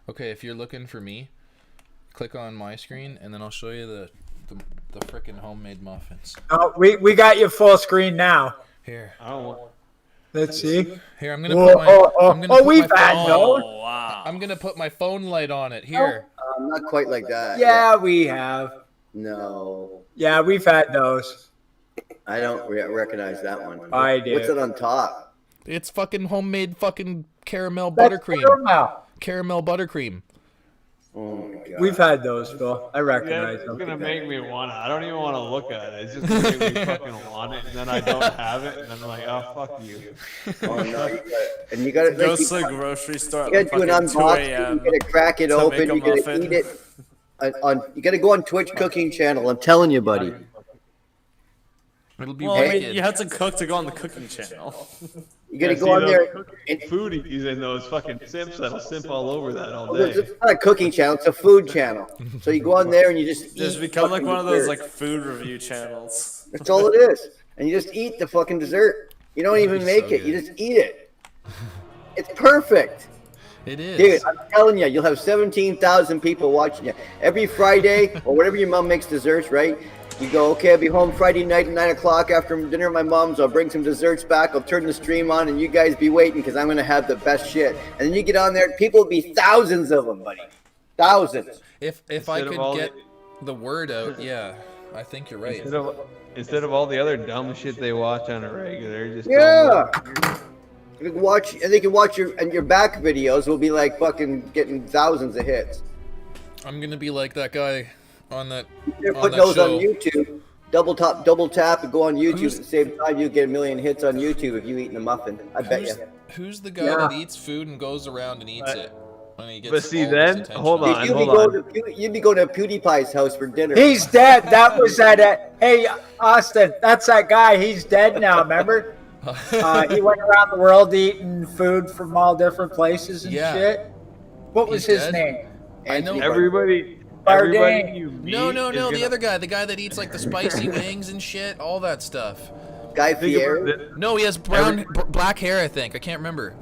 Okay, if you're looking for me, click on my screen, and then I'll show you the frickin' homemade muffins. Oh, we got you full screen now. Here. I don't want. Let's see. Here, I'm gonna put my. We've had those. Oh, wow. I'm gonna put my phone light on it. Here. Not quite like that. Yeah, we have. No. Yeah, we've had those. I don't recognize that one. I do. What's it on top? It's fucking homemade fucking caramel That's buttercream. Caramel buttercream. Oh my god. We've had those, Phil. I Yeah, recognize it's them. gonna make me want it. I don't even want to look at it. It's just gonna make me fucking want it, and then I don't have it, and then I'm like, oh fuck you. Oh no, you got to Go to the grocery store you at gotta do an fucking 2 unboxing. a.m. You gotta crack it to open. make a You gotta muffin. eat it. You gotta go on Twitch Cooking Channel. I'm telling you, buddy. It'll be Well, I mean, wicked. you have to cook to go on the cooking channel. You gotta Yeah, go see on those there. And, Foodies and those fucking simps that'll simp all over that all well, day. it's not a cooking channel. It's a food channel. So you go on there and you just Just eat become like fucking one of those dessert. like food review channels. That's all it is. And you just eat the fucking dessert. You don't even be make so it. You good. just eat it. It's perfect. It is. Dude, I'm telling you, you'll have 17,000 people watching you. Every Friday, or whenever your mom makes desserts, right? You go, okay, I'll be home Friday night at 9 o'clock after dinner at my mom's. I'll bring some desserts back. I'll turn the stream on, and you guys be waiting because I'm going to have the best shit. And then you get on there, people will be thousands of them, buddy. Thousands. If I Instead of could all get the word out, yeah, I think you're right. Instead of all the other dumb shit they watch on a regular, just Yeah. You can watch, and they can watch your back videos will be like fucking getting thousands of hits. I'm gonna be like that guy on that. They're on putting that those show. on YouTube. Double tap, and go on YouTube at the same time. You get a million hits on YouTube if you eating a muffin. I bet you. Who's the guy Yeah. that eats food and goes around and eats it? And he gets But see, all then, this attention? hold on. You'd be going to PewDiePie's house for dinner. He's dead. That was that. Hey, Austin, that's that guy. He's dead now, remember? He went around the world eating food from all different places and Yeah. shit. What was He's his dead? name? I know. Everybody Bardane. you meet No, is the gonna- other guy, the guy that eats like the spicy wings and shit, all that stuff. Guy Think about Fieri. it. No, he has black hair, I think. I can't remember.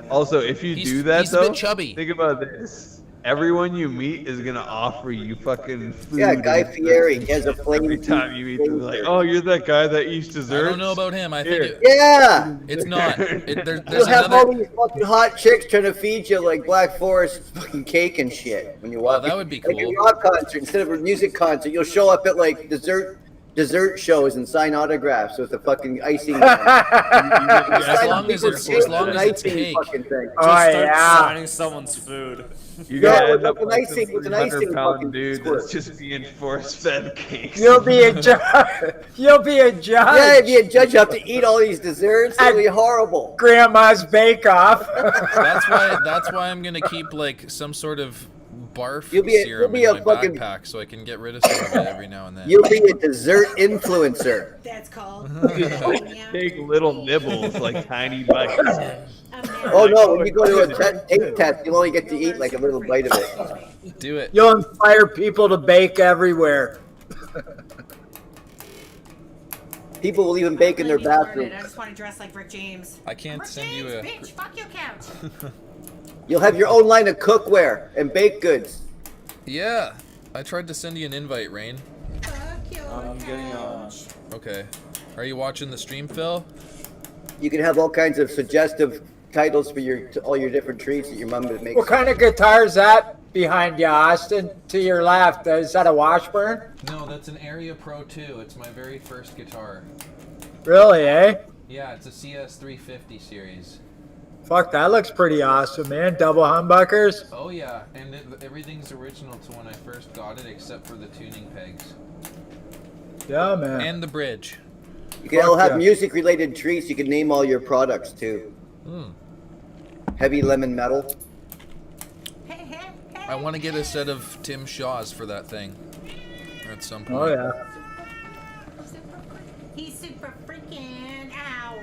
Also, if you He's- do that he's a though, bit chubby. think about this. Everyone you meet is gonna offer you fucking food. Yeah, Guy and Fieri. desserts He has a flame. every time you meet them. They're like, oh, you're that guy that eats desserts. I don't know about him. I think Here. Yeah. it's not. There's You'll have all another. these fucking hot chicks trying to feed you like Black Forest fucking cake and shit when you walk. that would be Like a cool. rock concert instead of a music concert, you'll show up at like dessert shows and sign autographs with a fucking icing. As long as it's icing cake. fucking thing. Oh, Start yeah. signing someone's food. You're Yeah, gonna with end up an like icing- some with an icing 300-pound fucking dude squirt. that's just being force-fed cakes. You'll be a judge. You'll be a judge. Yeah, if you're a judge, you have to eat all these desserts. It'll be horrible. Grandma's Bake Off. That's why I'm gonna keep like some sort of barf You'll be a- serum you'll be in a my fucking- backpack so I can get rid of some of it every now and then. You'll be a dessert influencer. That's called. Take little nibbles, like tiny bites. Oh no, when you go to a taste test, you'll only get to eat like a little bite of it. Do it. You'll inspire people to bake everywhere. People will even bake in their bathroom. I just want to dress like Rick James. I can't Rick send James, you a. bitch, fuck your couch. You'll have your own line of cookware and baked goods. Yeah, I tried to send you an invite, Rain. Fuck your I'm getting couch. Okay. Are you watching the stream, Phil? You can have all kinds of suggestive titles for all your different treats that your mom would make. What kind of guitar is that behind you, Austin? To your left. Is that a Washburn? No, that's an Area Pro 2. It's my very first guitar. Really, eh? Yeah, it's a CS 350 series. Fuck, that looks pretty awesome, man. Double humbuckers. Oh yeah, and everything's original to when I first got it, except for the tuning pegs Yeah, man. and the bridge. You can all have yeah. music-related treats. You can name all your products too. Heavy lemon metal. Hey, hey, hey. I want to get a set of Tim Shaw's for that thing at some point. Oh, yeah. He's super freaking out.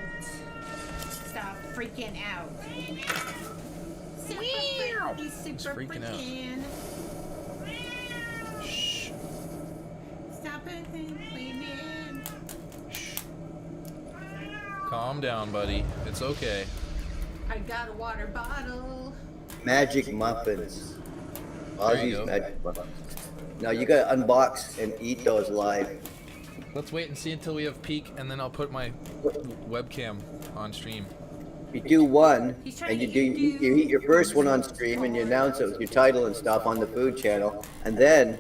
Stop freaking out. He's super freaking out. freaking. Shh. Stop it and clean it. Calm down, buddy. It's okay. I got a water bottle. Magic muffins. There you Ozzy's go. magic muffins. Now you gotta unbox and eat those live. Let's wait and see until we have peak, and then I'll put my webcam on stream. You do one, He's trying and to you get you you eat your first one on stream, and you announce it with your title and stuff on the food channel, and then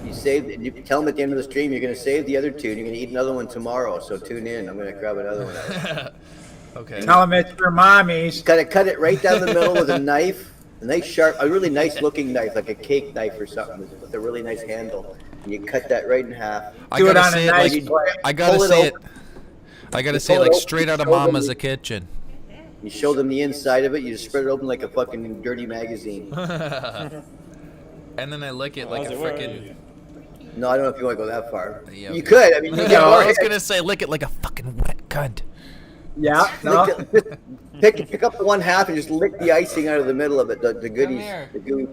you you tell them at the end of the stream you're gonna save the other two, and you're gonna eat another one tomorrow. So tune in. I'm gonna grab another one. Out. Okay. Tell them it's your mommies. Cut it right down the middle with a knife, a nice sharp, a really nice looking knife, like a cake knife or something, with a really nice handle. And you cut that right in half. Do it on say a it nice like plate. I gotta Pull it say it. open. I gotta You say it pull it like open, straight out of show them Mama's the- kitchen. You show them the inside of it. You just spread it open like a fucking dirty magazine. And then I lick it like a freaking. No, I don't know if you want to go that far. Yeah, You okay. could. I mean, you No, get more. I was gonna say lick it like a fucking wet cunt. Yeah. No. Pick up the one half and just lick the icing out of the middle of it. The goodies. here. The gooey.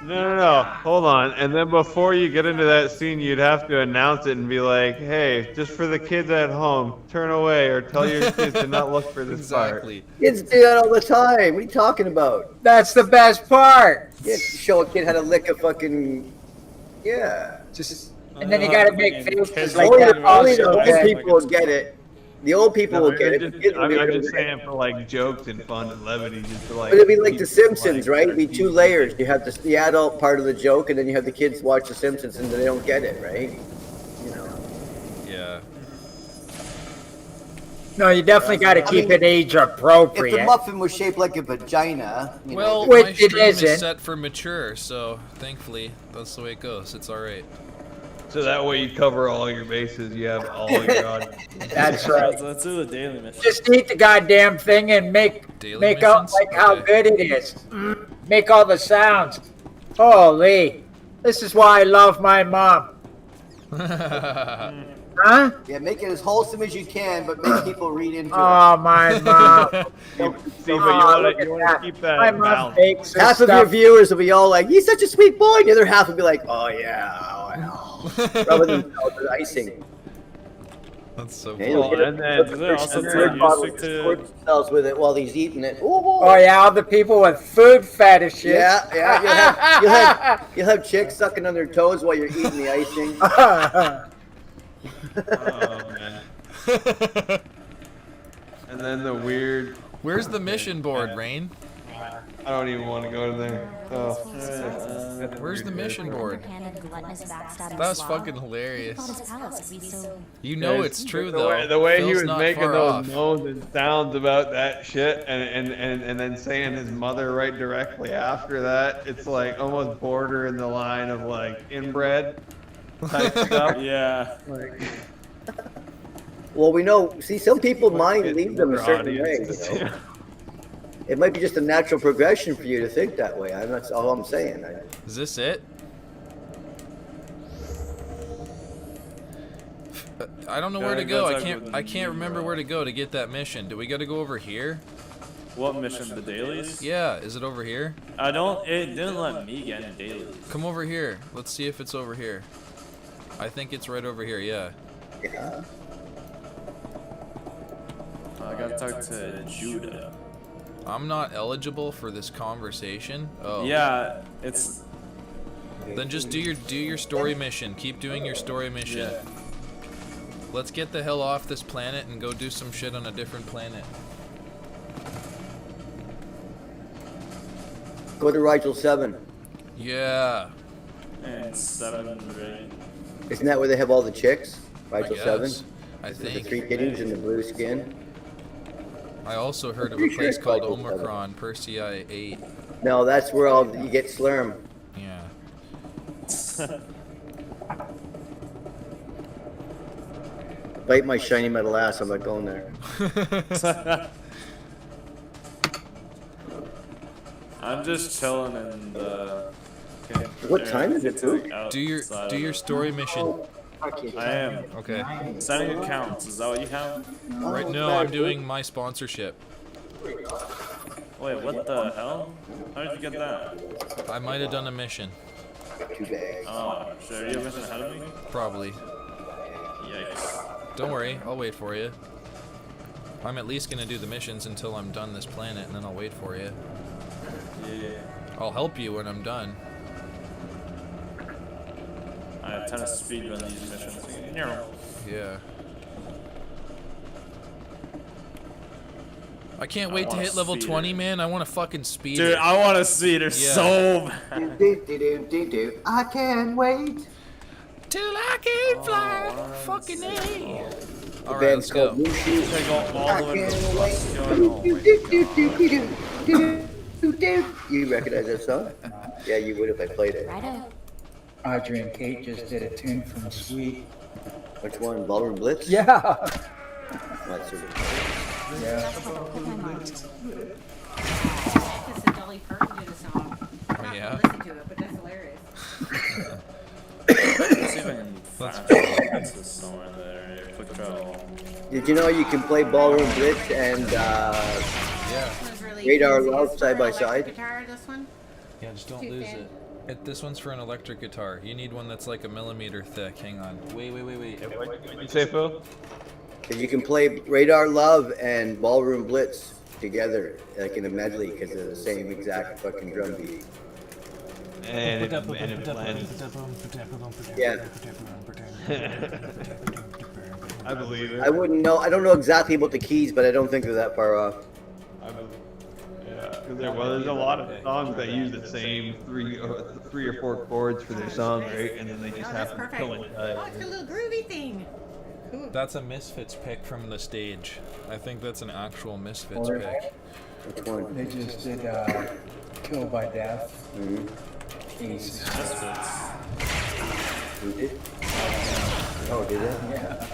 No. Hold on. And then before you get into that scene, you'd have to announce it and be like, "Hey, just for the kids at home, turn away or tell your kids to not look for this Exactly. Kids do that all the time. What are you talking about? That's the best part. Yeah, show a kid how to lick a fucking. Yeah. Just and then you gotta make faces Kids like Only, that. only the also, old okay? people will get it. The old people will get it. The kids will I'm be just like- saying for like jokes and fun and levity, just to like. But it'd be like The keep, Simpsons, like, right? It'd be two layers. You have the adult part of the joke, and then you have the kids watch The Simpsons, and they don't get it, right? You know. Yeah. No, you definitely got to keep it age If the appropriate. muffin was shaped like a vagina, you Well, know, Which my it stream is isn't. set for mature, so thankfully that's the way it goes. It's all right. So that way you cover all your bases. You have all your audience. That's right. Let's do the daily mission. Just eat the goddamn thing and make Daily out missions? like how Okay. good it is. Make all the sounds. Holy, this is why I love my mom. Huh? yeah, make it as wholesome as you can, but make people read into Oh, my mom. See, but you Oh, look want at to that. keep My that mom balance. bakes it. her Half of your stuff. viewers will be all like, "He's such a sweet boy," and the other half will be like, "Oh yeah, oh, well." Rather than the icing. That's so Yeah, cool. you'll get and then- a They're also third telling you bottle stick of to- squirt themselves with it while he's eating it. Ooh. Oh, yeah, all the people with food fetishes. Yeah. You'll have chicks sucking on their toes while you're eating the icing. Oh man. And then the weird. Where's the mission board, Rain? I don't even want to go there. Oh. Where's the mission board? That That was fucking hilarious. So You know it's true though. The way he Phil's was not making far those off. moans and sounds about that shit, and then saying his mother right directly after that, it's like almost border in the line of like inbred type stuff. Yeah. Like, Well, we know. See, some people mind it's lead them a their certain way. audiences, You know? yeah. It might be just a natural progression for you to think that way. That's all I'm saying. Is this it? I don't know where to go. I can't remember where to go to get that mission. Do we got to go over here? What mission? The dailies? Yeah, is it over here? I don't. It didn't let me get any dailies. Come over here. Let's see if it's over here. I think it's right over here. Yeah. Yeah. I gotta talk to Judah. I'm not eligible for this conversation. Oh. Yeah, it's. Then just do your story mission. Keep doing your story mission. Yeah. Let's get the hell off this planet and go do some shit on a different planet. Go to Rigel 7. Yeah. And 7 right? Isn't that where they have all the chicks? I Rigel 7? guess. I With the think. 3 kitties and the blue skin? I also heard of a place called Omicron, Persei 8. No, that's where all you get slurm. Yeah. Bite my shiny metal ass, I'm not going there. I'm just chilling in the. What time is it, Luke? Do your story mission. I am. Okay. Sending accounts. Is that what you have? Right now I'm doing my sponsorship. Wait, what the hell? How did you get that? I might have done a mission. 2 bags. Oh, sure. You have a mission ahead of me? Probably. Yikes. Don't worry, I'll wait for you. I'm at least gonna do the missions until I'm done this planet, and then I'll wait for you. I'll help you when I'm done. I tend to speedrun these missions. Yeah. I can't wait to wanna hit level speed 20, it. man. I want to fucking speed Dude, it. I want to see it Yeah. so bad. I can't wait. Till I can fly. Fucking A. The All right, band's let's go. called Blue Shoes. They go all the way to the can't bus. wait. Oh my God. You recognize that song? Yeah, you would if I played it. Righto. Audrey and Kate just did a tune from Sweet. Which one? Ballroom Blitz? Yeah. Not sure. Yeah. That's how I put my mind. This is Dolly Parton did a song. Oh, yeah? Listen to it, but that's hilarious. Let's see if I can fast forward this somewhere there. Quick travel. Did you know you can play Ballroom Blitz and Yeah. This one's really Radar easy. Love It's side for by an side? electric guitar, this one. Yeah, just don't Too lose thin. it. This one's for an electric guitar. You need one that's like a millimeter thick. Hang on. Wait. What you say, Phil? Because you can play Radar Love and Ballroom Blitz together, like in a medley, because they're the same exact fucking drum beat. And it blends. Yeah. I believe it. I wouldn't know. I don't know exactly about the keys, but I don't think they're that far off. Yeah, because there's a lot of songs that use the same three or four chords for their song, right? And then they just Oh, that's have to perfect. coincide. Oh, it's a little groovy thing. Cool. That's a Misfits pick from the stage. I think that's an actual Misfits Or- pick. Which one? They just did Kill by Death. Mhm. Ace. Who did? Oh, did it? Yeah.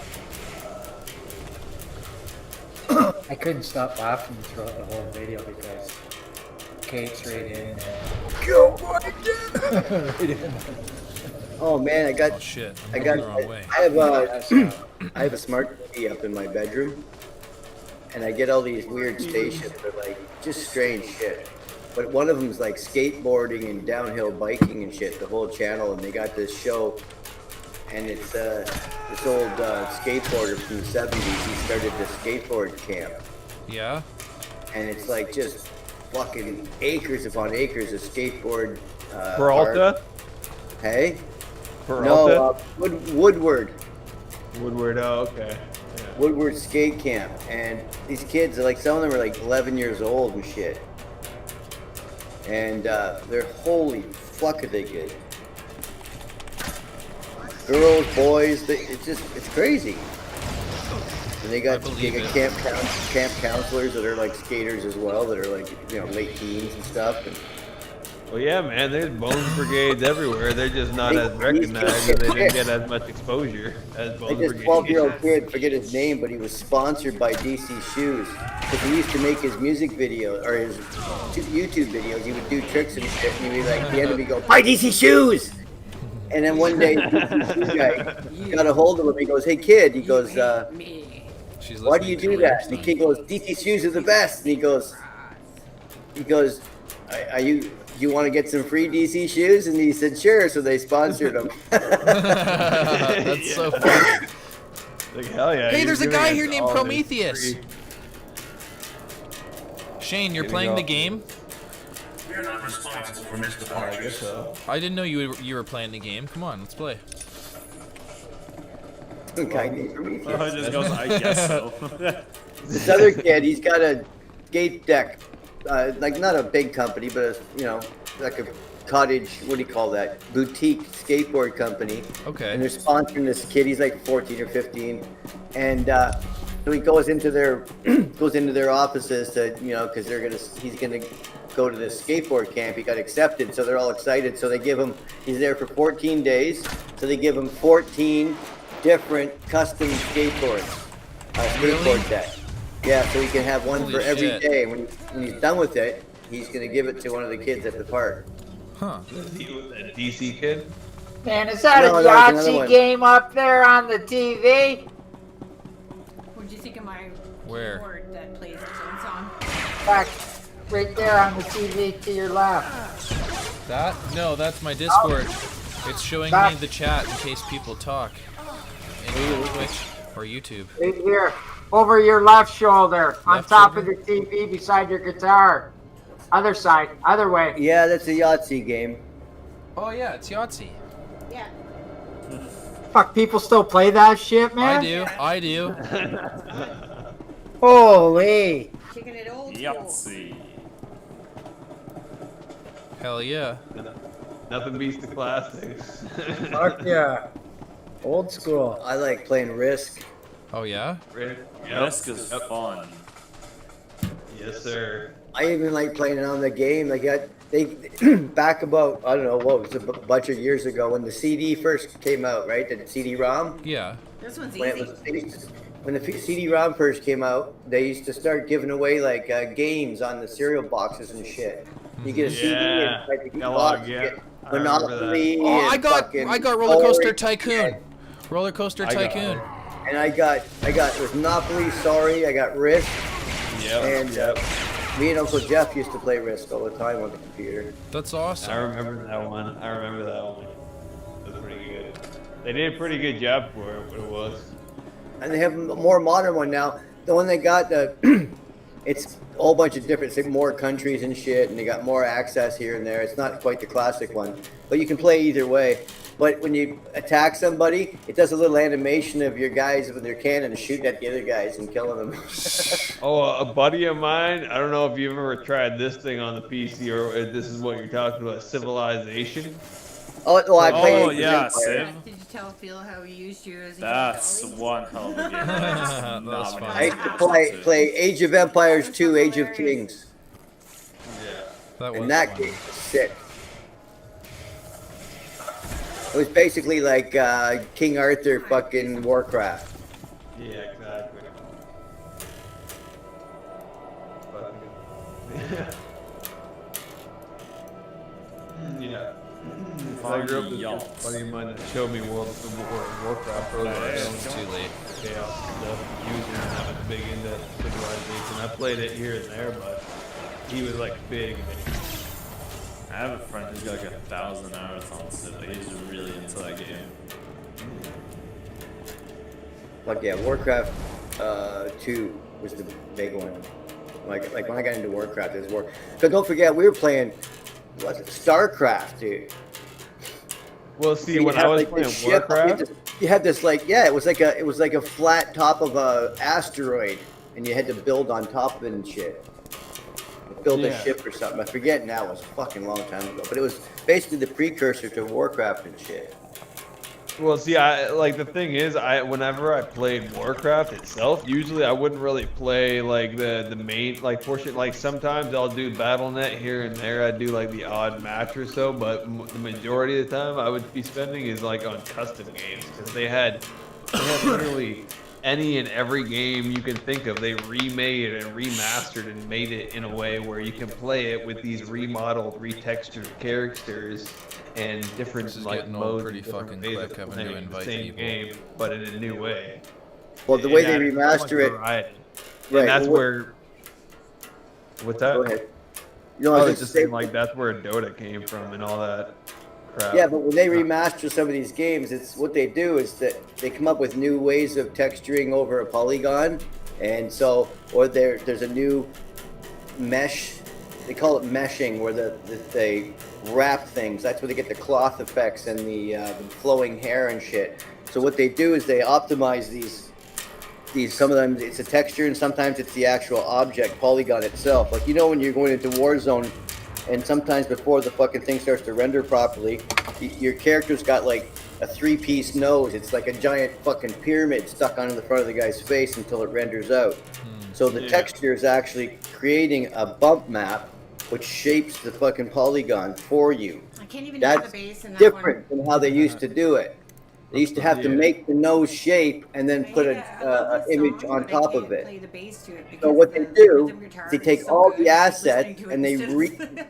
I couldn't stop laughing throughout the whole video because Kate's right in there. Kill by Death! Right in. Oh man, I Oh got. shit. I I'm got. going the wrong way. I have I have a smart TV up in my bedroom, and I get all these weird stations that are like just strange shit. But one of them's like skateboarding and downhill biking and shit. The whole channel, and they got this show, and it's this old skateboarder from the '70s. He started this skateboard camp, Yeah? and it's like just fucking acres upon acres of skateboard. Peralta? park. Hey. Peralta? No, Woodward. Woodward, oh, okay. Yeah. Woodward Skate Camp, and these kids are like, some of them are like 11 years old and shit, and they're holy fuck are they good. Girls, boys, it's crazy. And they got believe it. camp counselors that are like skaters as well, that are like, you know, late teens and stuff. And Well, yeah, man, there's Bones Brigades everywhere. They're just not These as kids recognized, and they get didn't get as much exposure as like Bones this Brigade. 12-year-old kid, forget his name, but he was sponsored by DC Shoes. Because he used to make his music video, or his YouTube videos, he would do tricks and shit, and he'd be like, at the end of it, he'd go, buy DC Shoes! And then one day, the shoe guy got a hold of him, he goes, hey kid, he goes, She's why do you listening do to that? And the Rammstein. kid goes, DC Shoes are the best. And he goes, are you want to get some free DC shoes? And he said, sure. So they sponsored him. That's so funny. Like, hell yeah. Hey, you're there's a giving guy us here named all this Prometheus. free- Shane, you're Here we playing go. the game? We're not responsible for misdepartures. So, I didn't know you were playing the game. Come on, let's play. Guy named Prometheus. Oh, it just goes, I guess so. This other kid, he's got a skate deck, like not a big company, but a, you know, like a cottage, what do you call that? Boutique skateboard company. Okay. And they're sponsoring this kid. He's like 14 or 15, and so he goes into their offices to, you know, because he's gonna go to this skateboard camp. He got accepted, so they're all excited. So they give him, he's there for 14 days. So they give him 14 different custom skateboards, skateboard deck. Yeah, so he can have one Holy for every shit. day. When he's done with it, he's gonna give it to one of the kids at the park. Huh. that DC kid? Man, is that No, a there's another Yahtzee one. game up there on the TV? What'd you think of my Where? keyboard that plays its own song? Back right there on the TV to your left. That? No, that's my Discord. It's showing me the chat in case people talk. In Twitch or YouTube. Right here. Over your left shoulder. On Left top shoulder? of the TV beside your guitar. Other side. Other way. Yeah, that's a Yahtzee game. Oh yeah, it's Yahtzee. Yeah. Fuck, people still play that shit, man? I do. Holy. Kicking it old school. Yahtzee. Hell yeah. Nothing beats the classics. Fuck yeah. Old school. I like playing Risk. Oh yeah? Risk is fun. Yes, sir. I even like playing it on the game. Like they back about, I don't know, what was it, a bunch of years ago when the CD first came out, right? The CD-ROM. Yeah. This one's When, easy. when the CD-ROM first came out, they used to start giving away like games on the cereal boxes and shit. You get a CD Yeah. and like the Kellogg, box, yeah. you get I remember Monopoly. Oh, I and got fucking Roller Coaster Sorry. Tycoon. Roller Coaster I got Tycoon. And I got it was Monopoly, Sorry, I got Risk, Yep. and yep. me and Uncle Jeff used to play Risk all the time on the computer. That's I awesome. remember that one. It was pretty good. They did a pretty good job for it. What it was. And they have a more modern one now. The one they got, it's a whole bunch of different, it's like more countries and shit, and they got more access here and there. It's not quite the classic one, but you can play either way. But when you attack somebody, it does a little animation of your guys with their cannon shooting at the other guys and killing them. Oh, a buddy of mine. I don't know if you've ever tried this thing on the PC or if this is what you're talking about. Civilization. Oh, I play. Oh Age of yeah, Empires. Civ. Did you tell Phil how he used you as a That's young one hell of a game. That was fun. I used to play Age of Empires 2, Age of Kings, That was and that fun. game was sick. It was basically like King Arthur fucking Warcraft. Yeah, exactly. Yeah. I grew up with a buddy of mine that showed me World of Warcraft earlier. It's too late. Chaos stuff. He was big into Civilization. I played it here and there, but he was like big. I have a friend who's got like 1,000 hours on Civ. He's really into that game. Like yeah, Warcraft 2 was the big one. Like when I got into Warcraft, it was War. But don't forget, we were playing StarCraft, dude. Well, see, You when had, I was like, playing this ship, Warcraft, you had this like it was like a flat top of a asteroid, and you had to build on top of it and shit. Build a Yeah. ship or something. I forget now. It was a fucking long time ago, but it was basically the precursor to Warcraft and shit. well, see, I like the thing is, whenever I played Warcraft itself, usually I wouldn't really play like the main like portion. Like sometimes I'll do BattleNet here and there. I'd do like the odd match or so, but the majority of the time I would be spending is like on custom games because they had literally any and every game you can think of. They remade and remastered and made it in a way where you can play it with these remodeled, retextured characters and different This is like getting old modes. pretty and different fucking ways quick of having to playing the invite same people. game, but in a new way. Well, the way It they added so much remaster it, variety. right? And that's well, where. What's that? Go ahead. You know, I I was was just saying, saying, like that's where Dota came from and all that crap. yeah, but when they remaster some of these games, it's what they do is that they come up with new ways of texturing over a polygon, and so or there's a new mesh. They call it meshing, where they wrap things. That's where they get the cloth effects and the flowing hair and shit. So what they do is they optimize these. Some of them it's a texture and sometimes it's the actual object polygon itself. Like when you're going into Warzone, and sometimes before the fucking thing starts to render properly, your character's got like a 3-piece nose. It's like a giant fucking pyramid stuck onto the front of the guy's face until it renders out. So the texture is actually creating a bump map which shapes the fucking polygon for you. I can't even hear the That's bass in that different than how they used to do it. They used to have to make the nose shape and then one. put I love an this image song, on but I top can't of it. play the bass to it So because what they the do rhythm guitar is they is take so all good, the just listening assets to it and they instead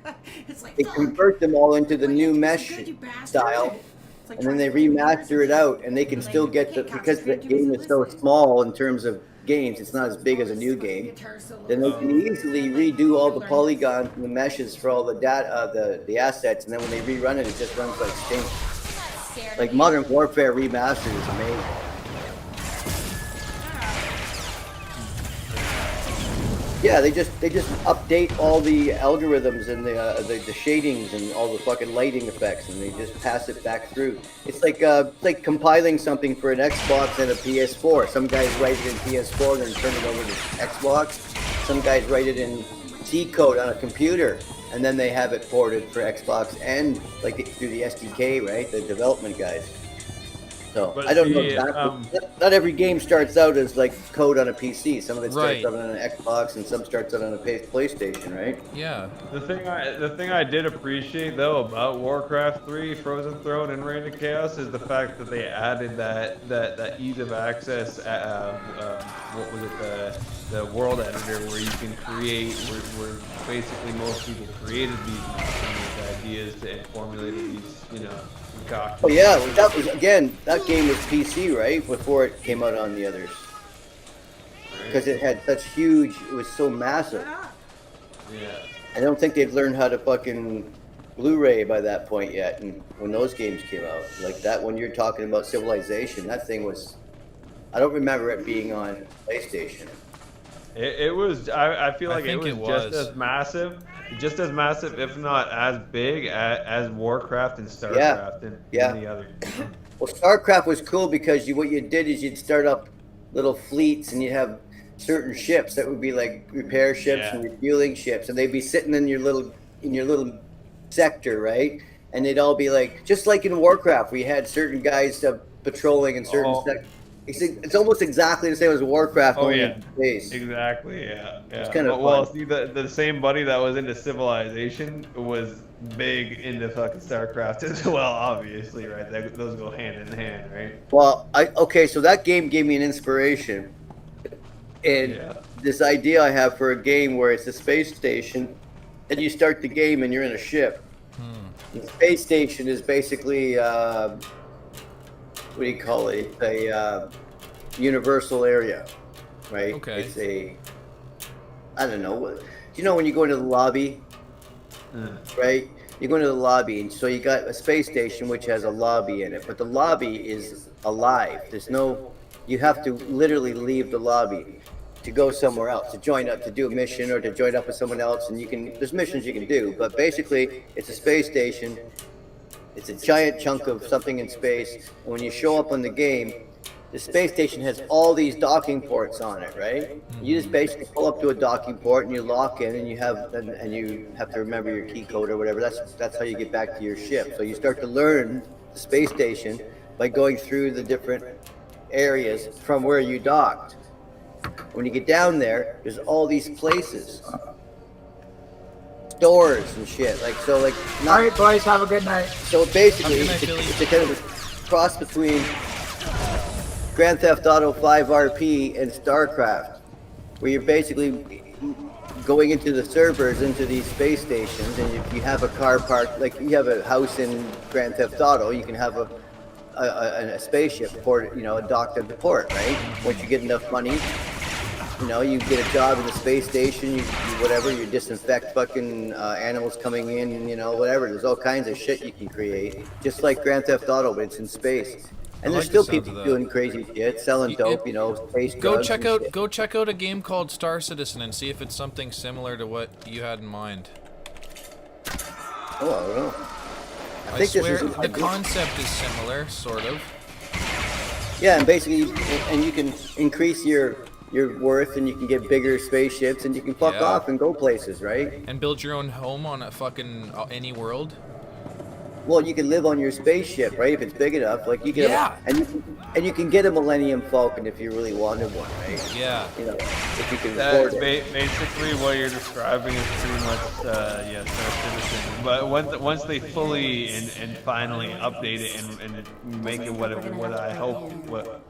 of- it's like, they fuck. convert them all into the Why new can't you mesh do good, you bastard? style, It's like and then they trying to play remaster it music. out, and they can Like, still you get can't because the concentrate, you're game busy is so listening. small in terms of games. It's not as big as a new game. Guitar solo. Then they can easily redo all the polygons and the meshes for all the data, the assets, and then when they rerun it, it just runs like stink. Like Modern Warfare Remastered is amazing. Yeah, they just update all the algorithms and the shadings and all the fucking lighting effects, and they just pass it back through. It's like compiling something for an Xbox and a PS4. Some guys write it in PS4 and then turn it over to Xbox. Some guys write it in C code on a computer, and then they have it ported for Xbox and like through the SDK, right? The development guys. So But I don't know see, exactly. Not every game starts out as like code on a PC. Some of it starts Right. out on an Xbox, and some starts out on a PlayStation, right? Yeah. The thing I did appreciate though about Warcraft 3, Frozen Throne, and Reign of Chaos is the fact that they added that ease of access. What was it? The world editor where you can create, where basically most people created these ideas and formulated these, concoctions. Oh yeah, that was that game was PC, right? Before it came out on the others, because it had such huge. It was so massive. Yeah. I don't think they'd learned how to fucking Blu-ray by that point yet. And when those games came out, like that one you're talking about, Civilization, that thing was. I don't remember it being on PlayStation. It was. I feel like think it it was was. just as massive, if not as big as Warcraft and StarCraft and the other. Well, StarCraft was cool because what you did is you'd start up little fleets, and you'd have certain ships that would be like repair ships and refueling ships, and they'd be sitting in your little sector, right? And they'd all be like, just like in Warcraft, we had certain guys patrolling in certain sectors. It's almost exactly the same as Warcraft. Oh only yeah, in space. exactly. Yeah. It's kind of well. fun. See, the same buddy that was into Civilization was big into fucking StarCraft as well. Obviously, right? Those go hand in hand, right? Well, so that game gave me an inspiration, and this idea I have for a game where it's a space station, and you start the game and you're in a ship. The space station is basically what do you call it? It's a universal area, right? Okay. It's I don't know. Do you know when you go into the lobby, right? You go into the lobby, and so you got a space station which has a lobby in it, but the lobby is alive. You have to literally leave the lobby to go somewhere else, to join up, to do a mission, or to join up with someone else, and there's missions you can do, but basically it's a space station. It's a giant chunk of something in space, and when you show up on the game, the space station has all these docking ports on it, right? You just basically pull up to a docking port and you lock in, and you have to remember your key code or whatever. That's how you get back to your ship. So you start to learn the space station by going through the different areas from where you docked. When you get down there's all these places. Stores and shit, All right, boys, have a good night. So basically, Have a good night, it's a kind of a cross between Grand Theft Auto 5 RP and StarCraft, where you're basically going into the servers, into these space stations, and if you have a car parked, like you have a house in Grand Theft Auto, you can have a spaceship port, docked at the port, right? Once you get enough money. You get a job in the space station, you disinfect fucking animals coming in, whatever. There's all kinds of shit you can create. Just like Grand Theft Auto, but it's in space. And there's still people doing crazy shit, selling dope, space drugs. Go check out a game called Star Citizen and see if it's something similar to what you had in mind. Oh, I don't know. I swear the concept is similar, sort of. Yeah, and basically, and you can increase your worth, and you can get bigger spaceships, and you can fuck off and go places, right? And build your own home on a fucking any world. Well, you can live on your spaceship, right? If it's big enough, like you can, and you can get a Millennium Falcon if you really wanted one, right? Yeah. If you can afford it. Basically, what you're describing is pretty much Star Citizen. But once they fully and finally update it and make it what I hope what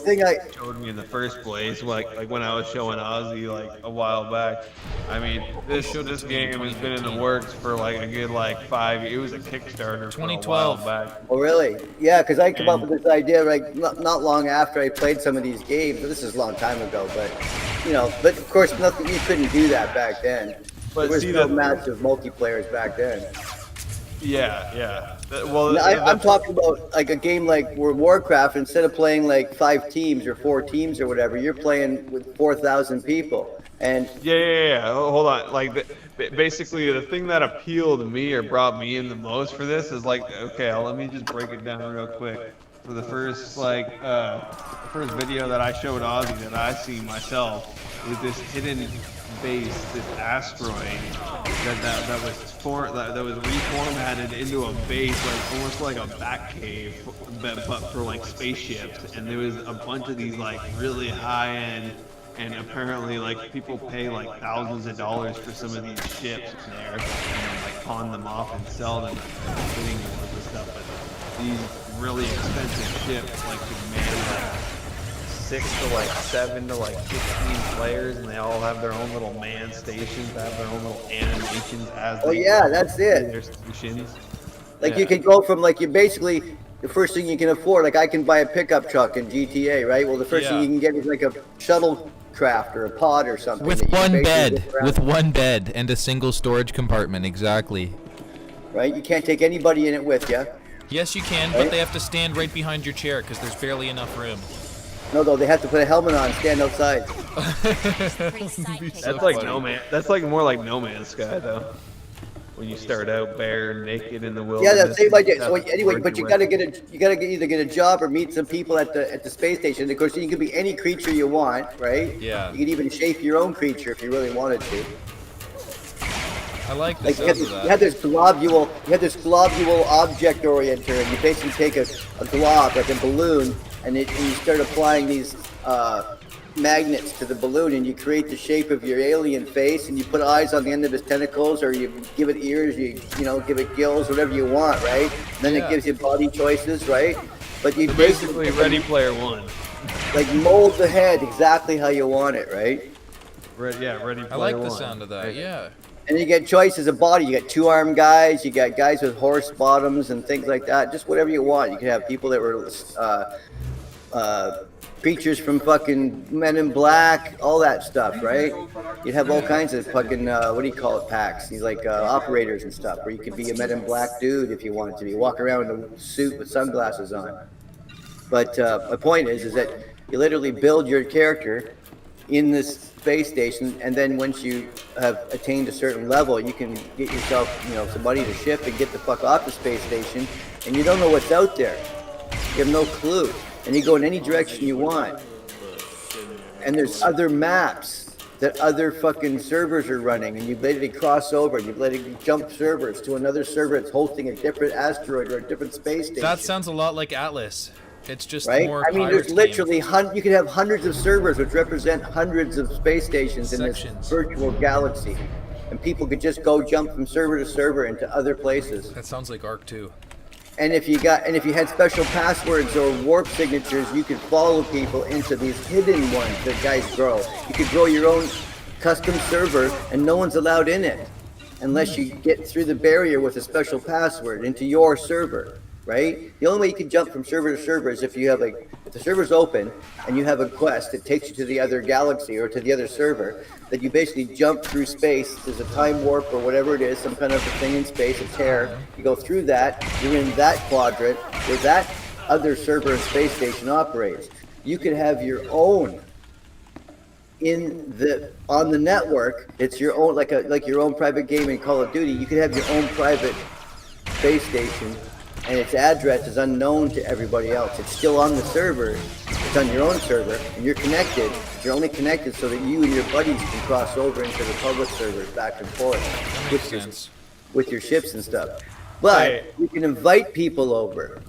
they showed me in the first place, like when I was showing Ozzy like a while back. I mean, this game has been in the works for like a good 5 years. It was a Kickstarter 2012 for a while back. Oh really? Yeah, because I came up with this idea not long after I played some of these games. This is a long time ago, but but of course you couldn't do that back then. But there was no massive multiplayers back then. Yeah. Well, No, I'm talking about like a game like World of Warcraft. Instead of playing like 5 teams or 4 teams or whatever, you're playing with 4,000 people. And yeah. Hold on. Like, basically, the thing that appealed to me or brought me in the most for this is like, okay, let me just break it down real quick. For the first the first video that I showed Ozzy that I see myself was this hidden base, this asteroid that was reformatted into a base, like almost like a bat cave, but for like spaceships. And there was a bunch of these like really high end. And apparently, like, people pay like thousands of dollars for some of these ships there, and then, like, pawn them off and sell them at bidding wars and stuff. But these really expensive ships, like, could man like 6 to like 7 to like 15 players, and they all have their own little man stations, have their own little animations as oh they yeah, that's it. their stations. Like Yeah. you can go from like you basically the first thing you can afford. Like I can buy a pickup truck in GTA, right? Well, the first thing Yeah. you can get is like a shuttlecraft or a pod or something. With that you can one basically bed, get around, with one bed and a single storage compartment, exactly. right? You can't take anybody in it with you. Yes, you can, but they have to stand right behind your chair because there's barely enough room. No, though, they have to put a helmet on, and stand outside. That's like No Man. That's like more like No Man's Sky though. When you start out bare, naked in the Yeah, wilderness. that's same idea. So That's anyway, what but you you're gotta with. either get a job or meet some people at the space station. Of course, you can be any creature you want, right? Yeah. You can even shape your own creature if you really wanted to. I like the Like sound of you that. had this globule object orienter, and you basically take a glob like a balloon, and you start applying these magnets to the balloon, and you create the shape of your alien face, and you put eyes on the end of his tentacles, or you give it ears, you give it gills, whatever you want, right? And then Yeah. it gives you body choices, right? But you Basically, Ready Player One. like mold the head exactly how you want it, right? Ready Player I like One. the sound of that, yeah. And you get choices of body. You got 2-armed guys. You got guys with horse bottoms and things like that. Just whatever you want. You can have people that were creatures from fucking Men in Black, all that stuff, right? You'd have all kinds of fucking what do you call it, packs? These like operators and stuff, where you could be a Men in Black dude if you wanted to be. Walk around in a suit with sunglasses on. But my point is that you literally build your character in this space station, and then once you have attained a certain level, you can get yourself, somebody to ship and get the fuck off the space station, and you don't know what's out there. You have no clue, and you go in any direction you want. And there's other maps that other fucking servers are running, and you literally cross over, and you literally jump servers to another server that's hosting a different asteroid or a different space station. That sounds a lot like Atlas. It's just Right? more I mean, Pirates there's literally game. you could have hundreds of servers which represent hundreds of space stations in this Sections. virtual galaxy, and people could just go jump from server to server into other places. That sounds like Arc 2. And if you had special passwords or warp signatures, you could follow people into these hidden ones that guys grow. You could grow your own custom server, and no one's allowed in it unless you get through the barrier with a special password into your server. Right? The only way you can jump from server to server is if you have if the server's open and you have a quest that takes you to the other galaxy or to the other server, that you basically jump through space. There's a time warp or whatever it is, some kind of a thing in space, a tear. You go through that, you're in that quadrant where that other server and space station operates. You could have your own on the network. It's your own, like your own private game in Call of Duty. You could have your own private space station, and its address is unknown to everybody else. It's still on the server. It's on your own server, and you're connected. You're only connected so that you and your buddies can cross over into the public servers back and forth Makes sense. with your ships and stuff. But you can invite people over,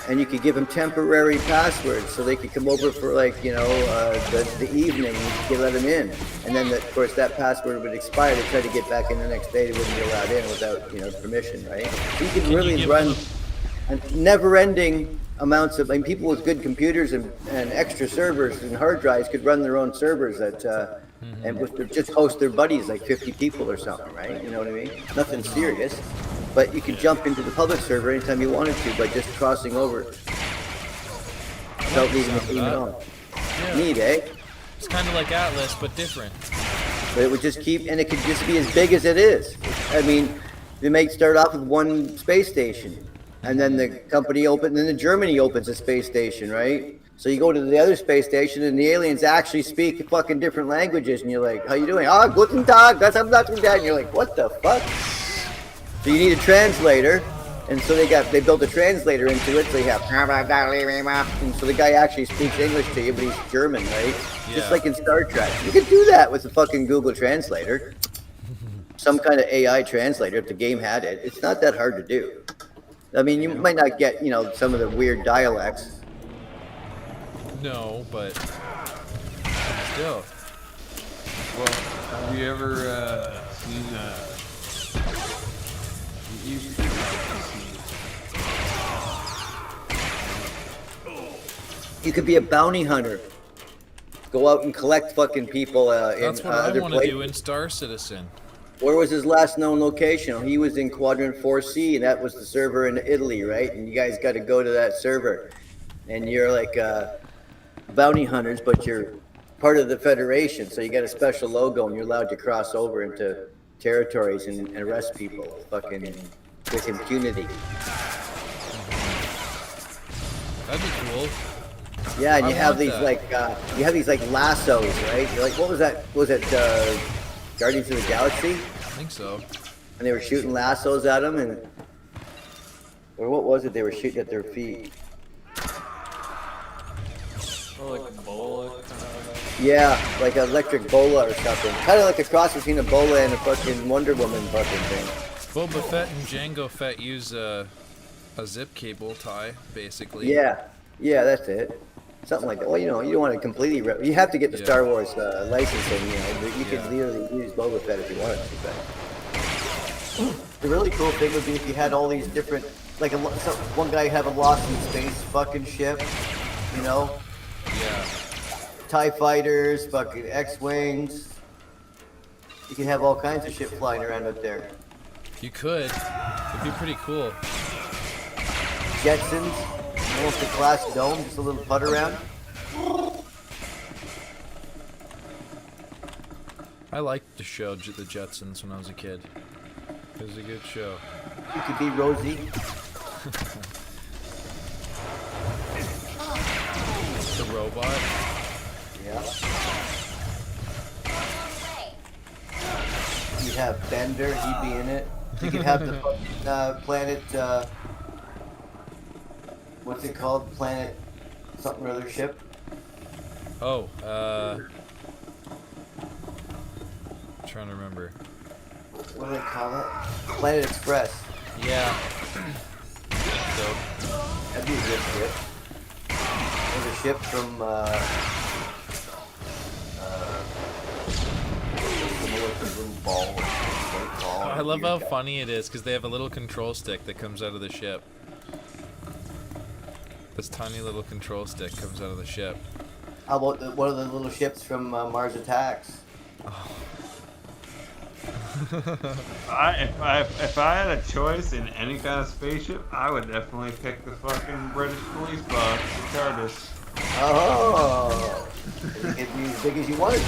and you could give them temporary passwords so they could come over for the evening, and you could let them in. And then of course that password would expire. They try to get back in the next day, they wouldn't be allowed in without permission, right? So you could really run never-ending amounts of, people with good computers and extra servers and hard drives could run their own servers and just host their buddies, like 50 people or something, right? You know what I mean? Nothing serious. But you could jump into the public server anytime you wanted to by just crossing over without leaving the team at all. Yeah. Neat, eh? It's kind of like Atlas, but different. But it would just keep, and it could just be as big as it is. I mean, They start off with one space station, and then the company opens, and then Germany opens a space station, right? So you go to the other space station, and the aliens actually speak fucking different languages, and you're like, "How you doing?" "Ah, guten Tag, that's I'm not that." And you're like, "What the fuck?" So you need a translator, and so they built a translator into it. So you have, and so the guy actually speaks English to you, but he's German, right? Yeah. Just like in Star Trek. You could do that with the fucking Google Translator. Some kind of AI translator, if the game had it. It's not that hard to do. I mean, you might not get, some of the weird dialects. No, but still. Well, have you ever seen you used to You could be a bounty hunter. Go out and collect fucking people That's in what I other want to places. do in Star Citizen. Where was his last known location? He was in Quadrant 4C, and that was the server in Italy, right? And you guys got to go to that server. And you're like bounty hunters, but you're part of the Federation, so you got a special logo, and you're allowed to cross over into territories and arrest people fucking with impunity. That'd be cool. Yeah, and I you have want these that. like lassos, right? You're like, what was that? Was it Guardians of the Galaxy? I think so. And they were shooting lassos at them, or what was it? They were shooting at their feet. Or like a bola kind of. Yeah, like an electric bola or something. Kind of like a cross between a bola and a fucking Wonder Woman fucking thing. Boba Fett and Jango Fett use a zip cable tie, basically. Yeah, that's it. Something like that. Well, you don't want to completely. You have to get the Yeah. Star Wars licensing. But you Yeah. could literally use Boba Fett if you wanted to. But the really cool thing would be if you had all these different, like one guy have a Lost in Space fucking ship, Yeah. TIE fighters, fucking X-wings. You can have all kinds of shit flying around up there. You could. It'd be pretty cool. Jetsons, almost a glass dome, just a little putt around. I liked the show, The Jetsons, when I was a kid. It was a good show. You could be Rosie. The robot. Yeah. You have Bender, he'd be in it. You could have the fucking planet, what's it called? Planet something or other ship. Oh, I'm trying to remember. What do they call it? Planet Express. Yeah. So, That'd be a good ship. There's a ship from, I love how funny it is because they have a little control stick that comes out of the ship. This tiny little control stick comes out of the ship. How about one of the little ships from Mars Attacks? If I had a choice in any kind of spaceship, I would definitely pick the fucking British police box, the TARDIS. Oh, you could be as big as you wanted to.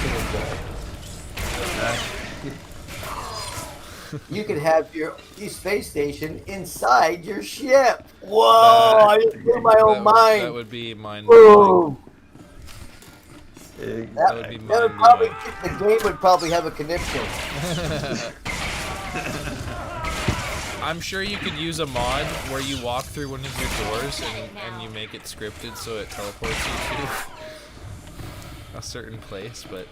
You could have your space station inside your ship. Whoa! I just blew my own mind. That would be mind-blowing. That would be would probably, mind-blowing. the game would probably have a connection. I'm sure you could use a mod where you walk through one of your doors and you make it scripted so it teleports you to a certain place, but...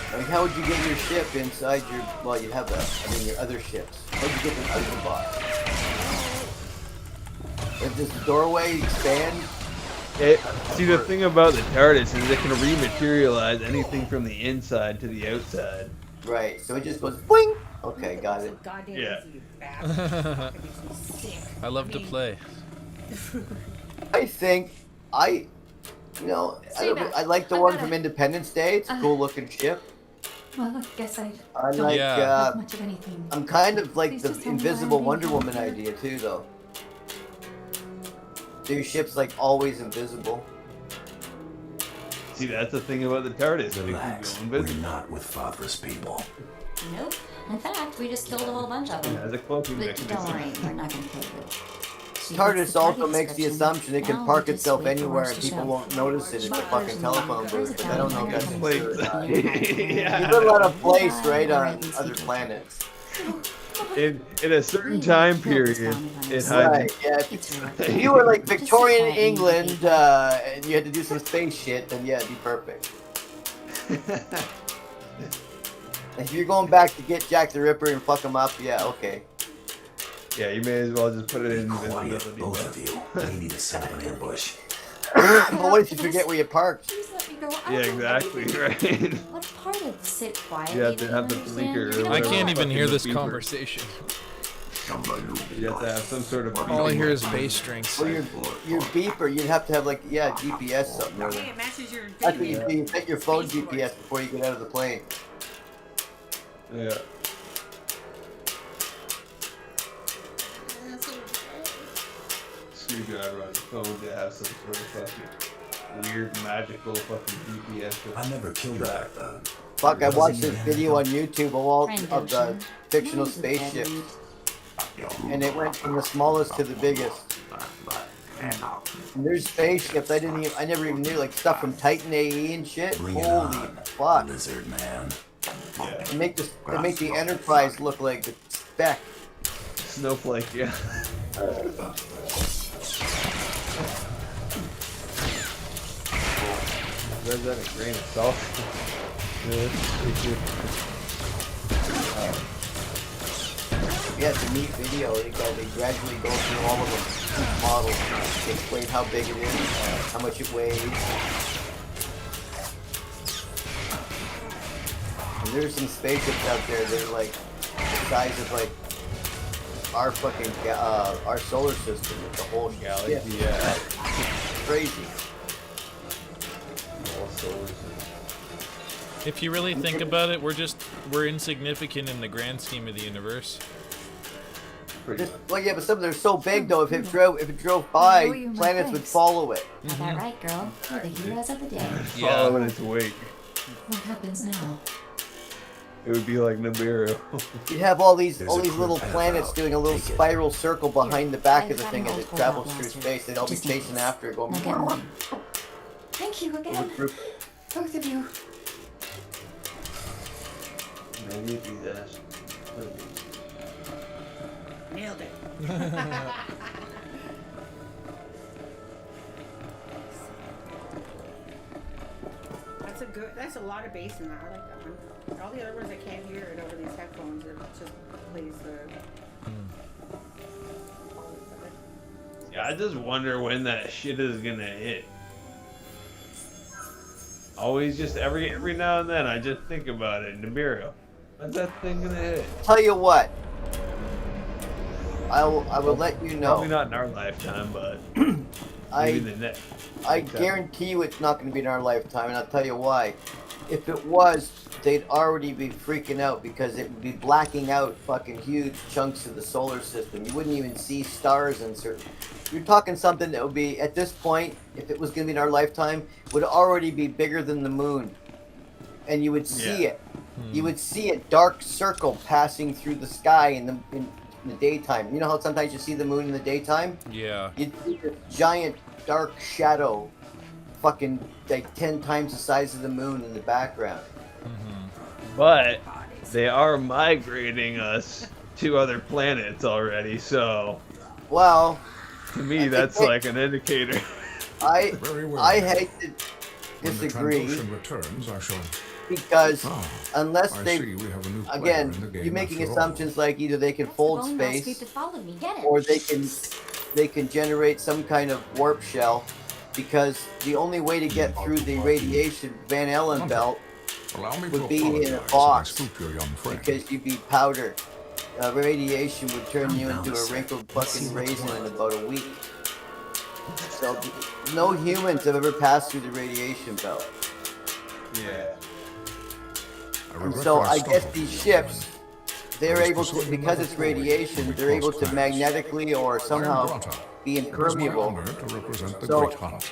I mean, how would you get your ship inside your, well, you have your other ships. How'd you get them out of the box? If this doorway expand? See, the thing about the TARDIS is it can rematerialize anything from the inside to the outside. Right, so it just goes boing! Okay, got it. Yeah. I love to play. I think I like the one from Independence Day. It's a cool looking ship. Well, I guess I I don't like, Yeah. have much of anything. I'm kind of like Please the just tell me invisible why I Wonder didn't Woman come here. idea too, though. So your ship's like always invisible. See, that's the thing about the TARDIS. It can Relax. go We're invisible. not with fatherless people. Nope. In fact, we just killed a whole bunch of them. As a cloaking But mechanism. don't worry, we're not gonna kill you. She TARDIS gets the also target makes the description. assumption it can Now park we just itself wait for anywhere Mars and to people show. won't notice it. It's a But fucking there's telephone no- booth, but I don't know if that's there's Wait, true or not. yeah. You live out of place, right, on other planets. In a certain time period, it had. Right, yeah. If you were like Victorian England and you had to do some space shit, then yeah, it'd be perfect. If you're going back to get Jack the Ripper and fuck him up, yeah, okay. Yeah, you may as well just put it in Quiet, invisibility. both of you. We need to set up an ambush. But what if you forget where you parked? Please let me go. I Yeah, don't exactly, know. right. What part of sit quietly? You have to do have the understand? blinker. You or I whatever can't the even fuck hear is this the beeper. conversation. You have to have some sort of All I hear is beeper. bass strings. Well, your beeper, you'd have to have like, yeah, GPS something or Okay, other. it matches your That's what you video. do. You set your phone GPS before you get out of the plane. Yeah. That's what Screwdriver on your phone to have some sort of fucking weird magical fucking GPS. I never killed track. that. Fuck, I watched this video on YouTube of the fictional spaceship, and it went from the smallest to the biggest. And there's spaceships I never even knew, like stuff from Titan AE and shit. Bring it Holy on, fuck! lizard man. They make the Enterprise look like the speck. Snowflake, yeah. Where's that a grain of salt? Yeah, it's a neat video. They gradually go through all of them, each model. They explain how big it is, how much it weighs. And there's some spaceships out there that are like the size of like our fucking our solar system, with the whole Galaxy, galaxy. yeah. Crazy. All solar system. If you really think about it, we're insignificant in the grand scheme of the universe. Well, yeah, but some of them are so big though. If it drove by, you my planets would thanks. follow it. Got that right, girl. We're the heroes of the day. Following its wake. What happens now? It would be like Nibiru. You'd have all these There's a little crew planets about. doing a little Take it. spiral circle behind the back of the I've thing got as an it old travels pull-out through blaster. space. They'd all be Just chasing dance. after it, going. Now get one. Thank you again. Both of you. Maybe if he's asked. Nailed it. That's a lot of bass in that. I like that one. All the other ones I can't hear it over these headphones. It just plays the. Yeah, I just wonder when that shit is gonna hit. Always just every now and then I just think about it. Nibiru. When's that thing gonna hit? Tell you what, I will let you know. Probably not in our lifetime, but maybe the next. I guarantee you it's not going to be in our lifetime, and I'll tell you why. If it was, they'd already be freaking out because it would be blacking out fucking huge chunks of the solar system. You wouldn't even see stars in certain. You're talking something that would be, at this point, if it was going to be in our lifetime, would already be bigger than the moon. And you would see it. You would see a dark circle passing through the sky in the daytime. You know how sometimes you see the moon in the daytime? Yeah. You'd see this giant dark shadow, fucking like 10 times the size of the moon in the background. But they are migrating us to other planets already, so Well, to me that's like an indicator. Very well. I hate to When the disagree Trandoshan returns, I shall. because Ah, unless I they, see we have a new player again, in the game you're making after all. assumptions like either they can fold Bone mouse space creep that followed me. Get it. or they can generate some kind of warp shell, because the only way to get through the radiation Van Allen belt Allow me would to be in a apologize if I box, spooked your young friend. because you'd be powder. Radiation would turn you into a wrinkled fucking raisin in about a week. So no humans have ever passed through the radiation belt. Yeah. I And regret so that I guess stumbled. these ships, they're I was able to, pursuing because another it's quarry radiation, when we they're able crossed to paths. magnetically or I am somehow Granta. be It is my impermeable. honor to represent the So, Great Hunt.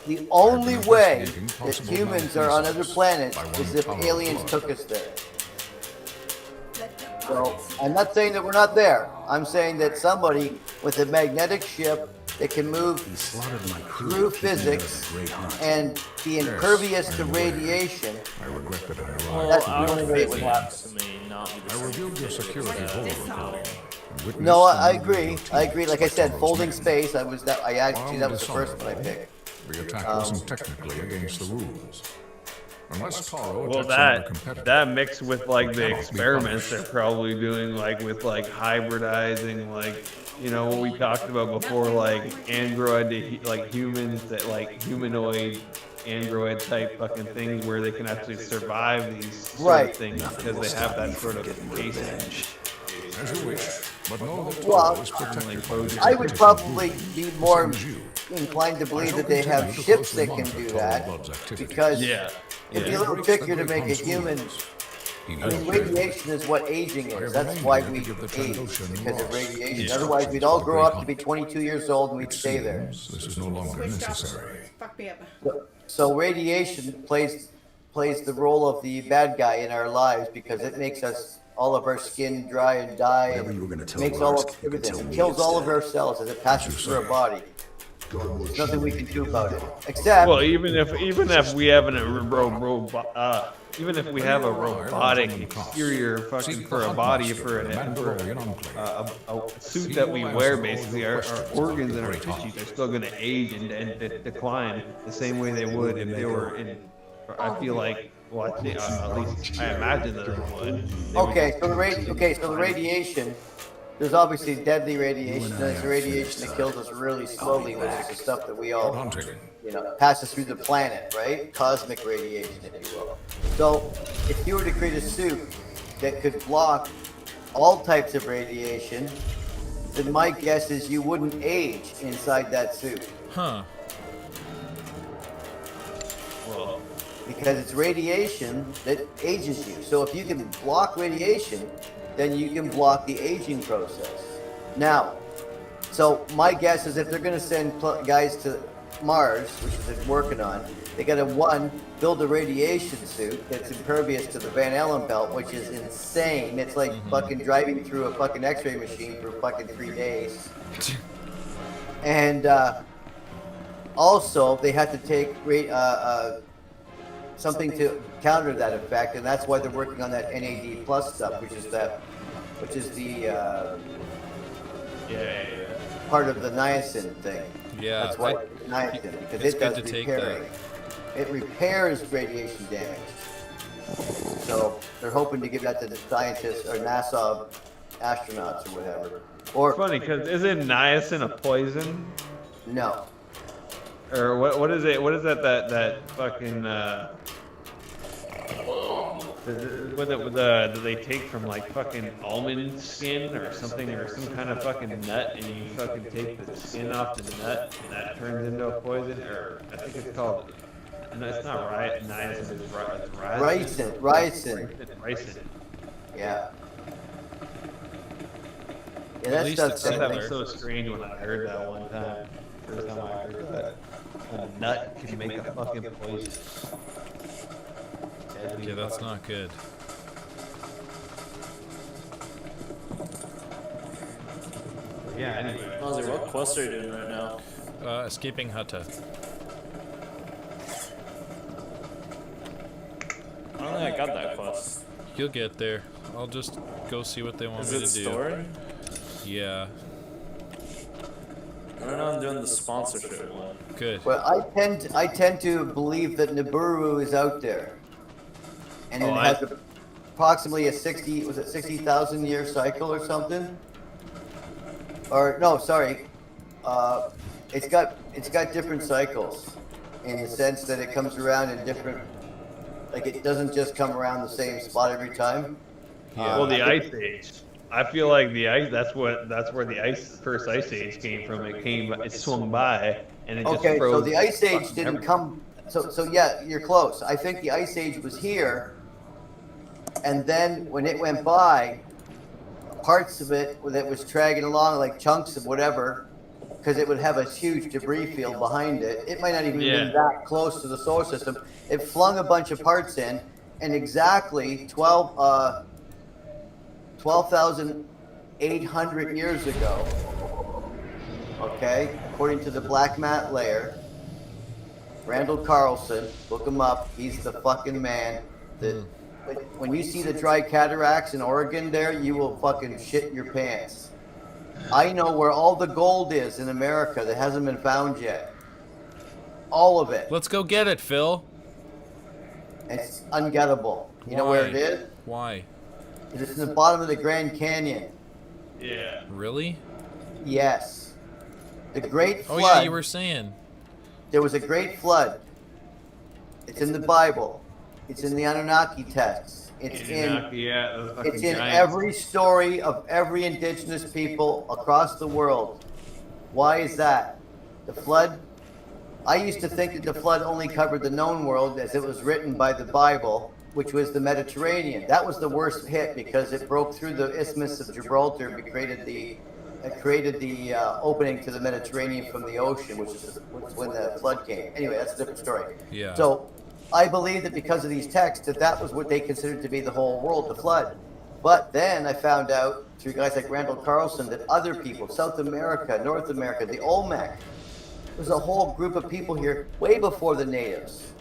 The only been way investigating that possible humans are on other malfeasance planets by one is if power of aliens blood. took us there. So I'm not saying that we're not there. I'm saying that somebody with a magnetic ship that can move through physics and be impervious to radiation. I regret that I arrived. Well, That's the our only way it would physics happen. may not be the I same reviewed your physics security that protocol. and witnessed No, I the agree. movement of I your agree. teams Like I said, by folding Toro's space. I actually that was the While first one I picked. The attack wasn't technically against the rules. Unless Toro Well, attacks another that competitor. mixed with like the experiments they're probably doing, like with like hybridizing, like what we talked about before, like android to like humans, that like humanoid android type fucking things where they can actually survive these sort of things because they have that sort of casing. As you wish, but know that Well, Toro is protected. I would probably be more inclined to believe that they have ships that can do that, because it'd be a little trickier to make a human. I mean, radiation is what aging is. That's why we age, because of radiation. Otherwise, we'd all grow up to be 22 years old and we'd stay there. This is no longer necessary. Fuck me up. So radiation plays the role of the bad guy in our lives because it makes us all of our skin dry and die, and makes all of everything. It kills all of our cells as it passes through our body. There's nothing we can do about it, except. Well, even if we have even if we have a robotic exterior fucking for a body, for a suit that we wear, basically our organs and our tissues are still going to age and decline the same way they would if they were in. I feel like, well, I think, at least I imagine that it would. So the radiation. There's obviously deadly radiation. There's radiation that kills us really slowly, which is the stuff that we all, passes through the planet, right? Cosmic radiation, if you will. So, if you were to create a suit that could block all types of radiation, then my guess is you wouldn't age inside that suit. Huh. Well, because it's radiation that ages you. So if you can block radiation, then you can block the aging process. Now, so my guess is if they're going to send guys to Mars, which is they're working on, they got to build a radiation suit that's impervious to the Van Allen belt, which is insane. It's like fucking driving through a fucking X-ray machine for fucking 3 days. And also, they have to take something to counter that effect, and that's why they're working on that NAD plus stuff, which is the part of the niacin thing. Yeah, that's why niacin, because it's it good does to take repairing. It repairs radiation damage. So they're hoping to give that to the scientists or NASA astronauts or whatever. Or funny, because isn't niacin a poison? No. Or what is it? What is that fucking what do they take from like fucking almond skin or something, or some kind of fucking nut, and you fucking take the skin off the nut and that turns into a poison? Or I think it's called, no, it's not niacin, it's ricin. Yeah. Yeah, At least it's that was so strange when I heard that one time. First time I heard that a nut can make a fucking poison. Yeah, that's not good. Yeah, anyway. Ozzy, what quest are you doing right now? Escaping Hutta. I don't think I got that quest. You'll get there. I'll just go see what they want Is me it to do. story? Yeah. Right now I'm doing the sponsorship one. Good. Well, I tend to believe that Nibiru is out there, and it has approximately a 60,000 year cycle or something. Or no, sorry, it's got different cycles in the sense that it comes around in different. Like it doesn't just come around the same spot every time. Well, the Ice Age. I feel like the ice. That's where the first Ice Age came from. It swung by, and it just froze. So the Ice Age didn't come. So yeah, you're close. I think the Ice Age was here, and then when it went by, parts of it that was dragging along, like chunks of whatever, because it would have a huge debris field behind it. It might not even be that close to the solar system. It flung a bunch of parts in, and exactly 12,800 years ago. Okay, according to the Black Mat Layer, Randall Carlson, look him up. He's the fucking man. When you see the dry cataracts in Oregon there, you will fucking shit your pants. I know where all the gold is in America that hasn't been found yet. All of it. Let's go get it, Phil. It's ungettable. You know where it is? Why? It's in the bottom of the Grand Canyon. Yeah. Really? Yes. The Great Flood. Oh yeah, you were saying. There was a great flood. It's in the Bible. It's in the Anunnaki texts. It's in every story of every indigenous people across the world. Why is that? The flood? I used to think that the flood only covered the known world as it was written by the Bible, which was the Mediterranean. That was the worst hit because it broke through the Isthmus of Gibraltar and created the opening to the Mediterranean from the ocean, which is when the flood came. Anyway, that's a different story. Yeah. So I believe that because of these texts, that was what they considered to be the whole world, the flood. But then I found out through guys like Randall Carlson that other people, South America, North America, the Olmec, there's a whole group of people here way before the natives.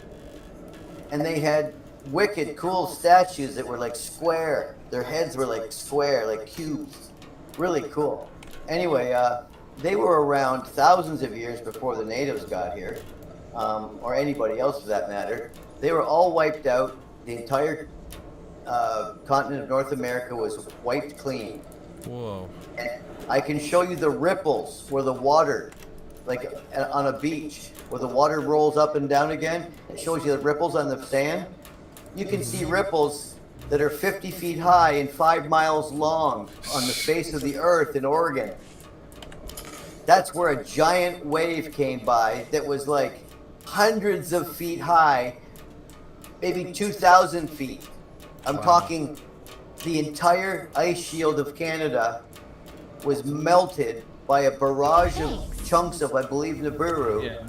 And they had wicked, cool statues that were like square. Their heads were like square, like cubes. Really cool. Anyway, they were around thousands of years before the natives got here, or anybody else for that matter. They were all wiped out. The entire continent of North America was wiped clean. Whoa. And I can show you the ripples where the water, like on a beach, where the water rolls up and down again. It shows you the ripples on the sand. You can see ripples that are 50 feet high and 5 miles long on the face of the earth in Oregon. That's where a giant wave came by that was like hundreds of feet high, maybe 2,000 feet. I'm talking the entire ice shield of Canada was melted by a barrage of chunks of, I believe, Nibiru. Yeah,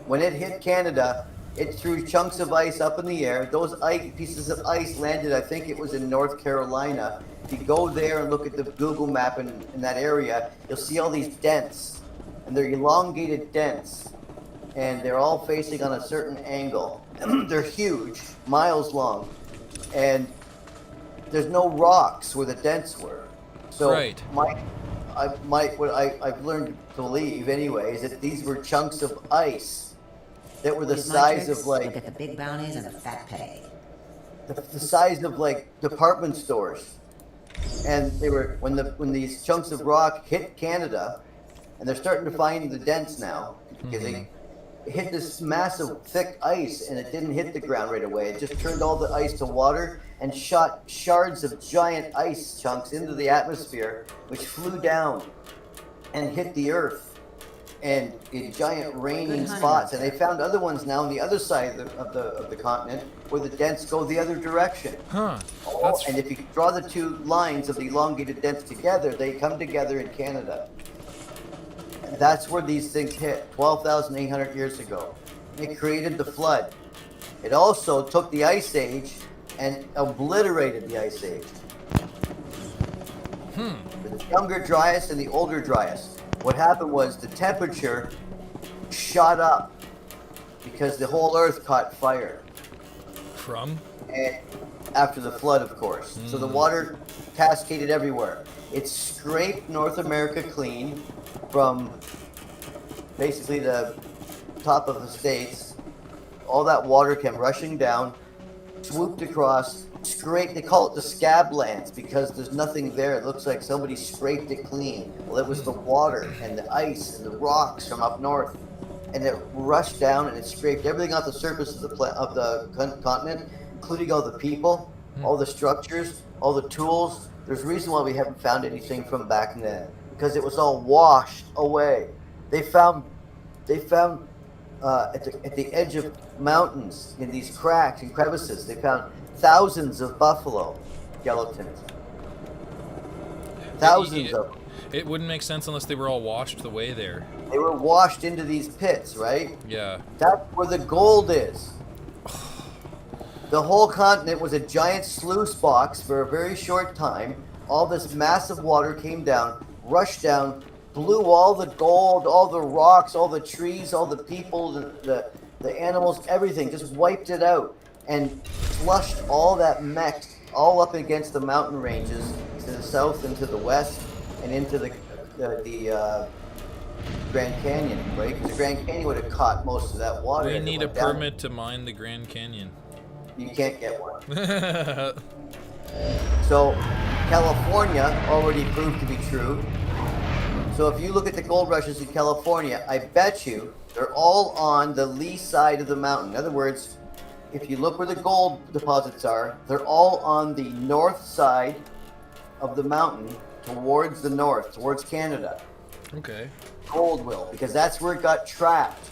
when it hit Canada, it threw chunks of ice up in the air. Those pieces of ice landed, I think it was in North Carolina. If you go there and look at the Google map in that area, you'll see all these dents. And they're elongated dents. And they're all facing on a certain angle. They're huge, miles long. And there's no rocks where the dents were. So right. what I've learned to believe anyway is that these were chunks of ice that were the size of like... Look at the big bounties and the fat pay. The size of like department stores. And they were, when these chunks of rock hit Canada, and they're starting to find the dents now, because they hit this massive thick ice and it didn't hit the ground right away. It just turned all the ice to water and shot shards of giant ice chunks into the atmosphere, which flew down and hit the earth. And in giant raining spots, and they found other ones now on the other side of the continent where the dents go the other direction. Huh. And if you draw the two lines of the elongated dents together, they come together in Canada. And that's where these things hit 12,800 years ago. It created the flood. It also took the Ice Age and obliterated the Ice Age. The younger Dryas and the older Dryas. What happened was the temperature shot up because the whole earth caught fire. From? And after the flood, of course. So the water cascaded everywhere. It scraped North America clean from basically the top of the states. All that water came rushing down, swooped across, scraped. They call it the scab lands because there's nothing there. It looks like somebody scraped it clean. Well, it was the water and the ice and the rocks from up north, and it rushed down and it scraped everything off the surface of the continent, including all the people, all the structures, all the tools. There's a reason why we haven't found anything from back then, because it was all washed away. They found at the edge of mountains, in these cracks and crevices, they found thousands of buffalo skeletons. Thousands of them. It wouldn't make sense unless they were all washed away there. They were washed into these pits, right? Yeah. That's where the gold is. The whole continent was a giant sluice box for a very short time, all this massive water came down, rushed down, blew all the gold, all the rocks, all the trees, all the people, the animals, everything, just wiped it out and flushed all that mech all up against the mountain ranges to the south and to the west and into the Grand Canyon, right? Because the Grand Canyon would have caught most of that water. We as it need a went down. permit to mine the Grand Canyon. You can't get one. So California already proved to be true. So if you look at the gold rushes in California, I bet you they're all on the lee side of the mountain. In other words, if you look where the gold deposits are, they're all on the north side of the mountain towards the north, towards Canada. Okay. Gold will, because that's where it got trapped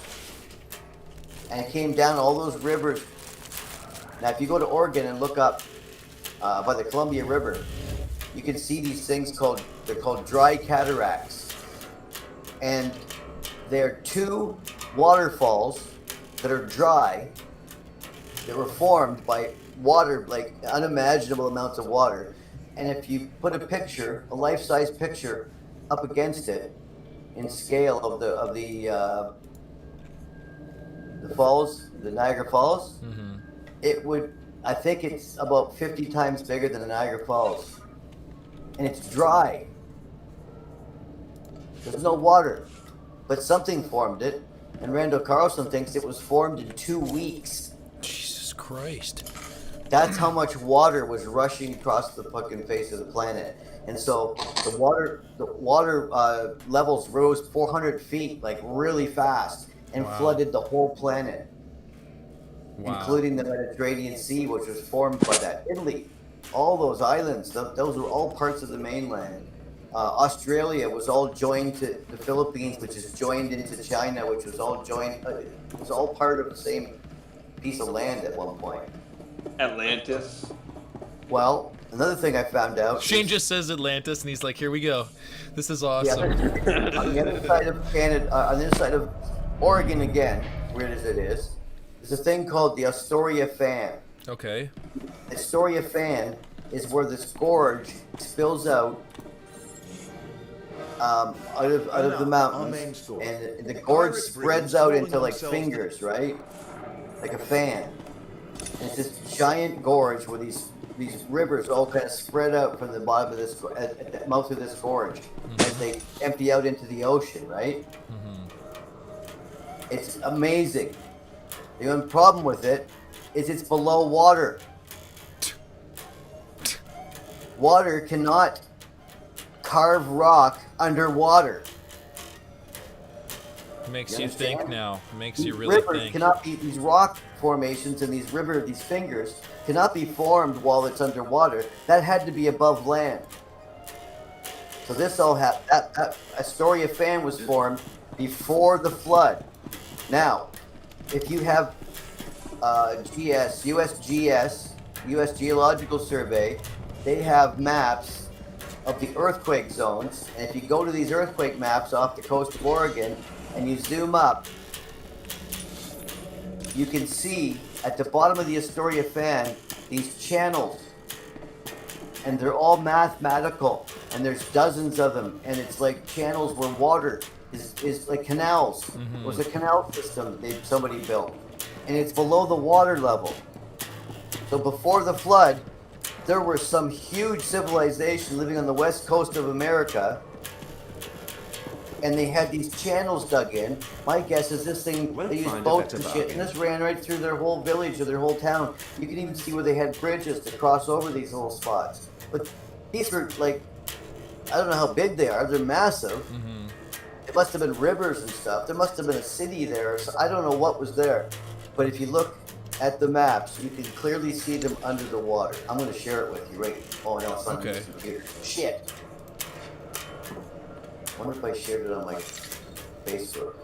and it came down all those rivers. Now, if you go to Oregon and look up by the Columbia River, you can see these things they're called dry cataracts, and they're two waterfalls that are dry that were formed by water, like unimaginable amounts of water. And if you put a picture, a life-size picture, up against it in scale of the falls, the Niagara Falls, it would, I think it's about 50 times bigger than the Niagara Falls. And it's dry. There's no water. But something formed it, and Randall Carlson thinks it was formed in 2 weeks. Jesus Christ. That's how much water was rushing across the fucking face of the planet. And so the water levels rose 400 feet, like really fast, and flooded the whole planet, including the Mediterranean Sea, which was formed by that. Italy, all those islands, those were all parts of the mainland. Australia was all joined to the Philippines, which is joined into China, which was all joined. It was all part of the same piece of land at one point. Atlantis. Well, another thing I found out. Shane just says Atlantis, and he's like, "Here we go. This is awesome." On the other side of Canada, on the other side of Oregon again, weird as it is, there's a thing called the Astoria Fan. Okay. The Astoria Fan is where this gorge spills out out of the mountains, and the gorge spreads out into like fingers, right? Like a fan. And it's this giant gorge where these rivers all kind of spread out from the bottom of this, at the mouth of this gorge, as they empty out into the ocean, right? It's amazing. The only problem with it is it's below water. Water cannot carve rock underwater. Makes you think now. Makes you These really rivers think. cannot be, these rock formations and these fingers cannot be formed while it's underwater. That had to be above land. So this all happened. That Astoria Fan was formed before the flood. Now, if you have USGS, U.S. Geological Survey, they have maps of the earthquake zones. And if you go to these earthquake maps off the coast of Oregon and you zoom up, you can see at the bottom of the Astoria Fan these channels. And they're all mathematical. And there's dozens of them. And it's like channels where water is like canals. It was a canal system that somebody built. And it's below the water level. So before the flood, there was some huge civilization living on the west coast of America, and they had these channels dug in. My guess is this thing, they used boats and shit, and this ran right through their whole village or their whole town. You can even see where they had bridges to cross over these little spots. But these were like, I don't know how big they are. They're massive. It must have been rivers and stuff. There must have been a city there. So I don't know what was there. But if you look at the maps, you can clearly see them under the water. I'm going to share it with you, right? Oh, no, it's on this computer. Shit. I wonder if I shared it on my Facebook.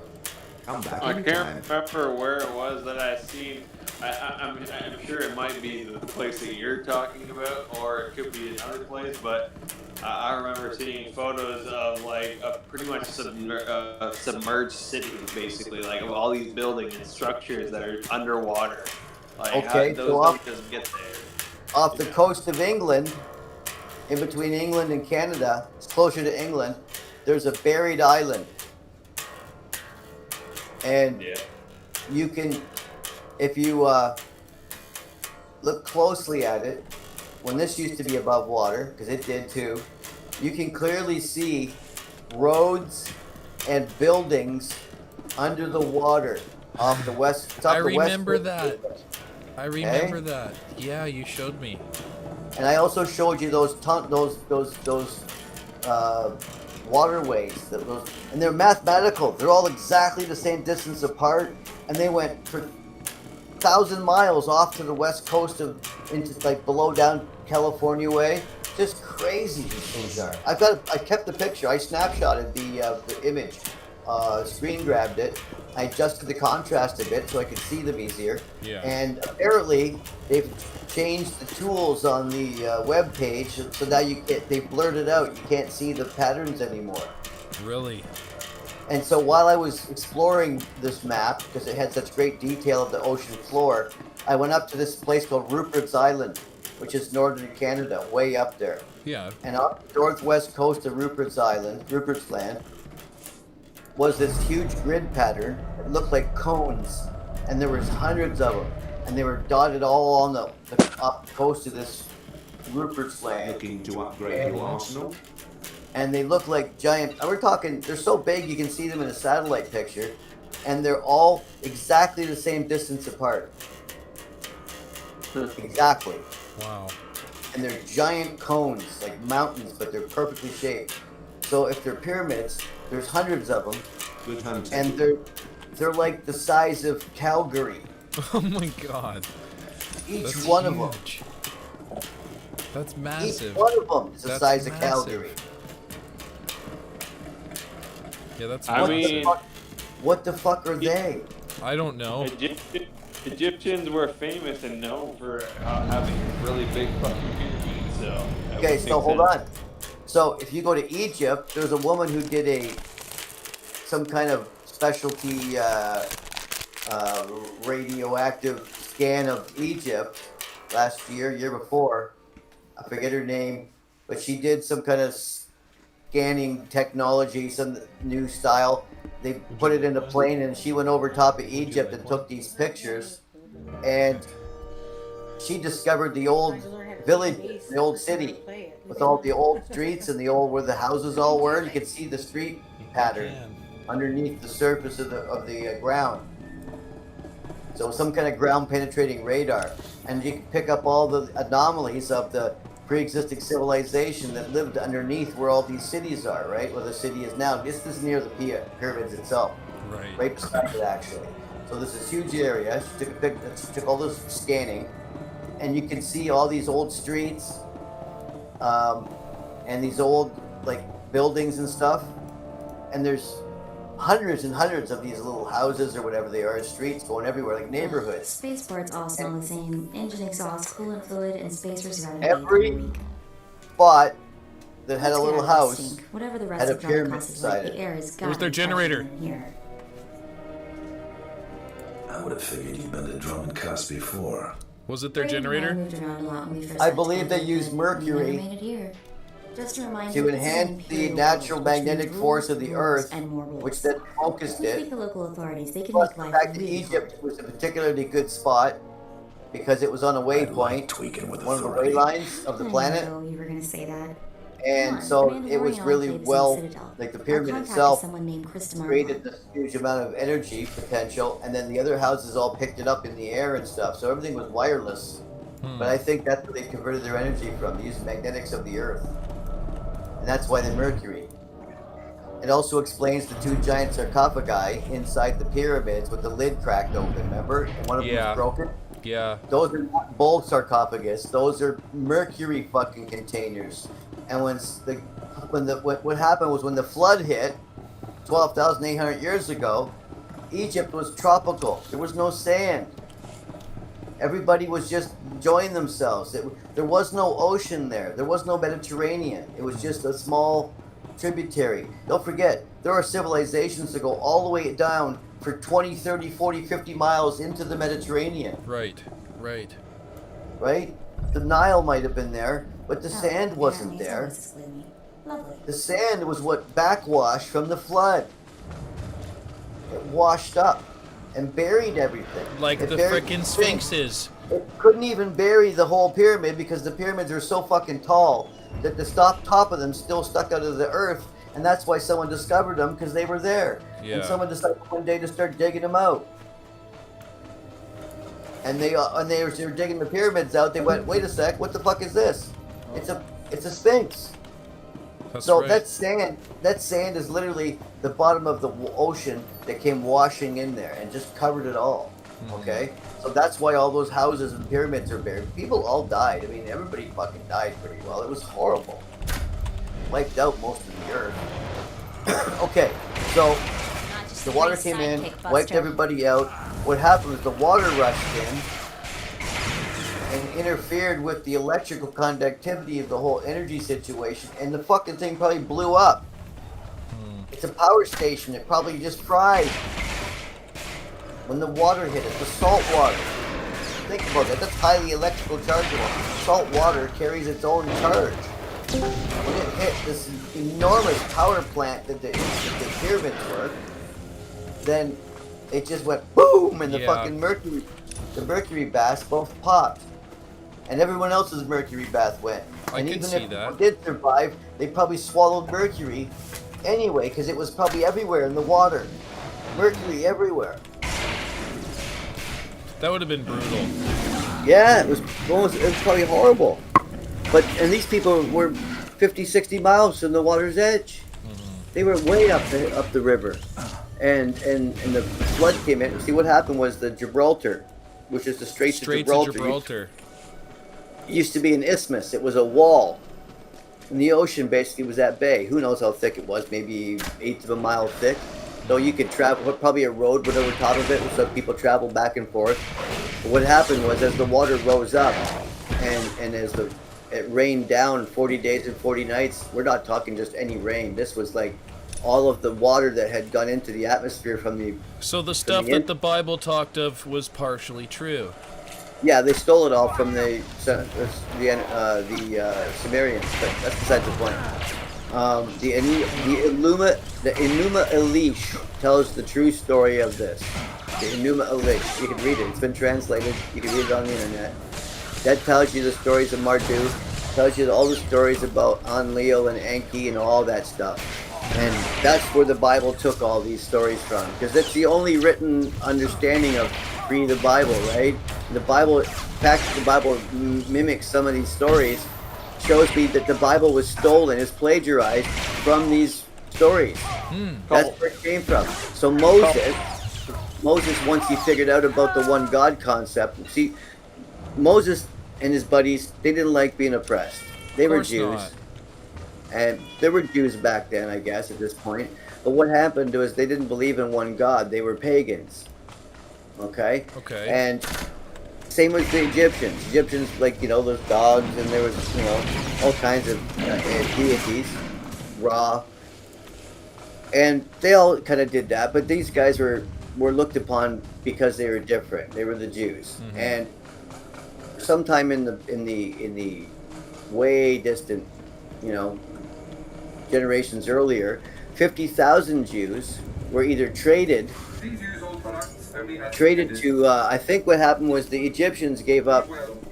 I can't remember where it was that I seen. I'm sure it might be the place that you're talking about, or it could be another place, but I remember seeing photos of like a pretty much submerged city, basically, like of all these buildings and structures that are underwater. Like, Okay, how so those doesn't get there. Off the coast of England, in between England and Canada, it's closer to England, there's a buried island. And you can, if you look closely at it, when this used to be above water, because it did too, you can clearly see roads and buildings under the water off the west. I remember that. I remember that. Yeah, you showed me. And I also showed you those waterways, and they're mathematical. They're all exactly the same distance apart, and they went for 1,000 miles off to the west coast of into like below down California way. Just crazy these things are. I kept the picture. I snapshotted the image, screen grabbed it. I adjusted the contrast a bit so I could see them easier. Yeah. And apparently they've changed the tools on the web page so now they blurred it out. You can't see the patterns anymore. Really? And so while I was exploring this map, because it had such great detail of the ocean floor, I went up to this place called Rupert's Island, which is northern Canada, way up there. Yeah. And off the northwest coast of Rupert's Land, was this huge grid pattern. It looked like cones, and there was hundreds of them, and they were dotted all on the up coast of this Rupert's Land. Looking to upgrade your arsenal? And they look like giant, and we're talking, they're so big you can see them in a satellite picture, and they're all exactly the same distance apart. Exactly. Wow. And they're giant cones, like mountains, but they're perfectly shaped. So if they're pyramids, there's hundreds of them. Good hunting. And they're like the size of Calgary. Oh my god. Each one of them. That's massive. Each one of them is the size of Calgary. Yeah, that's I mean, what the fuck are they? I don't know. Egyptians were famous and known for having really big fucking pyramids, so. Okay, so hold on. So if you go to Egypt, there's a woman who did some kind of specialty radioactive scan of Egypt last year before. I forget her name, but she did some kind of scanning technology, some new style. They put it in a plane, and she went over top of Egypt and took these pictures, and she discovered the old village, the old city, with all the old streets and the old where the houses all were. You could see the street pattern underneath the surface of the ground. So some kind of ground penetrating radar, and you can pick up all the anomalies of the pre-existing civilization that lived underneath where all these cities are, right? Where the city is now. This is near the pyramids itself, right beside it actually. So there's this huge area. She took a picture. She took all this scanning, and you can see all these old streets, and these old like buildings and stuff. And there's hundreds and hundreds of these little houses or whatever they are, streets going everywhere, like neighborhoods. Spaceports all smell the same. Engine exhaust, coolant fluid, and spacers got Every spot that had a little house whatever the rest had a of pyramid causes inside the air it. is Where's their generator? Here. I would have figured you'd been to Drummond-Cuss before. Was it their Brady and I generator? moved around a lot when we first I got believe they together. used We never mercury made it here. Just to remind to you, enhance it's an the imperial natural world, which magnetic means force of the rules Earth, and more rules. which then focused We speak it. the local authorities. They can Plus make the life fact that livable. Egypt was a particularly good spot because it was on a waypoint, tweaking with one of the authority. waylines of the I planet, know you were gonna say that. and Come so on, the it was Mandalorian really enclave is in well, Citadel. like the Our pyramid contact is itself someone named Krista created Marlowe. this huge amount of energy potential, and then the other houses all picked it up in the air and stuff, so everything was wireless. But I think that's where they converted their energy from. They used magnetics of the Earth, and that's why the mercury. It also explains the two giant sarcophagi inside the pyramids with the lid cracked open, remember? And one of them Yeah. was broken. Yeah. Those are not bull sarcophagus. Those are mercury fucking containers. And what happened was when the flood hit 12,800 years ago, Egypt was tropical. There was no sand. Everybody was just enjoying themselves. There was no ocean there. There was no Mediterranean. It was just a small tributary. Don't forget, there are civilizations that go all the way down for 20, 30, 40, 50 miles into the Mediterranean. Right. Right. Right? The Nile might have been there, but the Oh, sand wasn't apparently there. so, Mrs. Gloomy. Lovely. The sand was what backwashed from the flood. It washed up and buried everything. Like It the buried frickin' things. sphinxes. It couldn't even bury the whole pyramid because the pyramids are so fucking tall that the top of them still stuck out of the earth, and that's why someone discovered them, because they were there. Yeah. And someone decided one day to start digging them out. And they were digging the pyramids out. They went, wait a sec, what the fuck is this? It's a sphinx. That's So right. that sand is literally the bottom of the ocean that came washing in there and just covered it all. Okay, so that's why all those houses and pyramids are buried. People all died. I mean, everybody fucking died pretty well. It was horrible. Wiped out most of the earth. Okay, so the water came in, wiped everybody out. What happened was the water rushed in and interfered with the electrical conductivity of the whole energy situation, and the fucking thing probably blew up. It's a power station. It probably just fried when the water hit it, the salt water. Think about that. That's highly electrical chargeable. Salt water carries its own charge. When it hit this enormous power plant that the pyramids were, then it just went boom, and the fucking mercury baths both popped, and everyone else's mercury bath went. And even if people did survive, they probably swallowed mercury anyway, because it was probably everywhere in the water. Mercury everywhere. That would have been brutal. Yeah, it was probably horrible. And these people were 50, 60 miles from the water's edge. They were way up the river. And the flood came in. See, what happened was the Gibraltar, which is the Straits of Gibraltar, used to be an isthmus. It was a wall. And the ocean basically was that bay. Who knows how thick it was? Maybe 1/8 of a mile thick. So you could travel, probably a road went over top of it, so people traveled back and forth. But what happened was, as the water rose up, and as it rained down 40 days and 40 nights, we're not talking just any rain. This was like all of the water that had gone into the atmosphere from the... So the stuff that the Bible talked of was partially true. Yeah, they stole it all from the Sumerians, but that's besides the point. The Enuma Elish tells the true story of this. The Enuma Elish, you can read it. It's been translated. You can read it on the internet. That tells you the stories of Marduk. Tells you all the stories about Enlil and Enki and all that stuff. And that's where the Bible took all these stories from, because that's the only written understanding of reading the Bible, right? The Bible, in fact, the Bible mimics some of these stories. Shows me that the Bible was stolen, is plagiarized from these stories. That's where it came from. So Moses, once he figured out about the one God concept, see, Moses and his buddies, they didn't like being oppressed. They were Jews. And there were Jews back then, I guess, at this point. But what happened was they didn't believe in one God. They were pagans. Okay? Okay. And same with the Egyptians. Egyptians, like, those dogs, and there was, all kinds of deities, Ra. And they all kind of did that, but these guys were looked upon because they were different. They were the Jews. And sometime in the way distant, generations earlier, 50,000 Jews were either traded to, I think what happened was the Egyptians gave up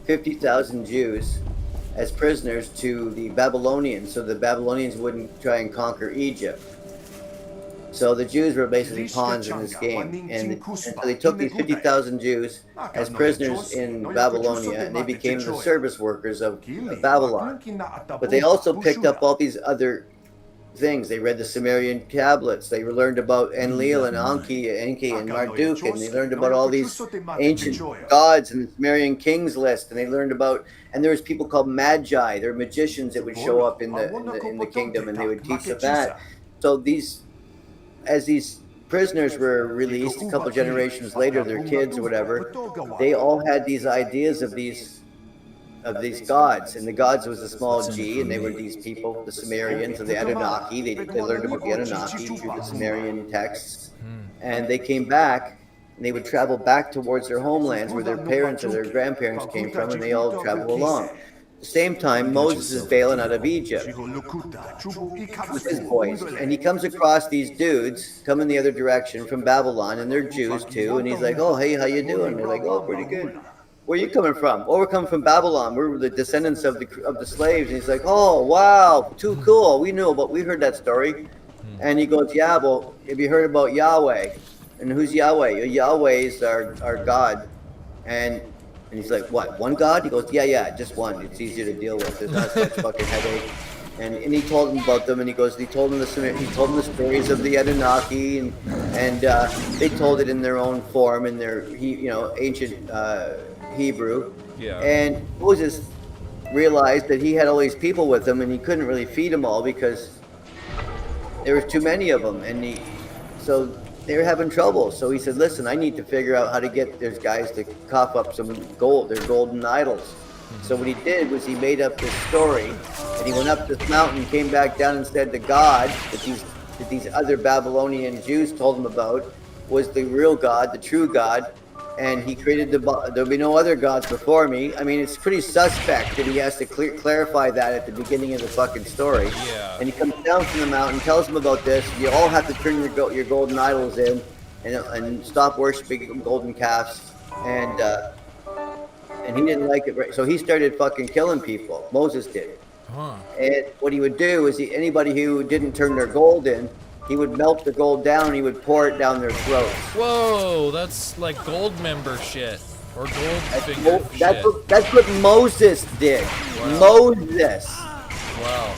50,000 Jews as prisoners to the Babylonians, so the Babylonians wouldn't try and conquer Egypt. So the Jews were basically pawns in this game, and so they took these 50,000 Jews as prisoners in Babylonia, and they became the service workers of Babylon. But they also picked up all these other things. They read the Sumerian tablets. They learned about Enlil and Enki and Marduk, and they learned about all these ancient gods and the Sumerian kings list. And they learned about, and there was people called magi. They're magicians that would show up in the kingdom, and they would teach them that. So as these prisoners were released a couple generations later, their kids or whatever, they all had these ideas of these gods, and the gods was a small g, and they were these people, the Sumerians and the Anunnaki. They learned about the Anunnaki through the Sumerian texts, and they came back, and they would travel back towards their homelands where their parents or their grandparents came from, and they all traveled along. the same time, Moses is bailing out of Egypt with his boys, and he comes across these dudes coming the other direction from Babylon, and they're Jews too. And he's like, "Oh, hey, how you doing?" They're like, "Oh, pretty good." "Where are you coming from?" "Oh, we're coming from Babylon. We're the descendants of the slaves." And he's like, "Oh, wow, too cool. We heard that story." And he goes, "Yeah, well, have you heard about Yahweh?" "And who's Yahweh?" "Yahweh is our God." And he's like, "What, one God?" He goes, yeah, just one. It's easier to deal with. There's not such fucking headache. And he told him about them, and he told him the stories of the Anunnaki, and they told it in their own form, in their ancient Hebrew. Yeah. And Moses realized that he had all these people with him, and he couldn't really feed them all because there was too many of them, and so they were having trouble. So he said, "Listen, I need to figure out how to get these guys to cough up some gold, their golden idols." So what he did was he made up this story, and he went up this mountain, came back down, and said the God that these other Babylonian Jews told him about was the real God, the true God, and he created there'll be no other gods before me. I mean, it's pretty suspect that he has to clarify that at the beginning of the fucking story. Yeah. And he comes down from the mountain, tells them about this. You all have to turn your golden idols in, and stop worshiping golden calves. And he didn't like it, right? So he started fucking killing people. Moses did. Huh. And what he would do is anybody who didn't turn their gold in, he would melt the gold down and he would pour it down their throats. Whoa, that's like gold member shit. Or gold finger shit. That's what Moses did. Wow. Moses. Wow.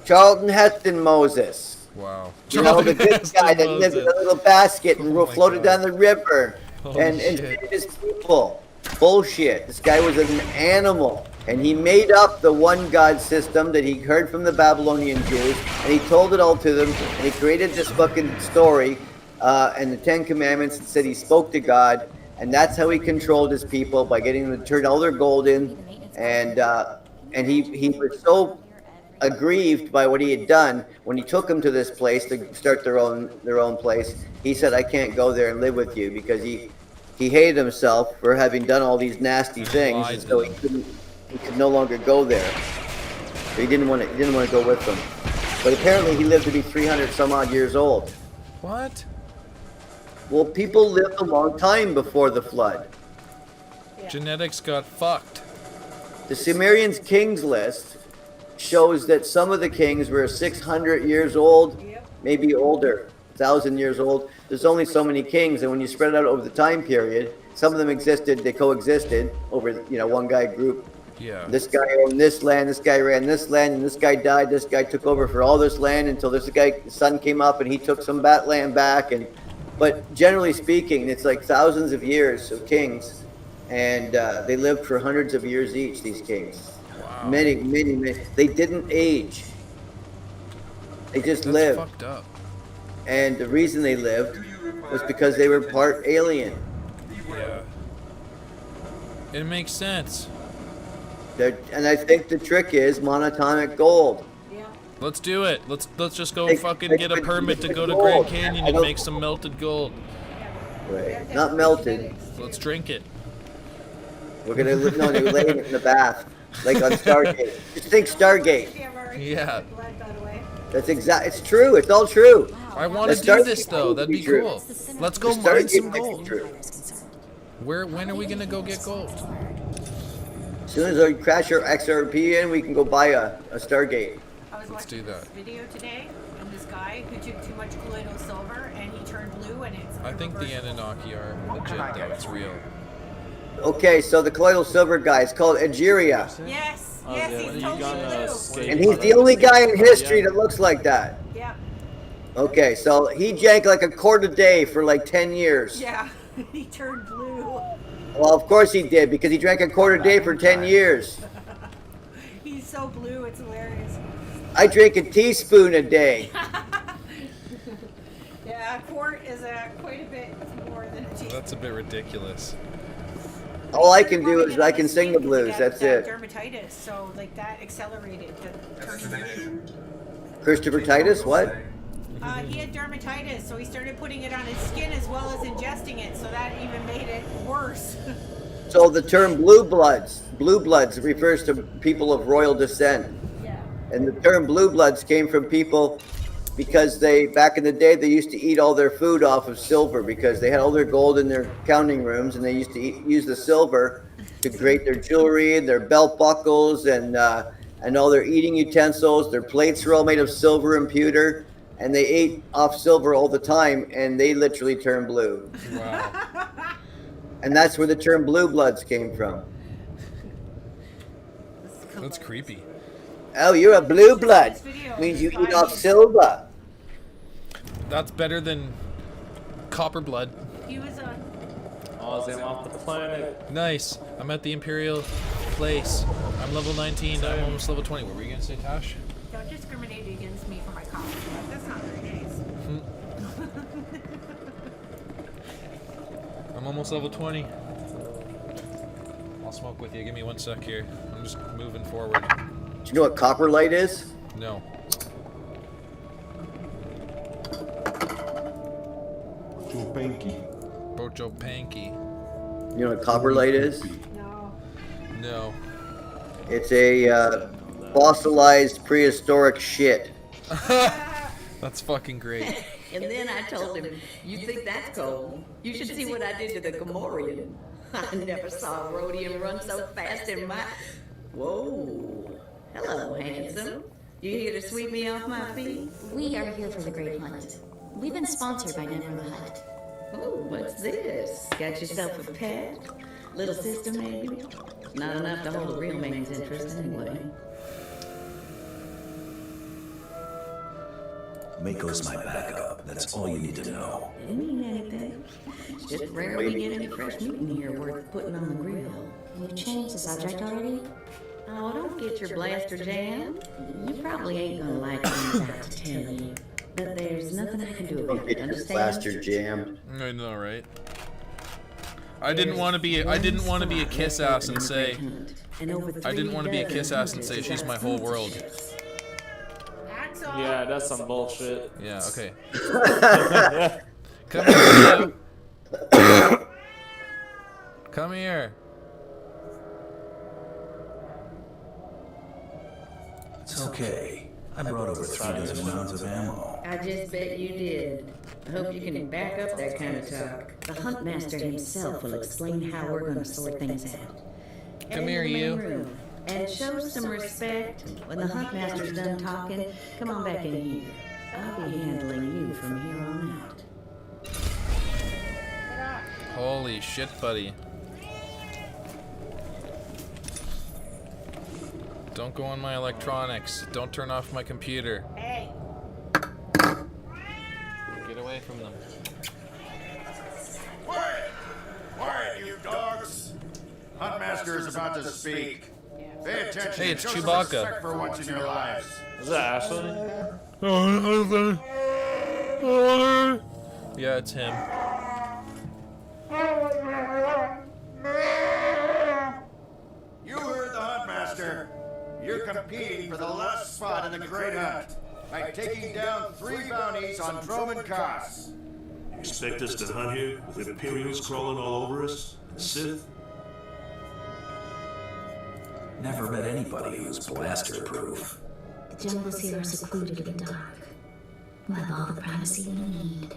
Charlton Heston Moses. Wow. You know, the good guy that lived in a little basket and floated down the river and saved his people. Bullshit. This guy was an animal. And he made up the one God system that he heard from the Babylonian Jews, and he told it all to them, and he created this fucking story, and the Ten Commandments, and said he spoke to God, and that's how he controlled his people, by getting them to turn all their gold in, and he was so aggrieved by what he had done when he took them to this place to start their own place. He said, "I can't go there and live with you," because he hated himself for having done all these nasty things, and so he could no longer go there. So he didn't want to go with them. But apparently he lived to be 300 some odd years old. What? Well, people lived a long time before the flood. Yeah. Genetics got fucked. The Sumerians' kings list shows that some of the kings were 600 years old, maybe older, 1,000 years old. There's only so many kings, and when you spread it out over the time period, some of them they coexisted over, one guy group. Yeah. This guy owned this land, this guy ran this land, and this guy died. This guy took over for all this land until this guy's son came up and he took some land back. But generally speaking, it's like thousands of years of kings, and they lived for hundreds of years each, these kings. Wow. Many. They didn't age. They just lived. Fucked up. And the reason they lived was because they were part alien. Yeah. It makes sense. And I think the trick is monatomic gold. Yeah. Let's do it. Let's just go fucking get a permit to go to Grand Canyon and make some melted gold. Right. Not melted. Let's drink it. We're gonna lay it in the bath, like on Stargate. Just think Stargate. Yeah. That's exact. It's true. It's all true. I want to do this though. That'd be cool. Let's go mine some gold. When are we gonna go get gold? As soon as we crash our XRP in, we can go buy a Stargate. I was Let's do watching that. this video today of this guy who took too much colloidal silver and he turned blue, and it's I think the Anunnaki are legit though. It's real. Okay, so the colloidal silver guy is called Egeria. Yes, Oh, yes, yeah, he's you totally got, blue. And he's the only guy in history that looks like that. Yeah, Okay, so he drank like a quart a day for like 10 years. yeah, he turned blue. Well, of course he did, because he drank a quart a day for 10 years. He's so blue, it's hilarious. I drink a teaspoon a day. Yeah, a quart is quite a bit more than a teaspoon. That's a bit ridiculous. All I can do is I can sing the blues, that's it. Dermatitis, so like that accelerated the turning blue. Christopher Titus, what? He had dermatitis, so he started putting it on his skin as well as ingesting it, so that even made it worse. So the term blue bloods refers to people of royal descent. Yeah. And the term blue bloods came from people because back in the day, they used to eat all their food off of silver because they had all their gold in their counting rooms, and they used to use the silver to grate their jewelry, their belt buckles, and all their eating utensils. Their plates were all made of silver and pewter, and they ate off silver all the time, and they literally turned blue. Wow. And that's where the term blue bloods came from. That's creepy. Oh, you're a blue blood. Means you eat off silver. That's better than copper blood. He was on. I'm off the planet. Nice. I'm at the Imperial place. I'm level 19. I'm almost level 20. What were you gonna say, Tash? Don't discriminate against me for my costume. That's not very nice. I'm almost level 20. I'll smoke with you. Give me 1 sec here. I'm just moving forward. Do you know what copper light is? No. Bojo Panky. You know what copper light is? No. No. It's a fossilized prehistoric shit. That's fucking great. And then I told him, you think that's cold? You should see what I did to the Gamorrean. I never saw a Rhodian run so fast in my... Whoa. Hello, handsome. You here to sweep me off my feet? We are here for the Great Hunt. We've been sponsored by Never the Hutt. Oh, what's this? Got yourself a pet? Little sister, maybe? Not enough to hold a real man's interest anyway. Mako's my backup. That's all you need to know. Didn't mean anything. Just rarely get any fresh meat in here worth putting on the grill. You changed the subject already? Oh, don't get your blaster jammed. You probably ain't gonna like what I'm about to tell you. But there's nothing I can do about Don't it, get your understand? blaster jammed. I know, right? I didn't want to be a kiss ass and say she's my whole world. That's all. Yeah, that's some bullshit. Yeah, okay. Come here, Leo. Come here. It's okay. I brought over 3 dozen rounds of ammo. I just bet you did. I hope you can back up that kind of talk. The Huntmaster himself will explain how we're gonna sort things out. Come here, you. And show some respect. When the Huntmaster's done talking, come on back in here. I'll be handling you from here on out. Holy shit, buddy. Don't go on my electronics. Don't turn off my computer. Hey. Get away from them. Quiet! Quiet, you dogs! Huntmaster is about to speak. Pay attention. Hey, it's Show some Chewbacca. respect for once in your lives. Is that Ashley? Yeah, it's him. You heard the Huntmaster. You're competing for the last spot in the Great Hunt by taking down 3 bounties on Droman Koss. You expect us to hunt here with Imperials crawling all over us? And Sith? Never met anybody who's blaster-proof. The jungles here are secluded and dark. We'll have all the privacy we need.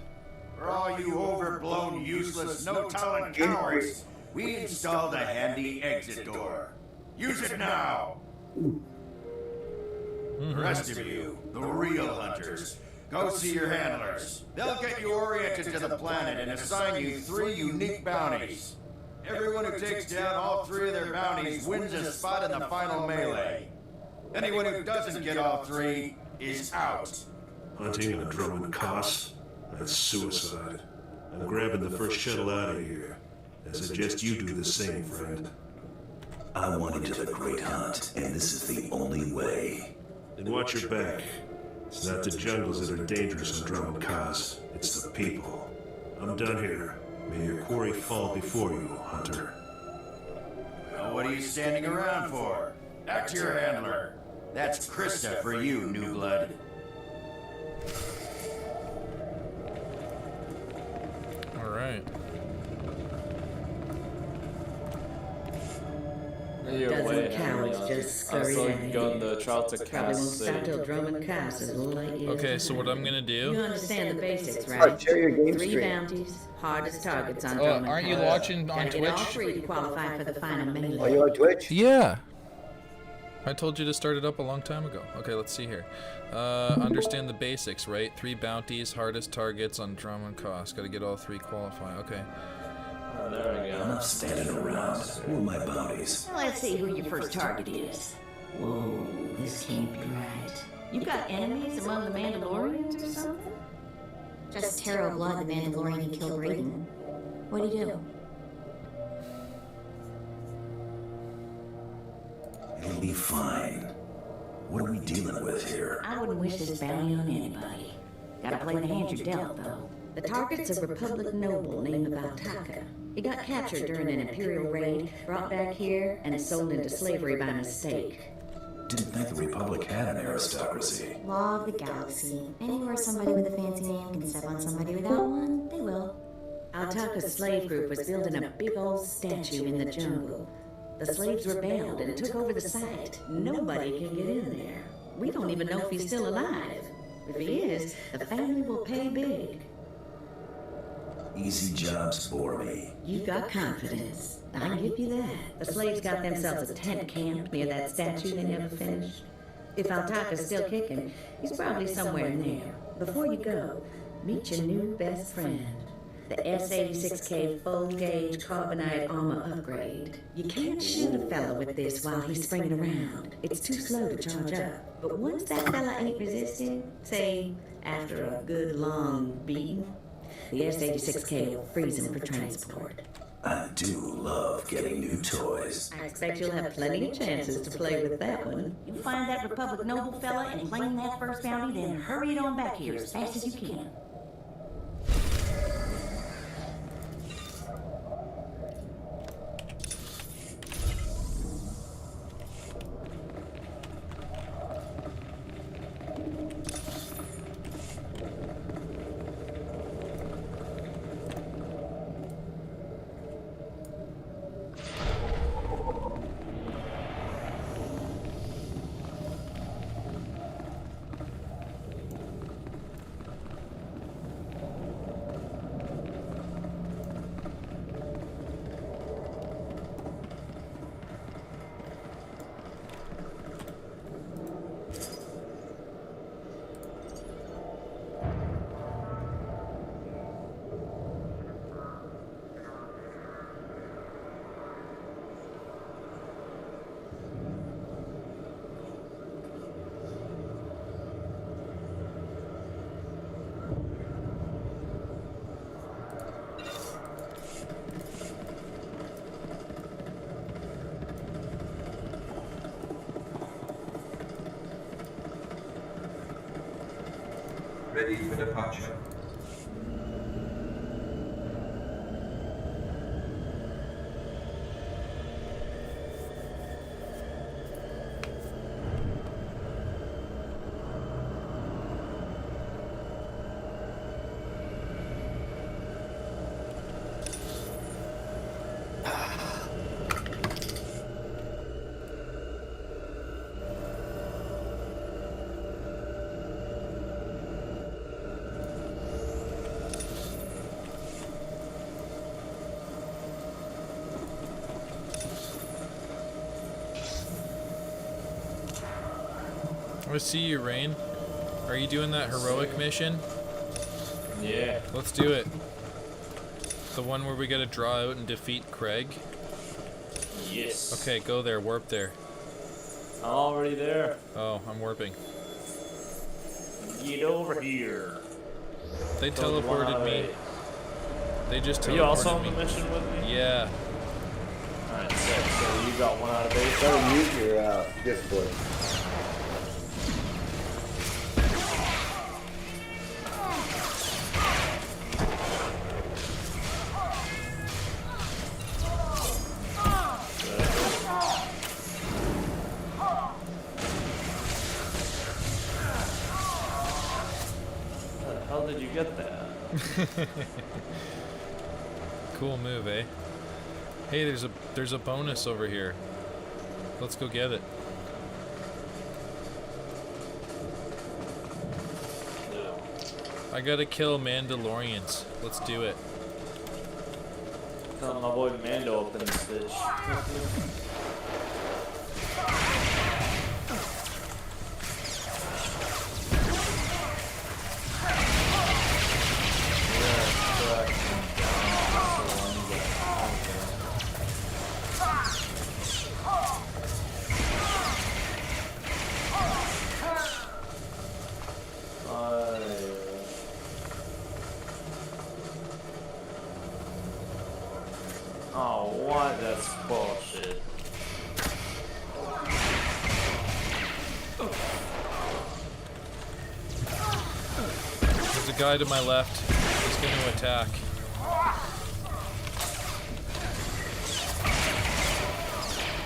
For all you overblown, useless, no-talent cowards, we installed a handy exit door. Use it now! The rest of you, the real hunters, go see your handlers. They'll get you oriented to the planet and assign you 3 unique bounties. Everyone who takes down all 3 of their bounties wins a spot in the final melee. Anyone who doesn't get all 3 is out. Hunting on Droman Koss? That's suicide. I'm grabbing the first shuttle out of here. I suggest you do the same, friend. I want into the Great Hunt, and this is the only way. Then watch your back. It's not the jungles that are dangerous on Droman Koss. It's the people. I'm done here. May your quarry fall before you, Hunter. Well, what are you standing around for? Back to your handler. That's Krista for you, new blood. Alright. just I scurry saw out you of go in here. the trial to Probably won't Cass stop City. till Drummond Cass is light years Okay, so what I'm gonna You do? understand the basics, Oh, right? share your game 3 stream. bounties, hardest targets on Drummond Aren't you Cass. watching on Gotta get all Twitch? 3 to qualify for the final melee. Are you on Twitch? Yeah. I told you to start it up a long time ago. Okay, let's see here. Understand the basics, right? 3 bounties, hardest targets on Drummond Cost. Gotta get all 3 qualify. Okay. Oh, there we I'm go. not standing around. Who are my bounties? Let's see who your first target is. Whoa, this can't be right. You got enemies among the Mandalorians or something? Just Taro Blood, the Mandalorian who killed Raiden. What do you do? It'll be fine. What are we dealing with here? I wouldn't wish this bounty on anybody. Gotta play the hand you're dealt, though. The target's a Republic noble named Valtaka. He got captured during an Imperial raid, brought back here, and sold into slavery by mistake. Didn't think the Republic had an aristocracy. Law of the galaxy. Anywhere somebody with a fancy name can step on somebody without one, they will. Altaka's slave group was building a big old statue in the jungle. The slaves rebelled and took over the site. Nobody can get in there. We don't even know if he's still alive. If he is, the family will pay big. Easy jobs bore me. You got confidence. I give you that. The slaves got themselves a tent camp near that statue they never finished. If Altaka's still kicking, he's probably somewhere in there. Before you go, meet your new best friend. The S-86K full-gauge carbonite armor upgrade. You can't shoot a fella with this while he's springing around. It's too slow to charge up. But once that fella ain't resisting, say, after a good long beating, the S-86K will freeze him for transport. I do love getting new toys. I expect you'll have plenty of chances to play with that one. You find that Republic noble fella and claim that first bounty, then hurry it on back here as fast as you can. Ready for departure. I see you, Rain. Are you doing that heroic mission? Yeah. Let's do it. The one where we gotta draw out and defeat Craig? Yes. Okay, go there, warp there. I'm already there. Oh, I'm warping. Get over here. They teleported me. They just teleported Are you also on me. the mission with me? Yeah. Alright, sick. So you got 1 out of 8. Gotta use your Discord. How did you get that? Cool move, eh? Hey, there's a bonus over here. Let's go get it. I gotta kill Mandalorians. Let's do it. Tell my boy Mando up in this bitch. Oh, what? That's bullshit. There's a guy to my left. He's going to attack.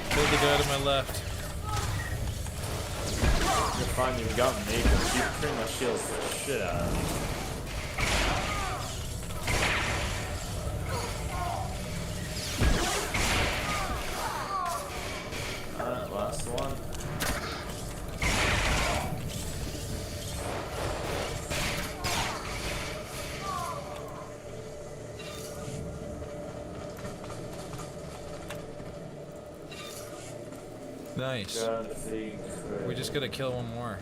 Kill the guy to my left. You're fine, you've got me, because you pretty much shields the shit out of me. Alright, last one. Nice. We just gotta kill one more.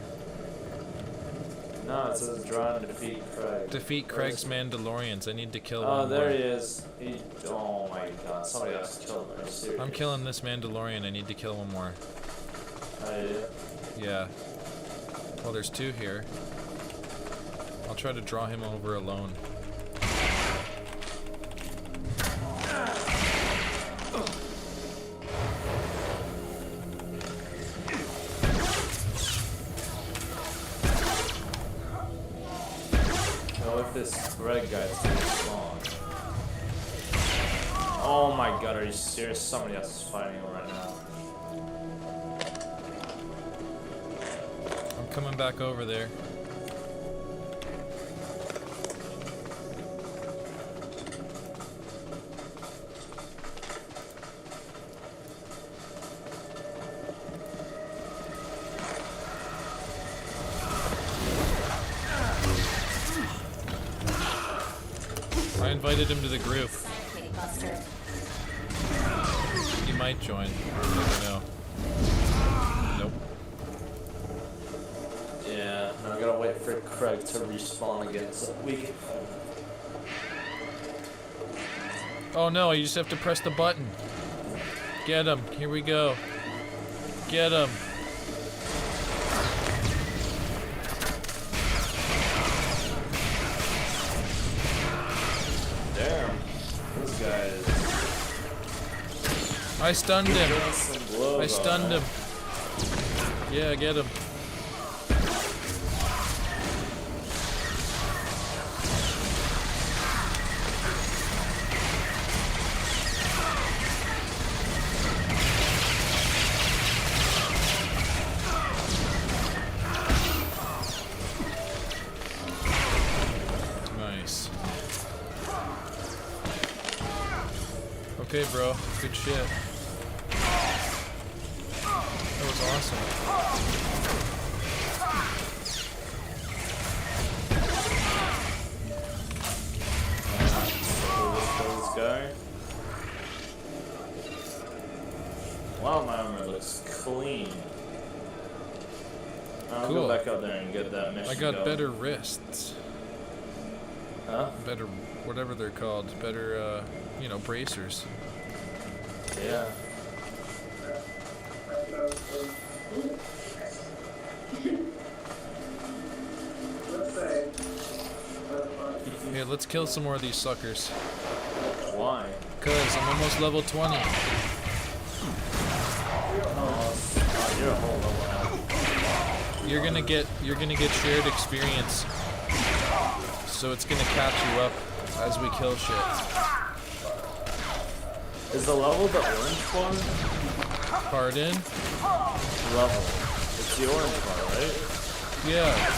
No, it says draw and defeat Craig. Defeat Craig's Mandalorians. I need to kill Oh, one there more. he is. Oh my god, somebody else killed him. Are you serious? I'm killing this Mandalorian. I need to kill one more. Oh, yeah? Yeah. Well, there's two here. I'll try to draw him over alone. This red guy's too strong. Oh my god, are you serious? Somebody else is fighting him right now. I'm coming back over there. I invited him to the group. He might join. I never know. Nope. Yeah, I gotta wait for Craig to respawn again so we can. Oh no, you just have to press the button. Get him. Here we go. Get him. Damn. This guy is. I stunned him. I I stunned him. Yeah, get him. Nice. Okay, bro. Good shit. That was awesome. This guy. Wow, my armor looks clean. I'll Cool. go back out there and get that mission I got going. better wrists. Huh? Better, whatever they're called. Better, you know, bracers. Yeah. Here, let's kill some more of these suckers. Why? Cause I'm almost level 20. Oh, you're a whole level now. You're gonna get shared experience. So it's gonna catch you up as we kill shit. Is the level the orange one? Pardon? Level. It's the orange one, right? Yeah.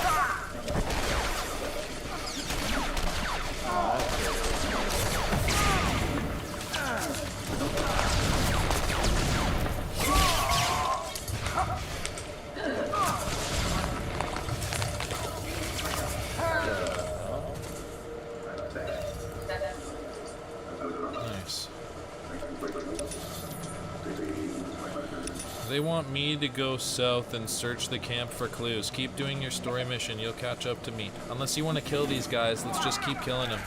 They want me to go south and search the camp for clues. Keep doing your story mission. You'll catch up to me. Unless you want to kill these guys, let's just keep killing them.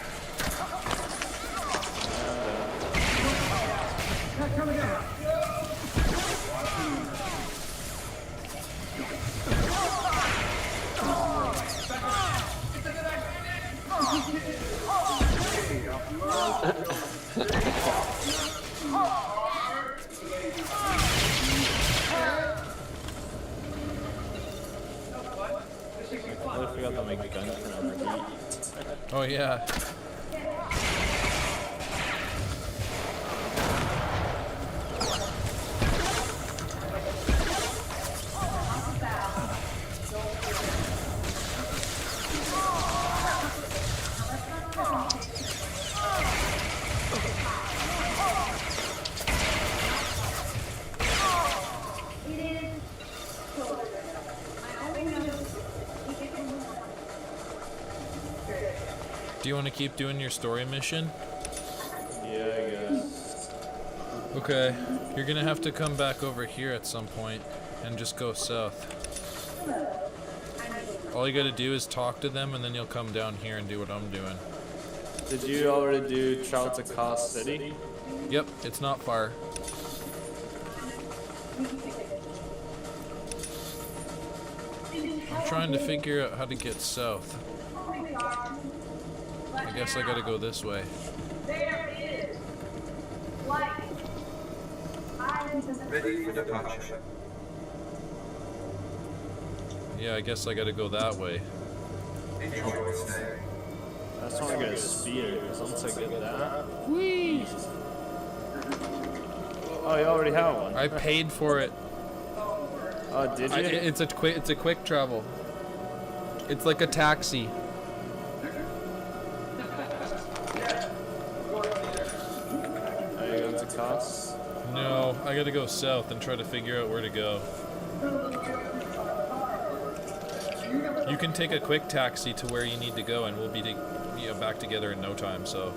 I forgot to make guns can overheat. Oh yeah. Do you want to keep doing your story mission? Yeah, I guess. Okay, you're gonna have to come back over here at some point and just go south. All you gotta do is talk to them and then you'll come down here and do what I'm doing. Did you already do travel to Cost City? Yep, it's not far. I'm trying to figure out how to get south. I guess I gotta go this way. Ready for departure. Yeah, I guess I gotta go that way. Enjoy your stay. I just want to get a speeder, because once I get that... Whee! Oh, you already have one. I paid for it. Oh, did you? It's a quick travel. It's like a taxi. Are you going to Cost? No, I gotta go south and try to figure out where to go. You can take a quick taxi to where you need to go and we'll be back together in no time, so...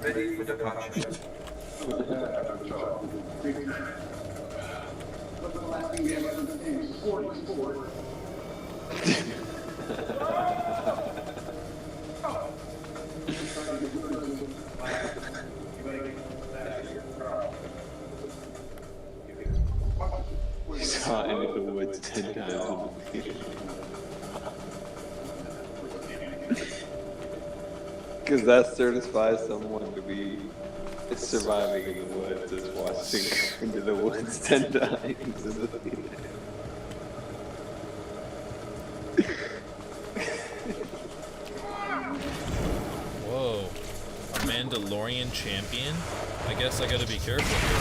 Ready for departure. We saw it in the woods 10 times. Because that certifies someone to be surviving in the woods, is watching into the woods 10 times. Whoa. A Mandalorian champion? I guess I gotta be careful here.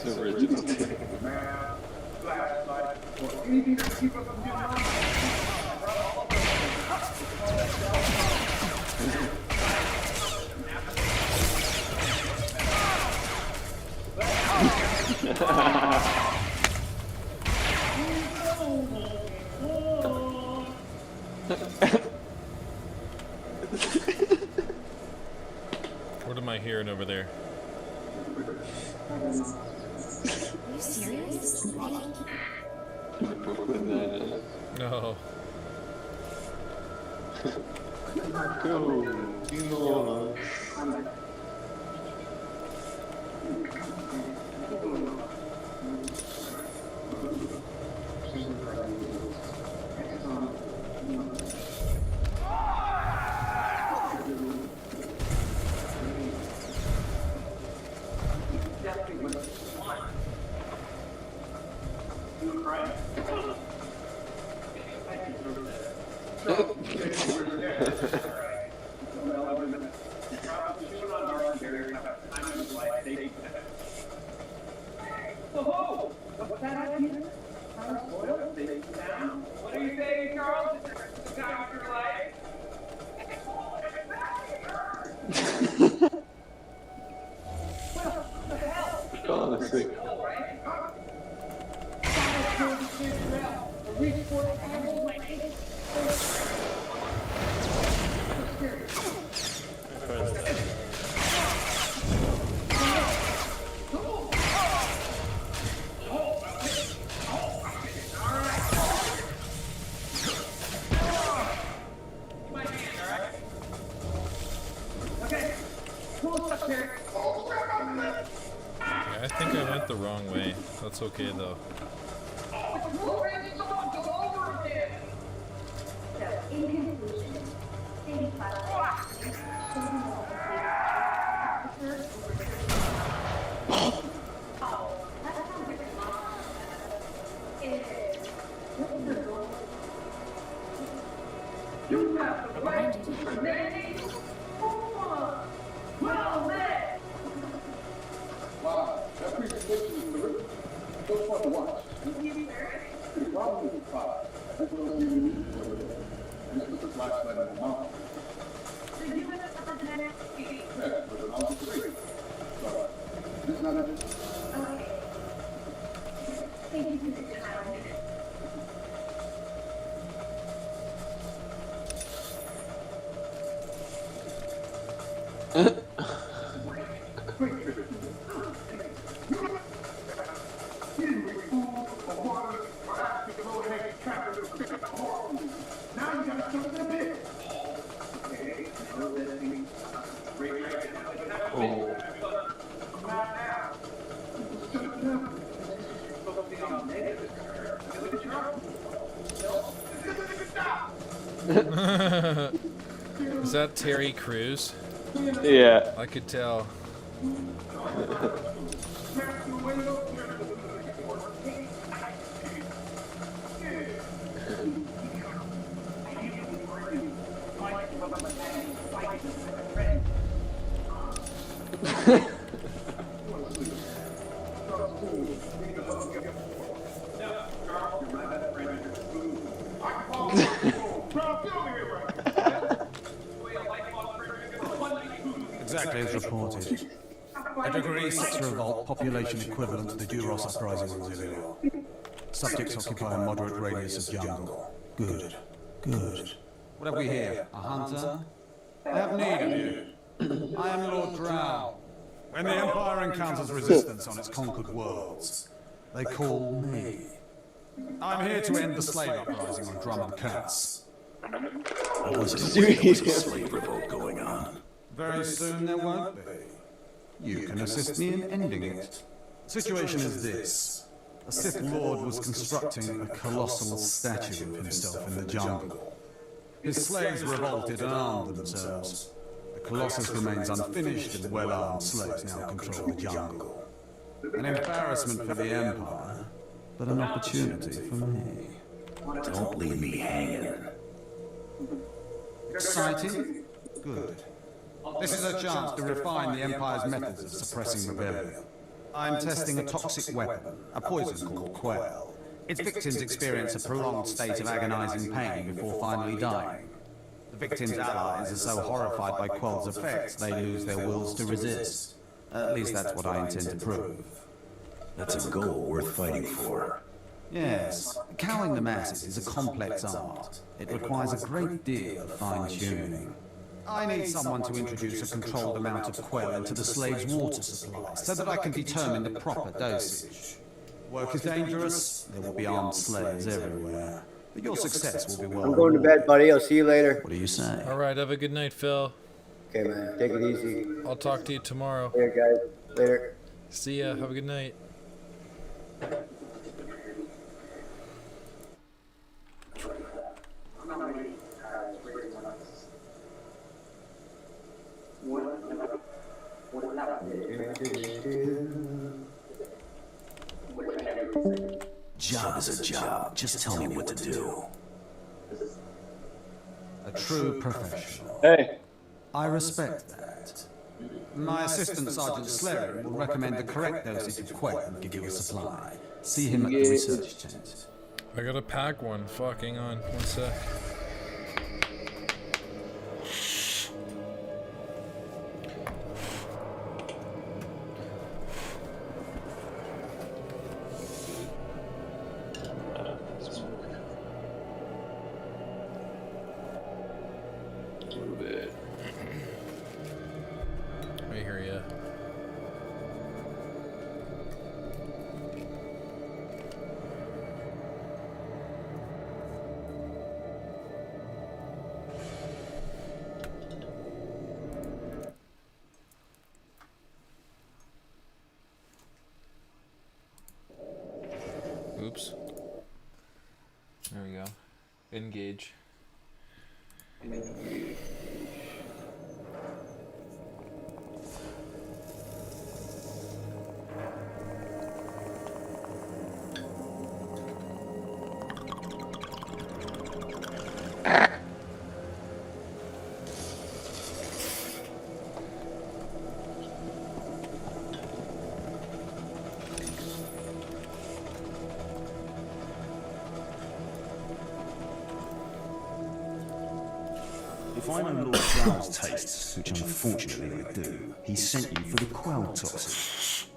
It's original too. What am I hearing over there? Are you serious? No. Go. I think I went the wrong way. That's okay though. Is that Terry Crews? Yeah. I could tell. Exactly as reported. A degree 6 revolt, population equivalent to the Duros uprising in Zilio. Subjects occupy a moderate radius of jungle. Good. Good. What have we here? A hunter? I have need of you. I am Lord Drow. When the Empire encounters resistance on its conquered worlds, they call me. I'm here to end the slave uprising on Drummond Cass. I wasn't aware there was a slave revolt going on. Very soon there won't be. You can assist me in ending it. The situation is this. A Sith Lord was constructing a colossal statue of himself in the jungle. His slaves revolted and armed themselves. The Colossus remains unfinished and well-armed slaves now control the jungle. An embarrassment for the Empire, but an opportunity for me. Don't leave me hanging. Exciting? Good. This is a chance to refine the Empire's methods of suppressing rebellion. I'm testing a toxic weapon, a poison called Quell. Its victims experience a prolonged state of agonizing pain before finally dying. The victims' allies are so horrified by Quell's effects they lose their wills to resist. At least that's what I intend to prove. That's a goal worth fighting for. Yes, cowing the masses is a complex art. It requires a great deal of fine-tuning. I need someone to introduce a controlled amount of Quell into the slave's water supply, so that I can determine the proper dosage. Work is dangerous, there will be armed slaves everywhere, but your success will be well I'm going to bed, buddy. I'll see you later. What do you say? Alright, have a good night, Phil. Okay, man. Take it easy. I'll talk to you tomorrow. Later, guys. Later. See ya. Have a good night. Job is a job. Just tell me what to do. A true professional. Hey. I respect that. My assistant, Sergeant Slary, will recommend the correct dosage of Quell and give you a supply. See him at the research tent. I gotta pack one. Fuck, hang on. One sec. Engage. If I know Lord Drow's tastes, which unfortunately I do, he sent you for the quell toxin.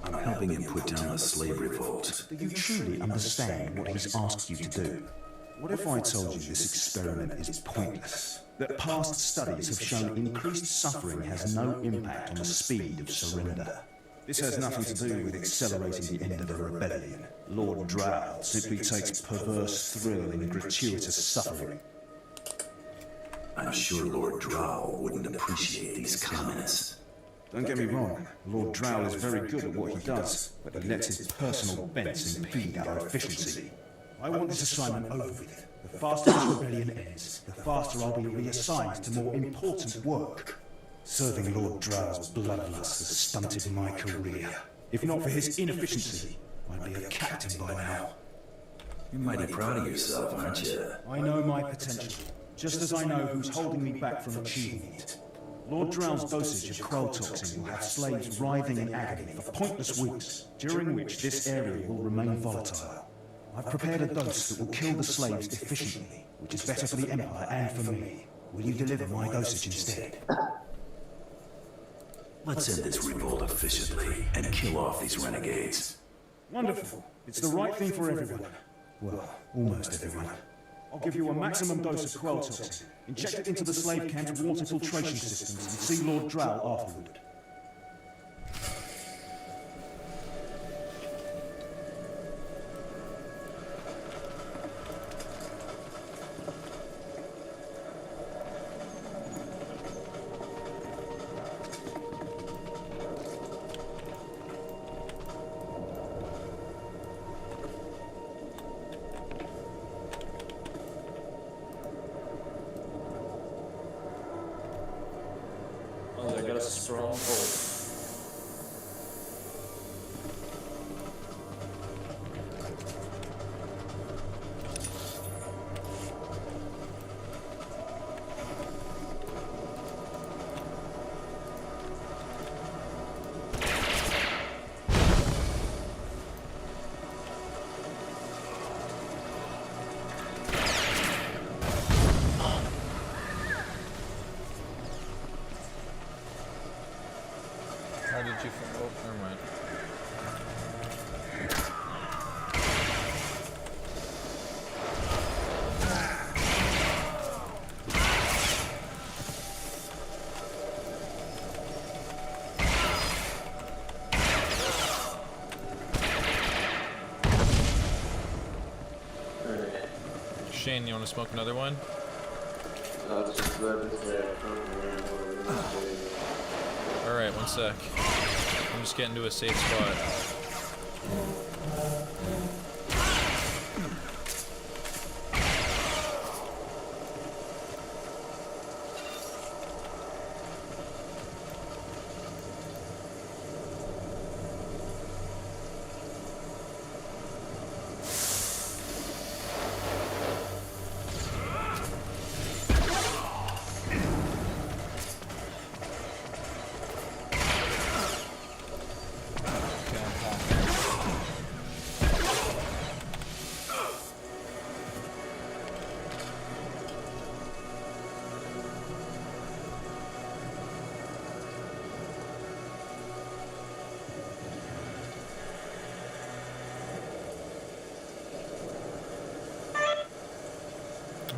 I'm helping him put down the slave revolt. Do you truly understand what he's asked you to do? What if I told you this experiment is pointless? That past studies have shown increased suffering has no impact on the speed of surrender? This has nothing to do with accelerating the end of a rebellion. Lord Drow simply takes perverse thrill in gratuitous suffering. I'm sure Lord Drow wouldn't appreciate these comments. Don't get me wrong, Lord Drow is very good at what he does, but he lets his personal bents impede our efficiency. I want this assignment over with. The faster this rebellion ends, the faster I'll be reassigned to more important work. Serving Lord Drow's bloodlust has stunted my career. If not for his inefficiency, I'd be a captain by now. You're mighty proud of yourself, aren't you? I know my potential, just as I know who's holding me back from achieving it. Lord Drow's dosage of quell toxin will have slaves writhing in agony for pointless weeks, during which this area will remain volatile. I've prepared a dose that will kill the slaves efficiently, which is better for the Empire and for me. Will you deliver my dosage instead? Let's end this revolt efficiently and kill off these renegades. Wonderful. It's the right thing for everyone. Well, almost everyone. I'll give you a maximum dose of quell toxin. Inject it into the slave camp's water filtration systems and see Lord Drow afterward. Oh, they got a strong hold. How did you? Oh, never mind. Shane, you want to smoke another one? Alright, one sec. I'm just getting to a safe spot.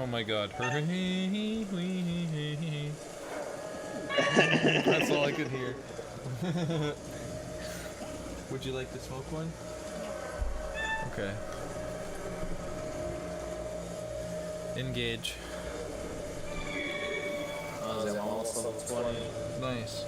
Oh my god. That's all I could hear. Would you like to smoke one? Okay. Engage. I'm almost level 20. Nice.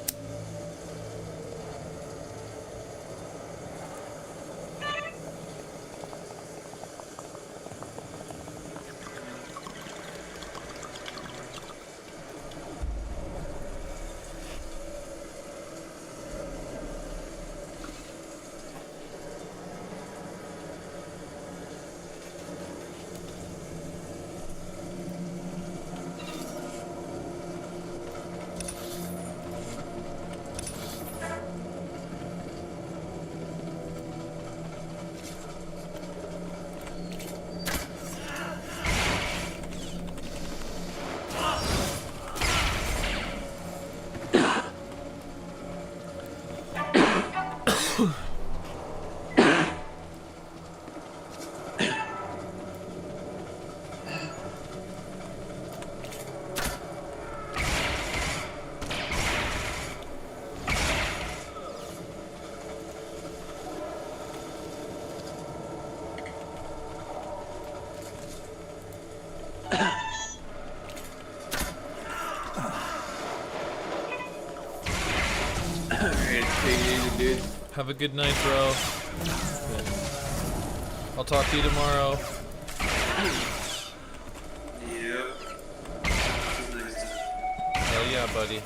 dude. Have a good night, bro. I'll talk to you tomorrow. Yep. Hell yeah, buddy.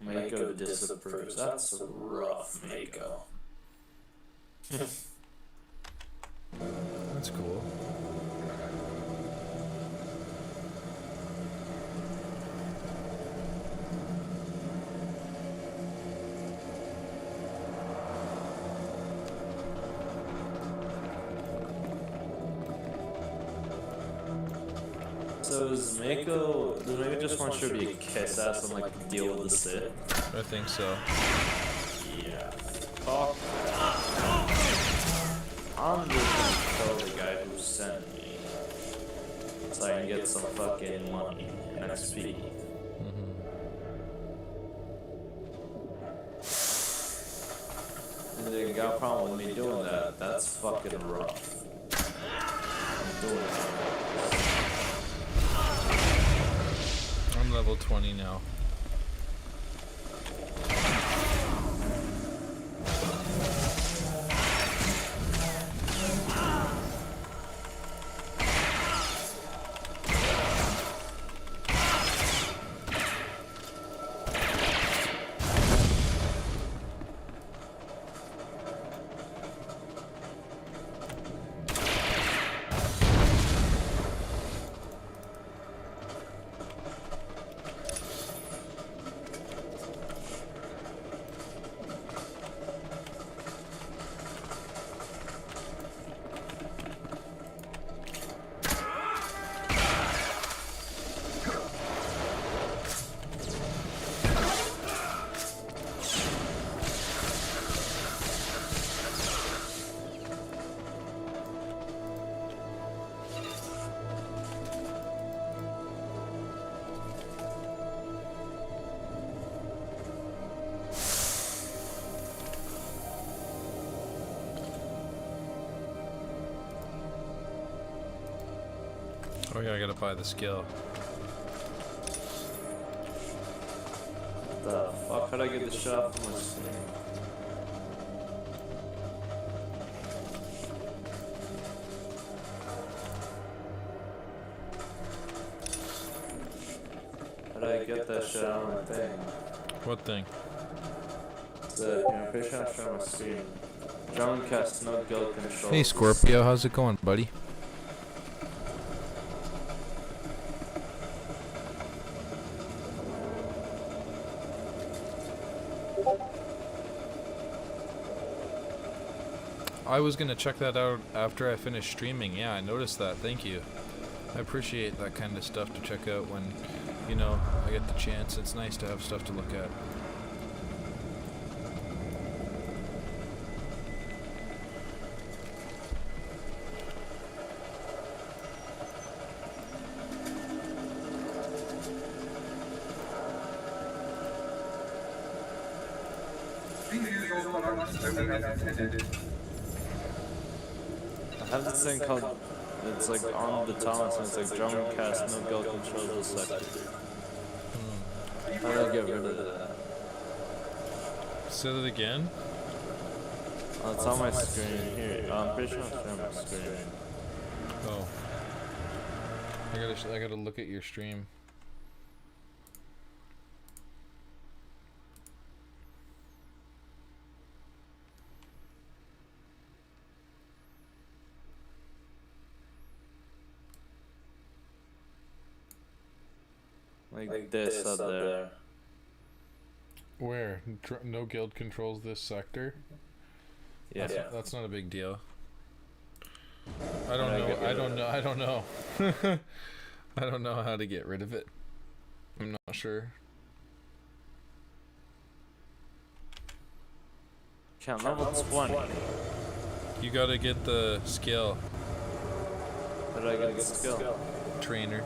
Mako disapproves. That's rough, Mako. That's cool. So does Mako just want you to be a kiss ass and like deal with the Sith? I think so. Yeah. Fuck. I'm just gonna kill the guy who sent me, so I can get some fucking money and XP. And they got a problem with me doing that. That's fucking rough. I'm doing it. I'm level 20 now. Oh yeah, I gotta buy the skill. What the fuck? How'd I get the shot from my screen? How'd I get that shot on my thing? What thing? I'm pretty sure I'm showing my screen. Drone cast no guild control. Hey Scorpio, how's it going, buddy? I was gonna check that out after I finished streaming. Yeah, I noticed that. Thank you. I appreciate that kind of stuff to check out when, you know, I get the chance. It's nice to have stuff to look at. I have this thing called, it's like on the Thomas, and it's like drum cast, no guild controls the sector. How do I get rid of that? Say that again? Oh, it's on my screen here. I'm pretty sure it's on my screen. Oh. I gotta look at your stream. Like this up there. Where? No guild controls this sector? Yeah. That's not a big deal. I don't know. I don't know. I don't know how to get rid of it. I'm not sure. Count level 20. You gotta get the skill. How do I get the skill? Trainer.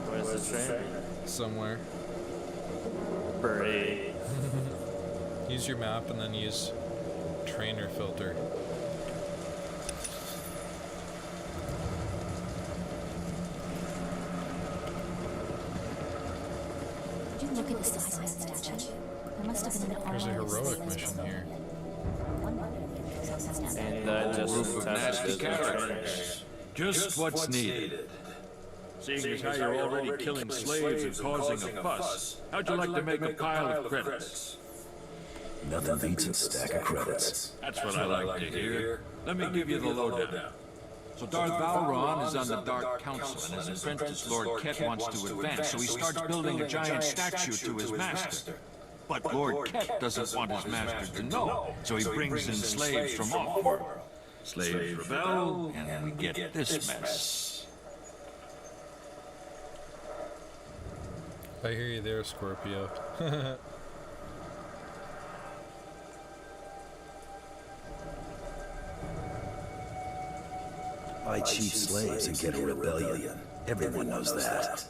Where's the trainer? Somewhere. Brave. Use your map and then use trainer filter. Did you look at the size of that statue? There must have been an There's a heroic mission here. And just nasty characters. Just what's needed. Seeing as how you're already killing slaves and causing a fuss, how'd you like to make a pile of credits? Nothing beats a stack of credits. That's what I like to hear. Let me give you the lowdown. So Darth Valron is on the Dark Council, and his apprentice Lord Ket wants to advance, so he starts building a giant statue to his master. But Lord Ket doesn't want his master to know, so he brings in slaves from off-world. Slaves rebel, and we get this mess. I hear you there, Scorpio. Buy cheap slaves and get a rebellion. Everyone knows that.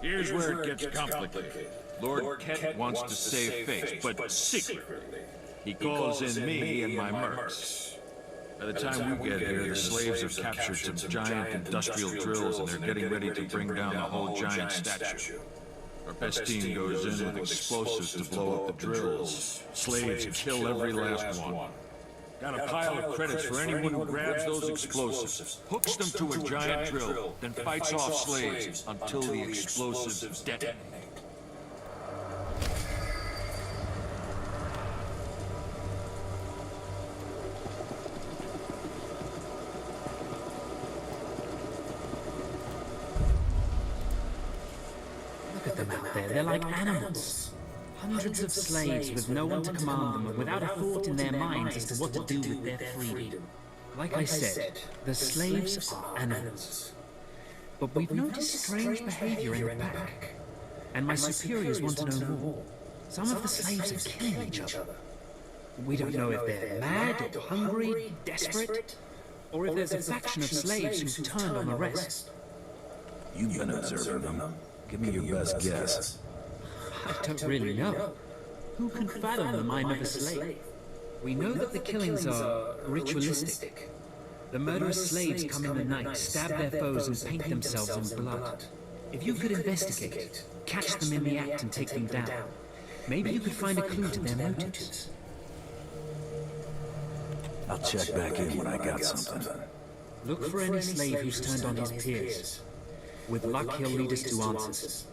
Here's where it gets complicated. Lord Ket wants to save face, but secretly. He calls in me and my mercs. By the time we get here, the slaves have captured some giant industrial drills and they're getting ready to bring down the whole giant statue. Our best team goes in with explosives to blow up the drills. Slaves kill every last one. Got a pile of credits for anyone who grabs those explosives, hooks them to a giant drill, then fights off slaves until the explosives detonate. Look at them out there, they're like animals. Hundreds of slaves with no one to command them and without a thought in their minds as to what to do with their freedom. Like I said, the slaves are animals. But we've noticed strange behavior in the back. And my superiors want to know more. Some of the slaves are killing each other. We don't know if they're mad or hungry, desperate, or if there's a faction of slaves who've turned on the rest. You've been observing them. Give me your best guess. I don't really know. Who can fathom the mind of a slave? We know that the killings are ritualistic. The murderous slaves come in the night, stab their foes and paint themselves in blood. If you could investigate, catch them in the act and take them down, maybe you could find a clue to their motives. I'll check back in when I got something. Look for any slave who's turned on his peers. With luck, he'll lead us to answers.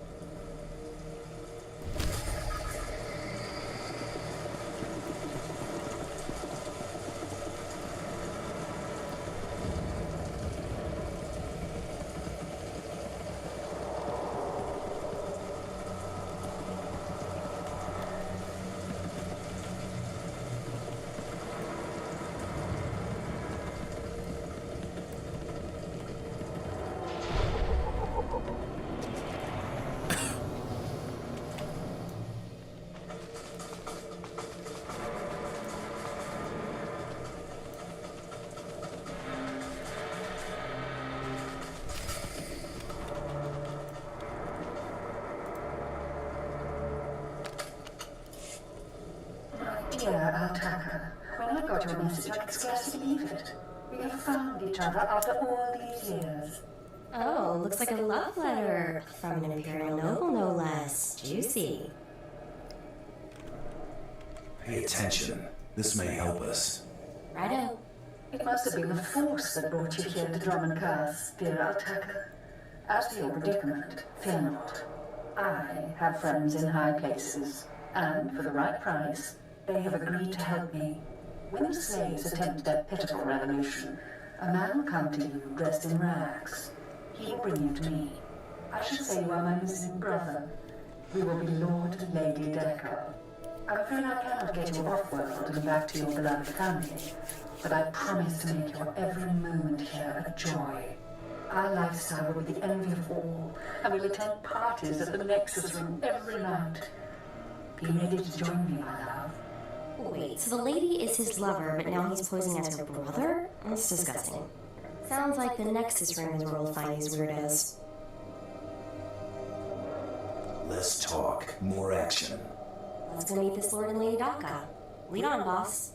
Dear Altaka, when I got your message, I could scarcely believe it. We have found each other after all these years. Oh, looks like a love letter from an Imperial noble, no less. Juicy. Pay attention. This may help us. Righto. It must have been the Force that brought you here to Drummond Curse, dear Altaka. As to your predicament, fear not. I have friends in high places, and for the right price, they have agreed to help me. When the slaves attempt their pitiful revolution, a man will come to you dressed in rags. He will bring you to me. I should say you are my missing brother. We will be Lord and Lady Decker. I'm afraid I cannot get you off world and back to your beloved family, but I promise to make your every moment here a joy. Our lifestyle will be the envy of all, and we'll attend parties at the Nexus Room every night. Be ready to join me, my love. Wait, so the lady is his lover, but now he's posing as her brother? That's disgusting. Sounds like the Nexus Room is where we'll find these weirdos. Less talk, more action. Let's go meet this Lord and Lady Daka. Lead on, boss.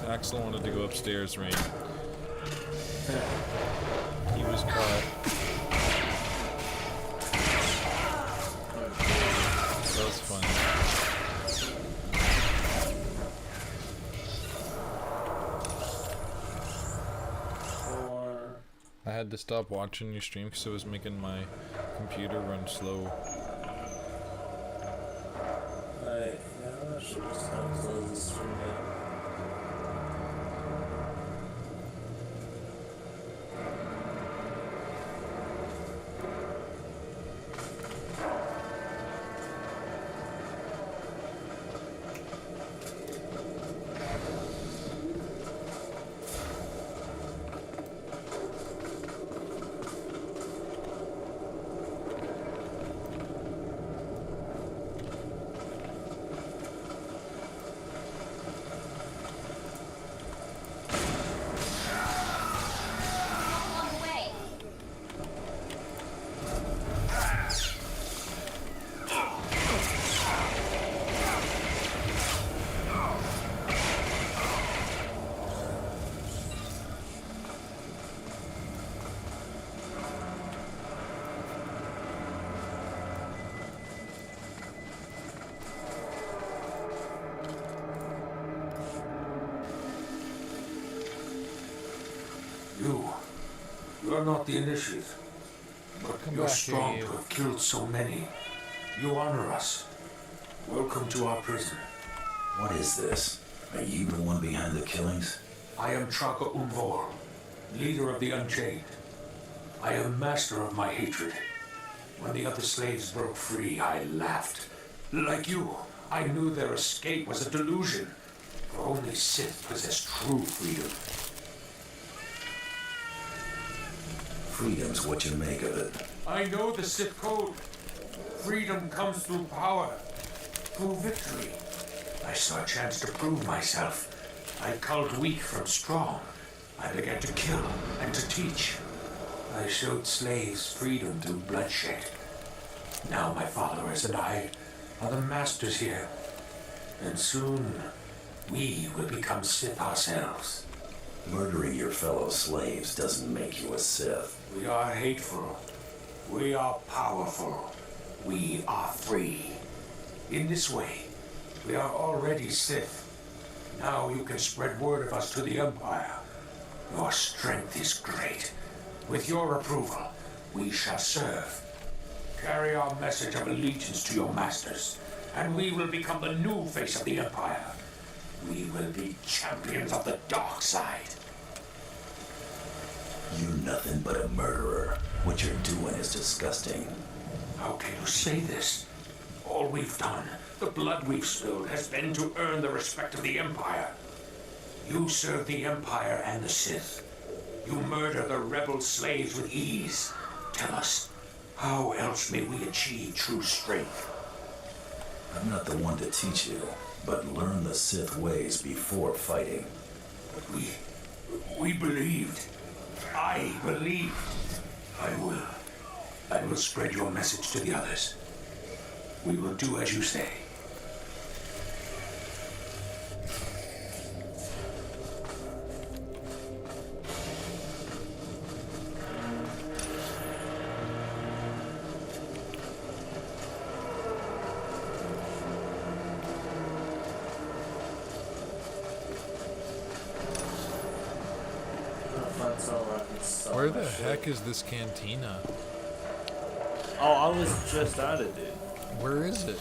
Axel wanted to go upstairs, Rain. He was caught. That was fun. I had to stop watching your stream because it was making my computer run slow. Alright, yeah, I should just kind of close this stream now. You're not the initiate, but you're strong to have killed so many. You honor us. Welcome to our prison. What is this? Are you the one behind the killings? I am Traka Umvor, leader of the Unchained. I am master of my hatred. When the other slaves broke free, I laughed. Like you, I knew their escape was a delusion, for only Sith possess true freedom. Freedom's what you make of it. I know the Sith code. Freedom comes through power, through victory. I saw a chance to prove myself. I culled weak from strong. I began to kill and to teach. I showed slaves freedom through bloodshed. Now my followers and I are the masters here. And soon, we will become Sith ourselves. Murdering your fellow slaves doesn't make you a Sith. We are hateful. We are powerful. We are free. In this way, we are already Sith. Now you can spread word of us to the Empire. Your strength is great. With your approval, we shall serve. Carry our message of allegiance to your masters, and we will become the new face of the Empire. We will be champions of the dark side. You're nothing but a murderer. What you're doing is disgusting. How can you say this? All we've done, the blood we've spilled, has been to earn the respect of the Empire. You serve the Empire and the Sith. You murder the rebel slaves with ease. Tell us, how else may we achieve true strength? I'm not the one to teach you, but learn the Sith ways before fighting. We believed. I believed. I will spread your message to the others. We will do as you say. Where the heck is this cantina? Oh, I was just at it, dude. Where is it?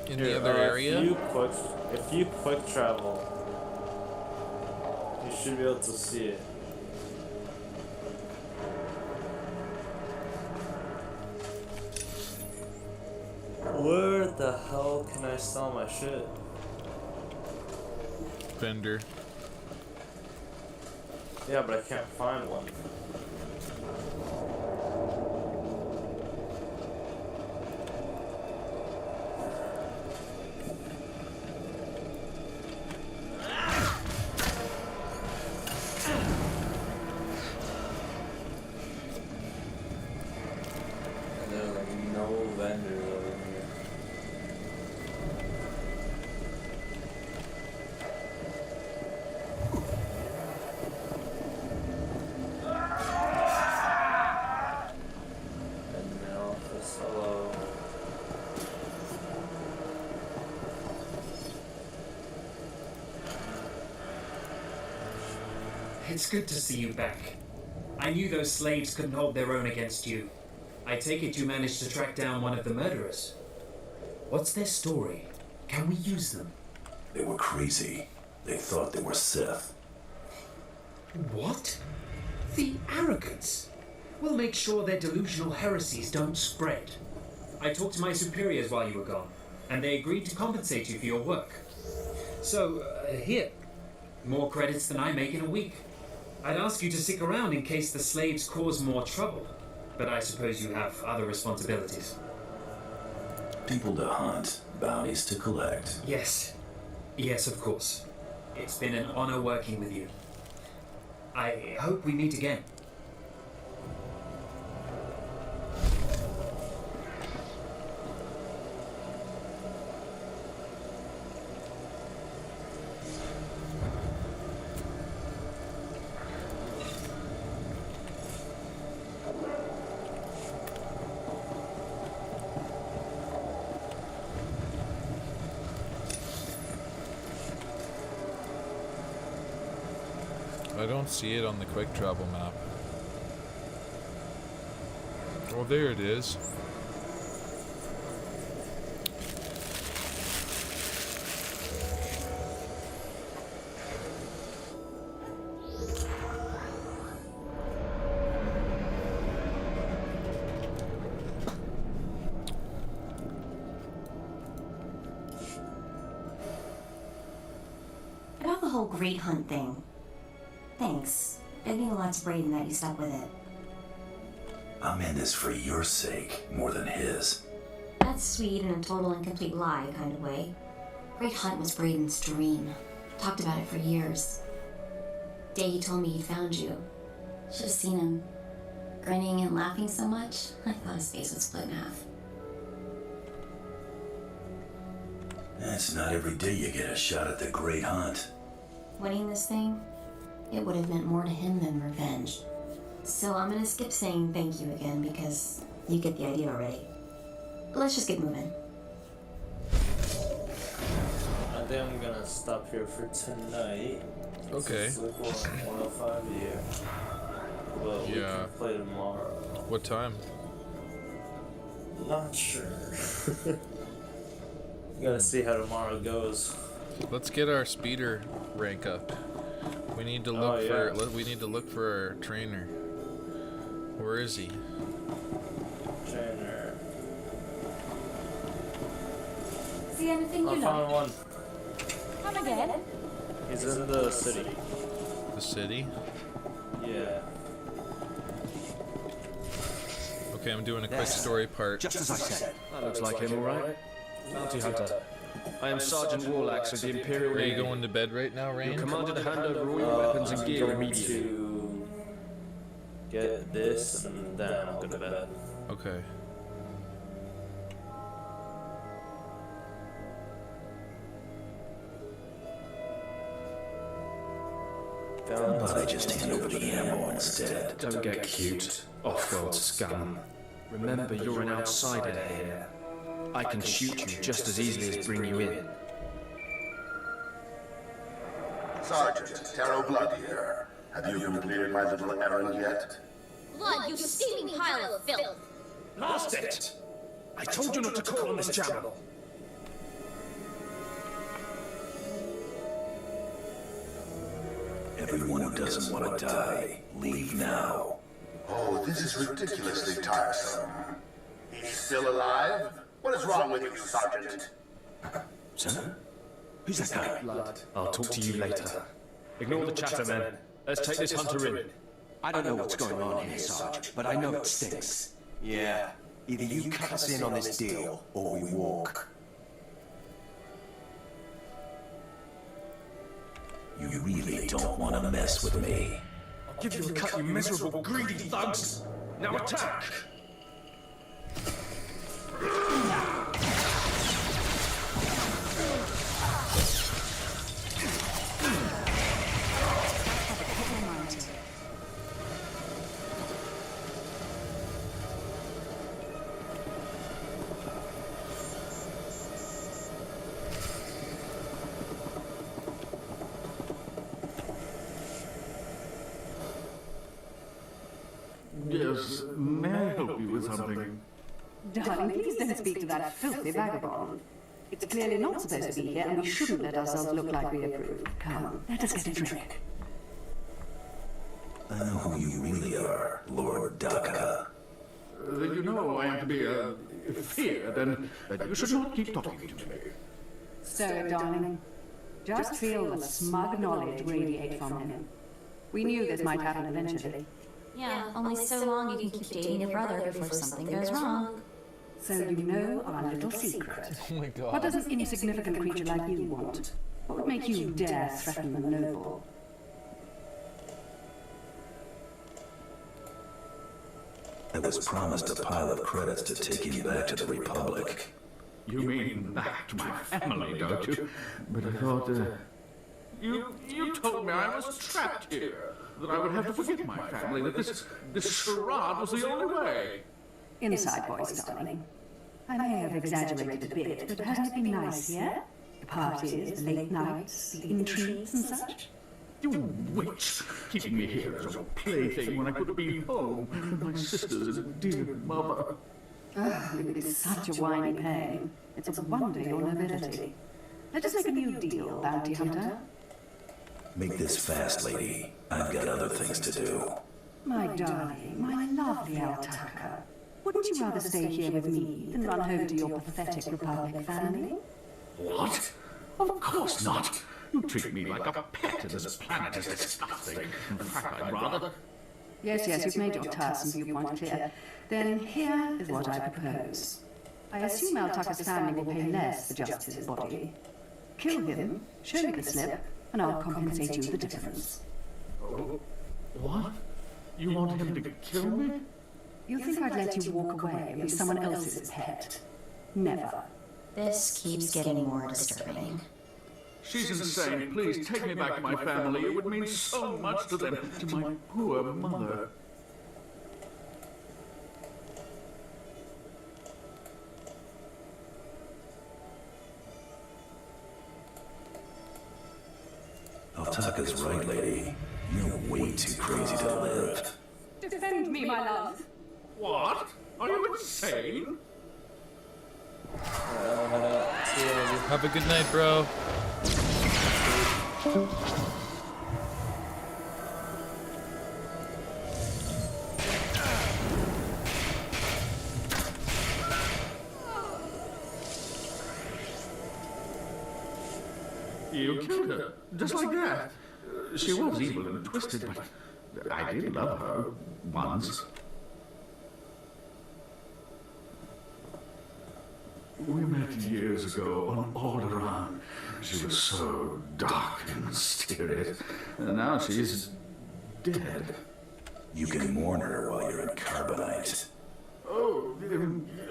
In Here, the other area? If you quick travel, you should be able to see it. Where the hell can I sell my shit? Vendor. Yeah, but I can't find one. And there's like no vendors over here. It's good to see you back. I knew those slaves couldn't hold their own against you. I take it you managed to track down one of the murderers. What's their story? Can we use them? They were crazy. They thought they were Sith. What? The arrogance! We'll make sure their delusional heresies don't spread. I talked to my superiors while you were gone, and they agreed to compensate you for your work. So, here. More credits than I make in a week. I'd ask you to stick around in case the slaves cause more trouble, but I suppose you have other responsibilities. People to hunt, bounties to collect. Yes. Yes, of course. It's been an honor working with you. I hope we meet again. I don't see it on the quick travel map. Oh, there it is. About the whole great hunt thing. Thanks. It means a lot to Brayden that you stuck with it. I'm in this for your sake, more than his. That's sweet in a total and complete lie kind of way. Great Hunt was Brayden's dream. Talked about it for years. Day he told me he found you. Should have seen him. Grinning and laughing so much, I thought his face would split in half. It's not every day you get a shot at the Great Hunt. Winning this thing, it would have meant more to him than revenge. So I'm gonna skip saying thank you again because you get the idea already. Let's just get moving. I think I'm gonna stop here for tonight. Okay. It's like 105 here. But we can play tomorrow. What time? Not sure. Gotta see how tomorrow goes. Let's get our speeder rank up. We need to look we need to look for our trainer. Where is he? Trainer. See anything I you found know? one. Come again? He's in the city. The city? Yeah. Okay, I'm doing a quick story part. Just as I said. That looks like him, alright. Bounty hunter. I am Sergeant Warlax of the Imperial Are you Navy. going to bed right now, Rain? You're commanded to hand over all your weapons and gear I'm going immediately. to get this and then I'll go to bed. Okay. How about I just hand over the ammo instead? Don't get cute, off-world scum. Remember, you're an outsider here. I can shoot you just as easily as bring you in. Sergeant, Taro Blood here. Have you completed my little errand yet? Blood, you steaming pile of filth! Lost it! I told you not to call on this channel. Everyone who doesn't want to die, leave now. Oh, this is ridiculously tiresome. He's still alive? What is wrong with you, Sergeant? Sir? Who's that guy? Blood. I'll talk to you later. Ignore the chatter, men. Let's take this hunter in. I don't know what's going on here, Sarge, but I know it stinks. Yeah, either you cut us in on this deal, or we walk. You really don't want to mess with me. I'll give you a cut, you miserable, greedy thugs! Now attack! Darling, please don't speak to that filthy vagabond. It's clearly not supposed to be here, and we shouldn't let ourselves look like we approve. Come, let us get a drink. I know who you really are, Lord Daka. You know I am to be feared, and you should not keep talking to me. Stow it, darling. Just feel the smug knowledge radiate from him. We knew this might happen eventually. Yeah, only so long you can keep dating your brother before something goes wrong. So you know our little secret. Oh my god. What does an insignificant creature like you want? What would make you dare threaten the noble? I was promised a pile of credits to take him back to the Republic. You mean back to my family, don't you? But I thought, you told me I was trapped here, that I would have to forget my family, that this charade was the only way. Inside voice, darling. I may have exaggerated a bit, but hasn't it been nice here? The parties, the late nights, the intrigues and such? You witch, keeping me here as a plaything when I could have been home with my sisters and dear mother. Oh, it is such a whiny pain. It's a wonder your nobility. Let us make a new deal, bounty hunter. Make this fast, lady. I've got other things to do. My darling, my lovely Altaka. Wouldn't you rather stay here with me than run home to your pathetic Republic family? What? Of course not. You treat me like a pet, and this planet is disgusting. In fact, I'd rather... Yes, you've made your tiresome viewpoint clear. Then here is what I propose. I assume Altaka's family will pay less for just his body. Kill him, show me the slip, and I'll compensate you the difference. Oh, what? You want him to kill me? You think I'd let you walk away and be someone else's pet? Never. This keeps getting more disturbing. She's insane. Please take me back to my family. It would mean so much to them, to my poor mother. Altaka's right, lady. You're way too crazy to live. Defend me, my love. What? Are you insane? Have a good night, bro. You killed her, just like that. She was evil and twisted, but I did love her once. We met years ago on Alderaan. She was so dark and mysterious. And now she's dead. You can mourn her while you're in Carbonite. Oh,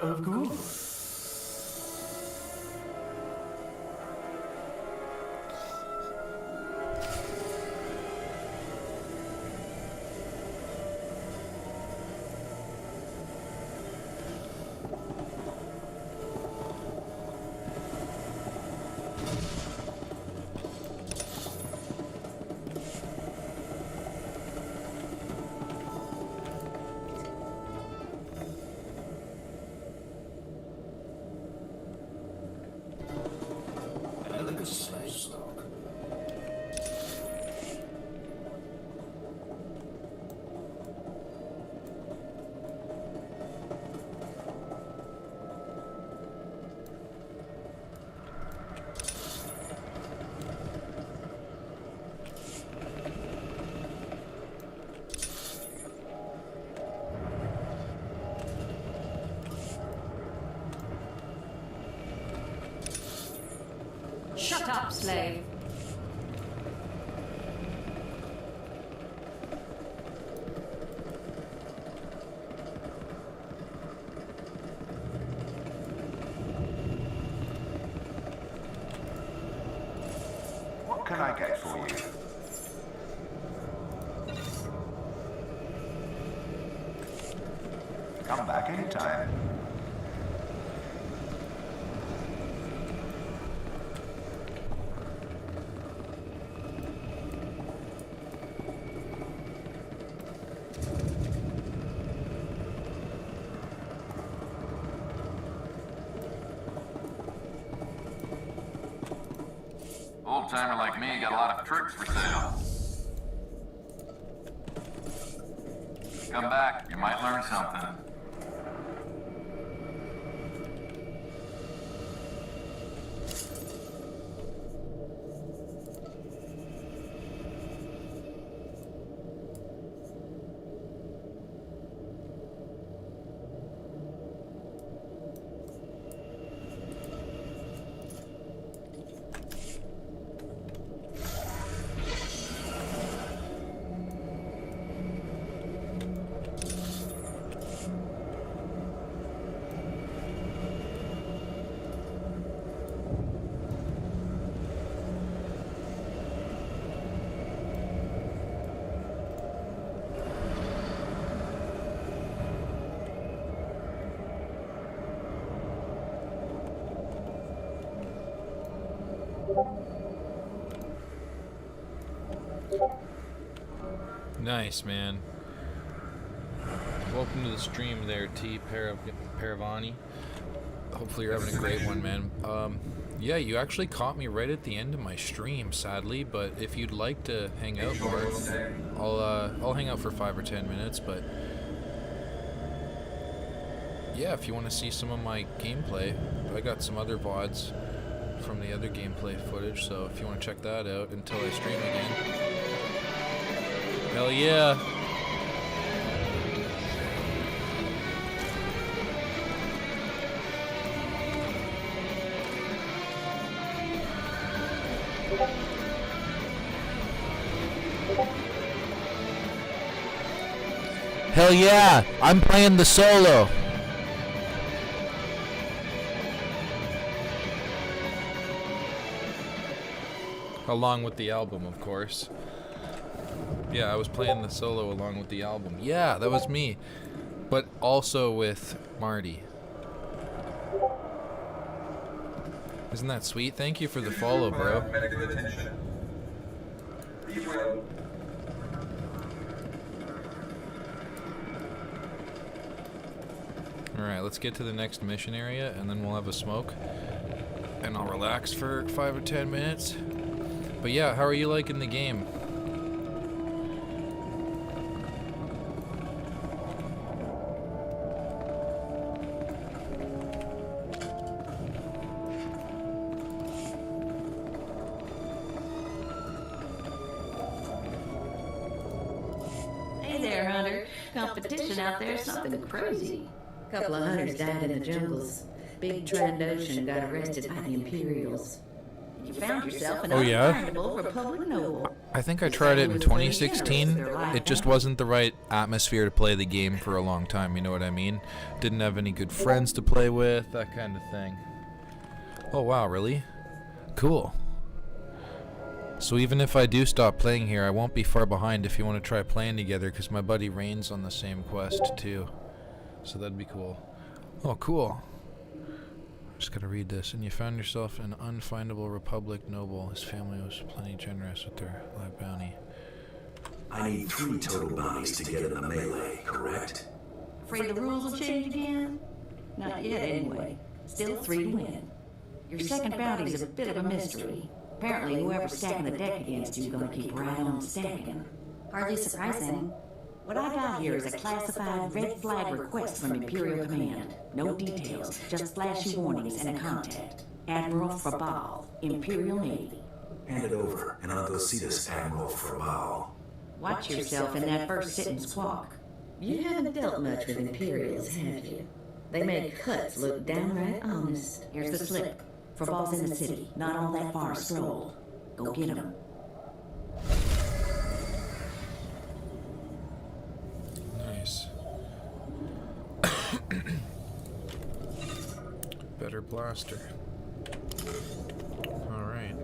of course. Shut up, slave. What can I get for you? Come back anytime. old-timer like me got a lot of tricks for sale. Come back, you might learn something. Nice, man. Welcome to the stream there, T. Paravani. Hopefully you're having a great one, man. Yeah, you actually caught me right at the end of my stream, sadly, but if you'd like to hang out more, I'll hang out for 5 or 10 minutes, but yeah, if you want to see some of my gameplay, I got some other VODs from the other gameplay footage, so if you want to check that out until I stream again. Hell yeah! Hell yeah! I'm playing the solo! Along with the album, of course. Yeah, I was playing the solo along with the album. Yeah, that was me. But also with Marty. Isn't that sweet? Thank you for the follow, bro. Alright, let's get to the next mission area, and then we'll have a smoke. And I'll relax for 5 or 10 minutes. But yeah, how are you liking the game? Hey there, Hunter. Competition out there is something crazy. Couple of hunters died in the jungles. Big Trandoshan got arrested by the Imperials. You found yourself an unfindable Republic noble. I think I tried it in 2016. It just wasn't the right atmosphere to play the game for a long time, you know what I mean? Didn't have any good friends to play with, that kind of thing. Oh wow, really? Cool. So even if I do stop playing here, I won't be far behind if you want to try playing together, because my buddy Rain's on the same quest too. So that'd be cool. Oh, cool. Just gotta read this. And you found yourself an unfindable Republic noble. His family was plenty generous with their live bounty. I need 3 total bounties to get in the melee, correct? Afraid the rules will change again? Not yet, anyway. Still 3 to win. Your second bounty's a bit of a mystery. Apparently, whoever's stacking the deck against you is gonna keep right on stacking. Hardly surprising. What I got here is a classified red flag request from Imperial Command. No details, just flashy warnings and a contact. Admiral Frabal, Imperial Navy. Hand it over, and I'll go see this Admiral Frabal. Watch yourself in that first sitting squawk. You haven't dealt much with Imperials, have you? They make cuts look downright honest. Here's the slip. Frabal's in the city, not all that far a stroll. Go get him. Nice. Better blaster. Alright.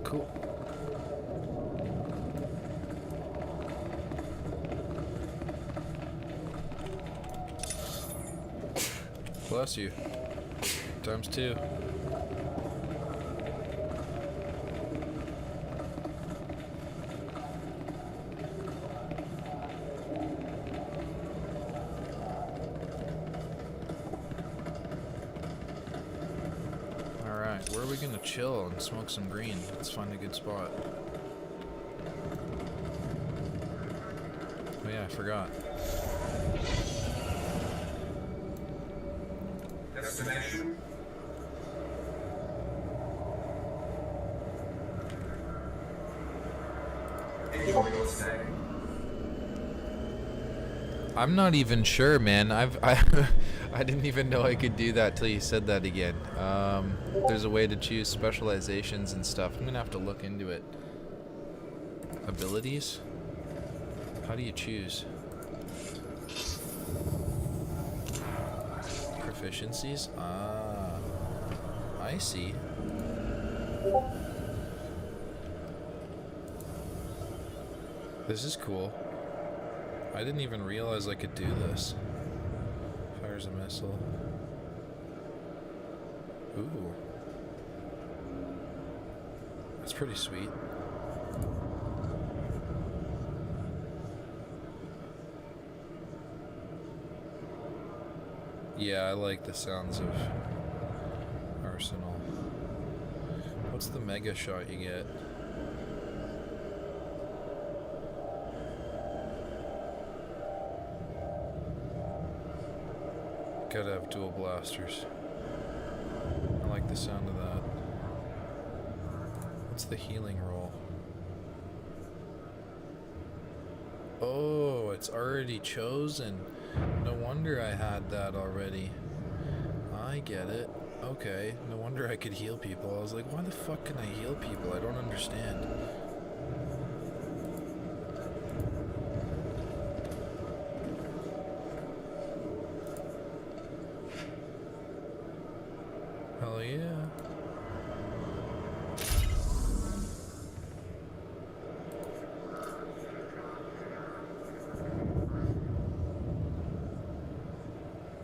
Cool. Bless you. Times 2. where are we gonna chill and smoke some green? Let's find a good spot. Oh yeah, I forgot. Destination. Enjoy your stay. I'm not even sure, man. I didn't even know I could do that till you said that again. There's a way to choose specializations and stuff. I'm gonna have to look into it. Abilities? How do you choose? Proficiencies? Ah, I see. This is cool. I didn't even realize I could do this. Fires a missile. Ooh. That's pretty sweet. Yeah, I like the sounds of Arsenal. What's the mega shot you get? Gotta have dual blasters. I like the sound of that. What's the healing roll? Oh, it's already chosen. No wonder I had that already. I get it. Okay, no wonder I could heal people. I was like, why the fuck can I heal people? I don't understand. Hell yeah.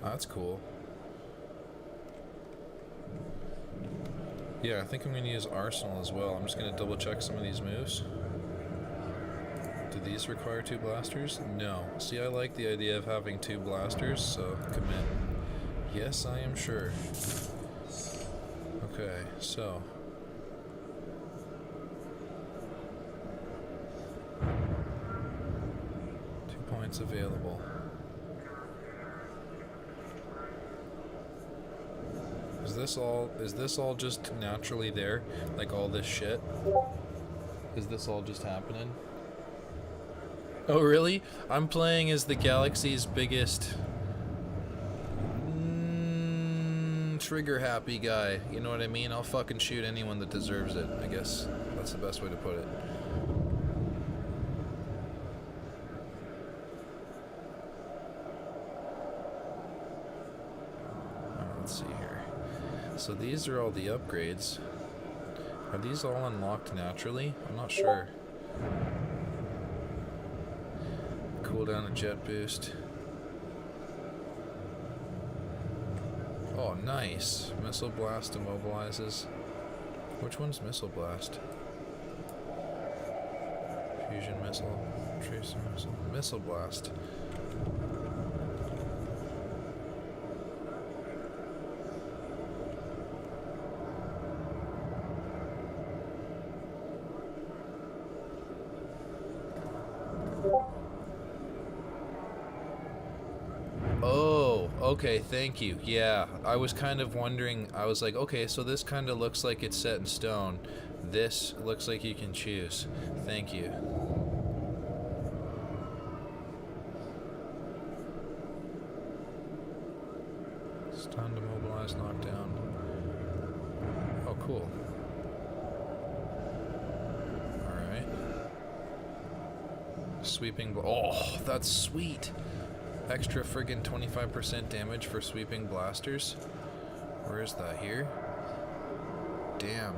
That's cool. Yeah, I think I'm gonna use Arsenal as well. I'm just gonna double check some of these moves. Do these require 2 blasters? No. See, I like the idea of having 2 blasters, so commit. Yes, I am sure. Okay, so. Two points available. Is this all just naturally there? Like all this shit? Is this all just happening? Oh really? I'm playing as the galaxy's biggest trigger happy guy. You know what I mean? I'll fucking shoot anyone that deserves it. I guess that's the best way to put it. Let's see here. So these are all the upgrades. Are these all unlocked naturally? I'm not sure. Cooldown and jet boost. Oh, nice. Missile blast immobilizes. Which one's missile blast? Fusion missile. Tracer missile. Missile blast. Okay, thank you. Yeah, I was kind of wondering, I was like, okay, so this kind of looks like it's set in stone. This looks like you can choose. Thank you. Stunned, immobilized, knocked down. Oh, cool. Alright. Sweeping, oh, that's sweet. Extra friggin' 25% damage for sweeping blasters. Where is that? Here? Damn.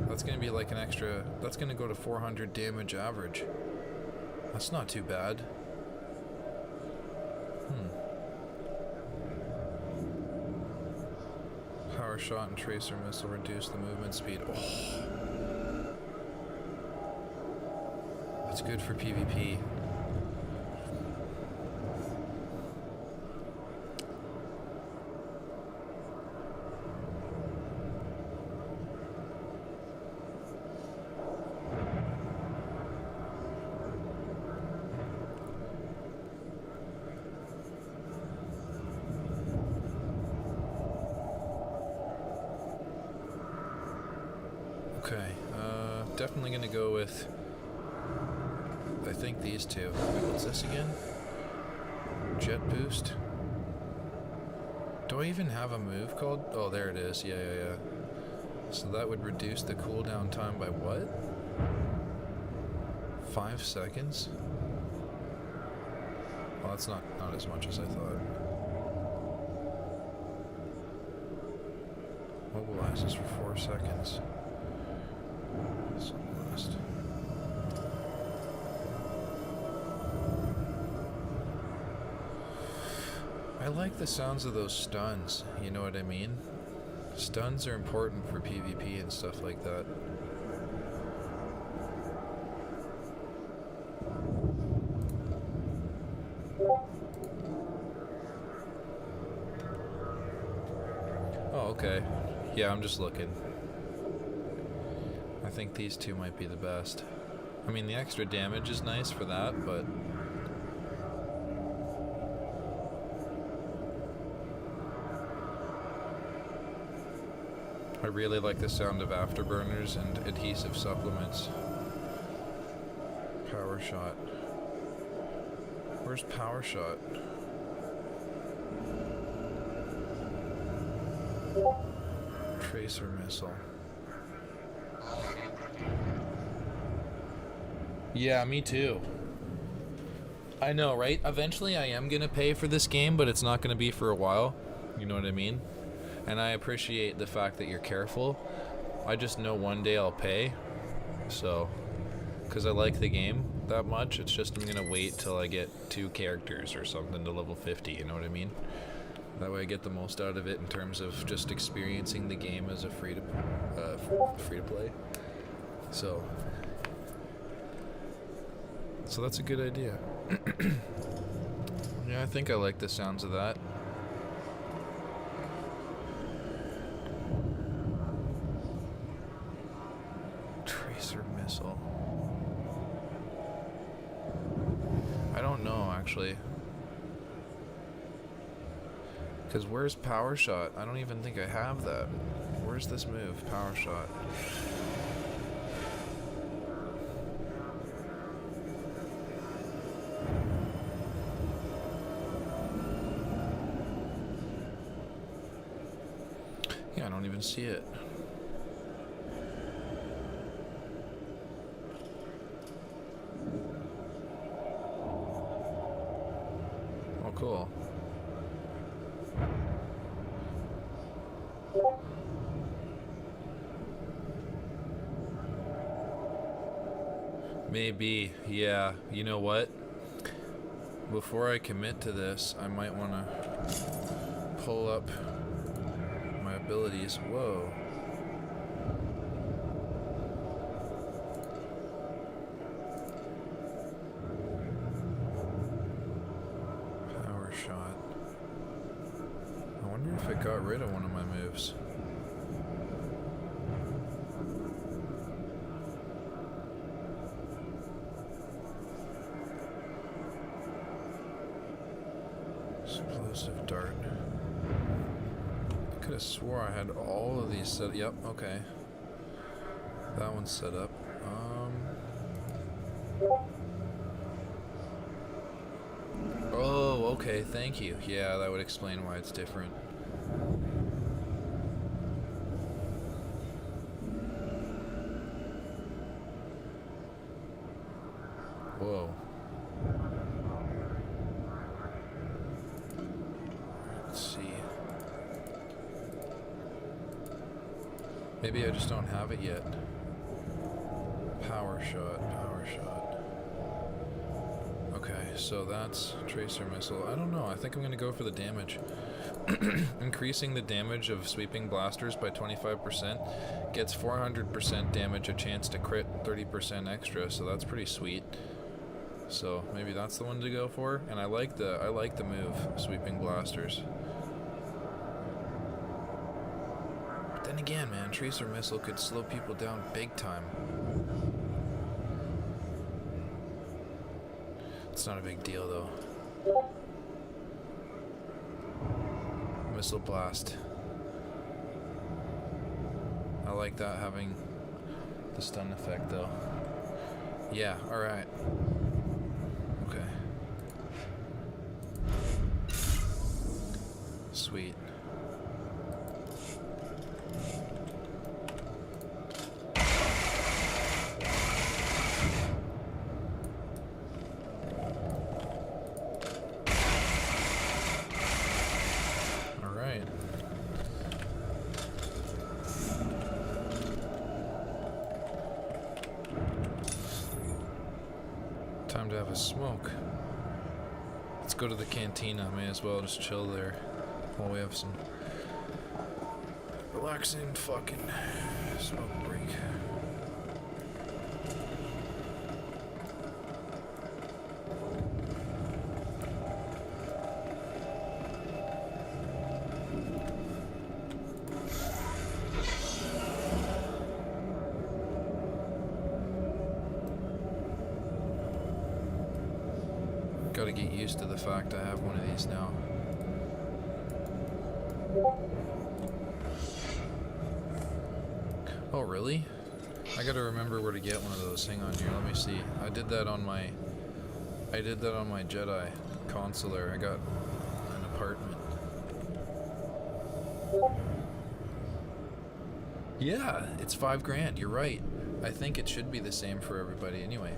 That's gonna be like an extra... That's gonna go to 400 damage average. That's not too bad. Power shot and tracer missile reduce the movement speed. Oh. That's good for PvP. definitely gonna go with, I think, these two. Wait, what's this again? Jet boost. Do I even have a move called? Oh, there it is. Yeah. So that would reduce the cooldown time by what? 5 seconds? Well, that's not as much as I thought. Mobilizes for 4 seconds. Sunblast. I like the sounds of those stuns, you know what I mean? Stuns are important for PvP and stuff like that. Oh, okay. Yeah, I'm just looking. I think these two might be the best. I mean, the extra damage is nice for that, but... I really like the sound of afterburners and adhesive supplements. Power shot. Where's power shot? Tracer missile. Yeah, me too. I know, right? Eventually I am gonna pay for this game, but it's not gonna be for a while. You know what I mean? And I appreciate the fact that you're careful. I just know one day I'll pay. So, because I like the game that much, it's just I'm gonna wait till I get 2 characters or something to level 50, you know what I mean? That way I get the most out of it in terms of just experiencing the game as a free to play. So that's a good idea. Yeah, I think I like the sounds of that. Tracer missile. I don't know, actually. Because where's power shot? I don't even think I have that. Where's this move? Power shot. Yeah, I don't even see it. Oh, cool. Maybe, yeah. You know what? Before I commit to this, I might want to pull up my abilities. Whoa. Power shot. I wonder if it got rid of one of my moves. Explosive dart. I could have swore I had all of these set. Yep, okay. That one's set up. Oh, okay, thank you. Yeah, that would explain why it's different. Whoa. Let's see. Maybe I just don't have it yet. Power shot, power shot. Okay, so that's tracer missile. I don't know, I think I'm gonna go for the damage. Increasing the damage of sweeping blasters by 25% gets 400% damage, a chance to crit 30% extra, so that's pretty sweet. So maybe that's the one to go for. And I like the move, sweeping blasters. But then again, man, tracer missile could slow people down big time. It's not a big deal though. Missile blast. I like that having the stun effect though. Yeah, alright. Okay. Sweet. Alright. Time to have a smoke. Let's go to the cantina. May as well just chill there while we have some relaxing fucking smoke break. Gotta get used to the fact I have one of these now. Oh, really? I gotta remember where to get one of those. Hang on here, let me see. I did that on my Jedi consular. I got an apartment. Yeah, it's $5,000. You're right. I think it should be the same for everybody anyway.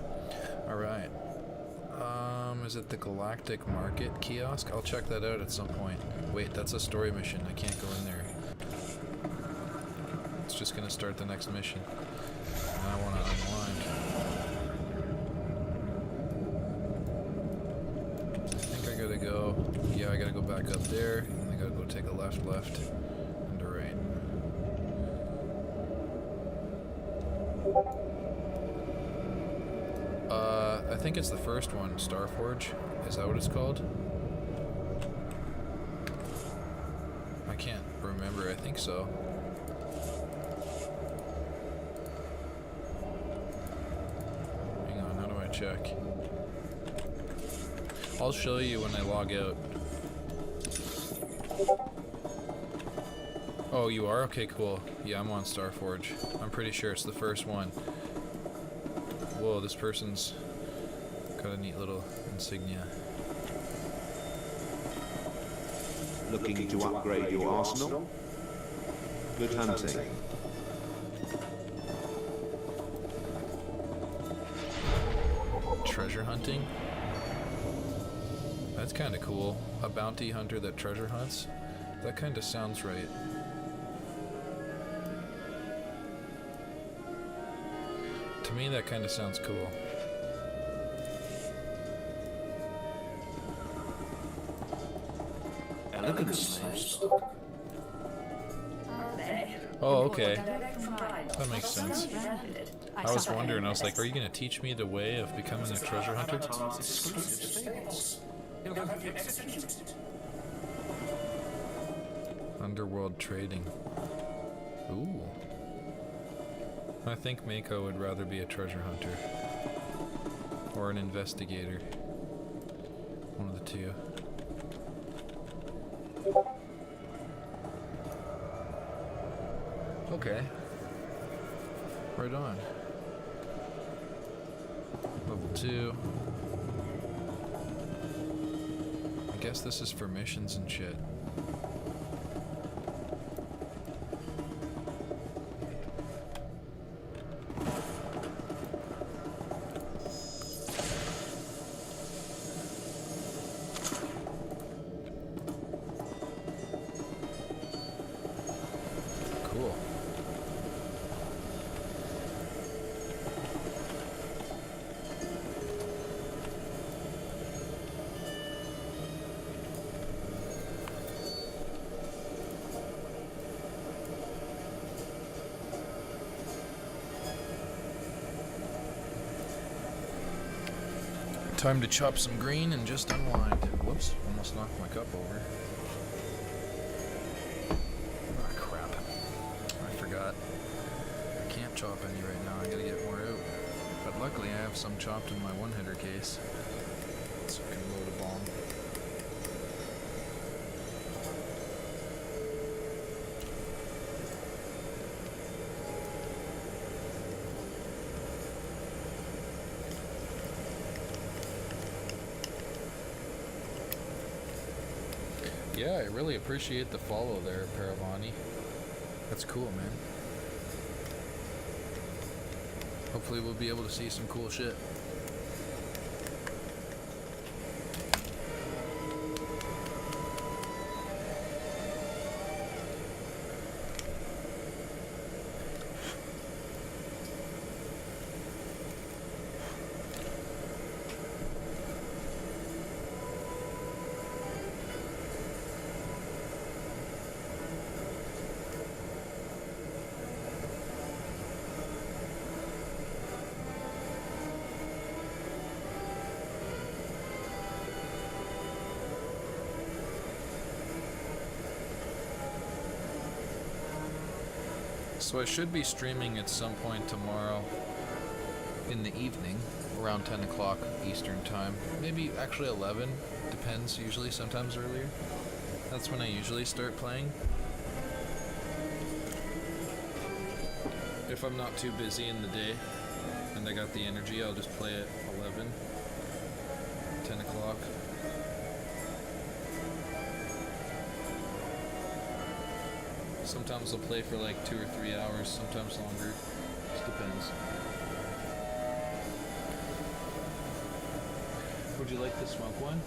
Alright. Is it the Galactic Market kiosk? I'll check that out at some point. Wait, that's a story mission. I can't go in there. It's just gonna start the next mission. And I wanna unwind. I think I gotta go... Yeah, I gotta go back up there, and I gotta go take a left, and a right. I think it's the first one, Starforge. Is that what it's called? I can't remember, I think so. Hang on, how do I check? I'll show you when I log out. Oh, you are? Okay, cool. Yeah, I'm on Starforge. I'm pretty sure it's the first one. Whoa, this person's got a neat little insignia. Looking to upgrade your arsenal? Good hunting. Treasure hunting? That's kind of cool. A bounty hunter that treasure hunts? That kind of sounds right. To me, that kind of sounds cool. Elegant slaves. Oh, okay. That makes sense. I was wondering, I was like, are you going to teach me the way of becoming a treasure hunter? Underworld trading. Ooh. I think Mako would rather be a treasure hunter. Or an investigator. One of the two. Okay. Right on. Level 2. I guess this is for missions and shit. Cool. Time to chop some green and just unwind. Whoops, almost knocked my cup over. Ah, crap. I forgot. I can't chop any right now, I gotta get more out. But luckily I have some chopped in my one-hitter case. So I can load a bomb. Yeah, I really appreciate the follow there, Paravani. That's cool, man. Hopefully we'll be able to see some cool shit. So I should be streaming at some point tomorrow in the evening, around 10 o'clock Eastern time. Maybe actually 11, depends, usually, sometimes earlier. That's when I usually start playing. If I'm not too busy in the day and I got the energy, I'll just play at 11, 10 o'clock. Sometimes I'll play for like 2 or 3 hours, sometimes longer. Just depends. Would you like to smoke one?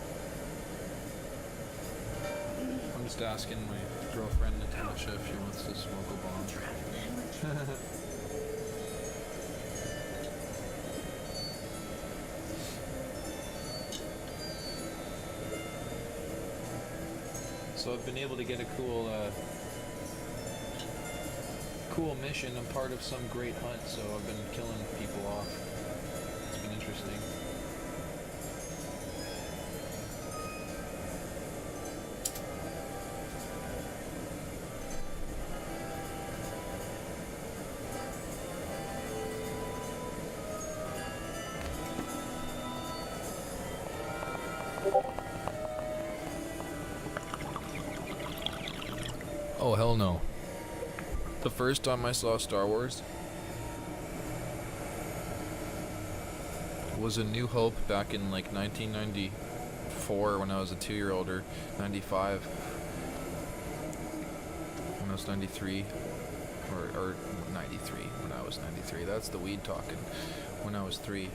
I'm just asking my girlfriend Natasha if she wants to smoke a bomb. So I've been able to get a cool mission. I'm part of some great hunt, so I've been killing people off. It's been interesting. Oh, hell no. The first time I saw Star Wars was A New Hope back in like 1994 when I was a 2-year-old, or 95 when I was 93, or 93 when I was 93. That's the weed talking. When I was 3.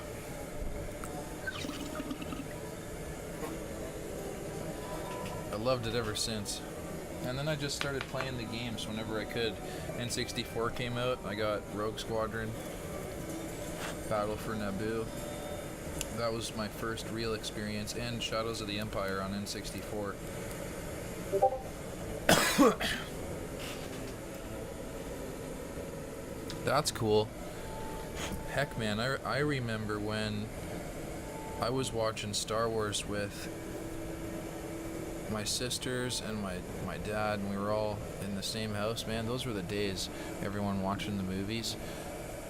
I loved it ever since. And then I just started playing the games whenever I could. N64 came out, I got Rogue Squadron, Battle for Naboo. That was my first real experience, and Shadows of the Empire on N64. That's cool. Heck man, I remember when I was watching Star Wars with my sisters and my dad, and we were all in the same house. Man, those were the days, everyone watching the movies.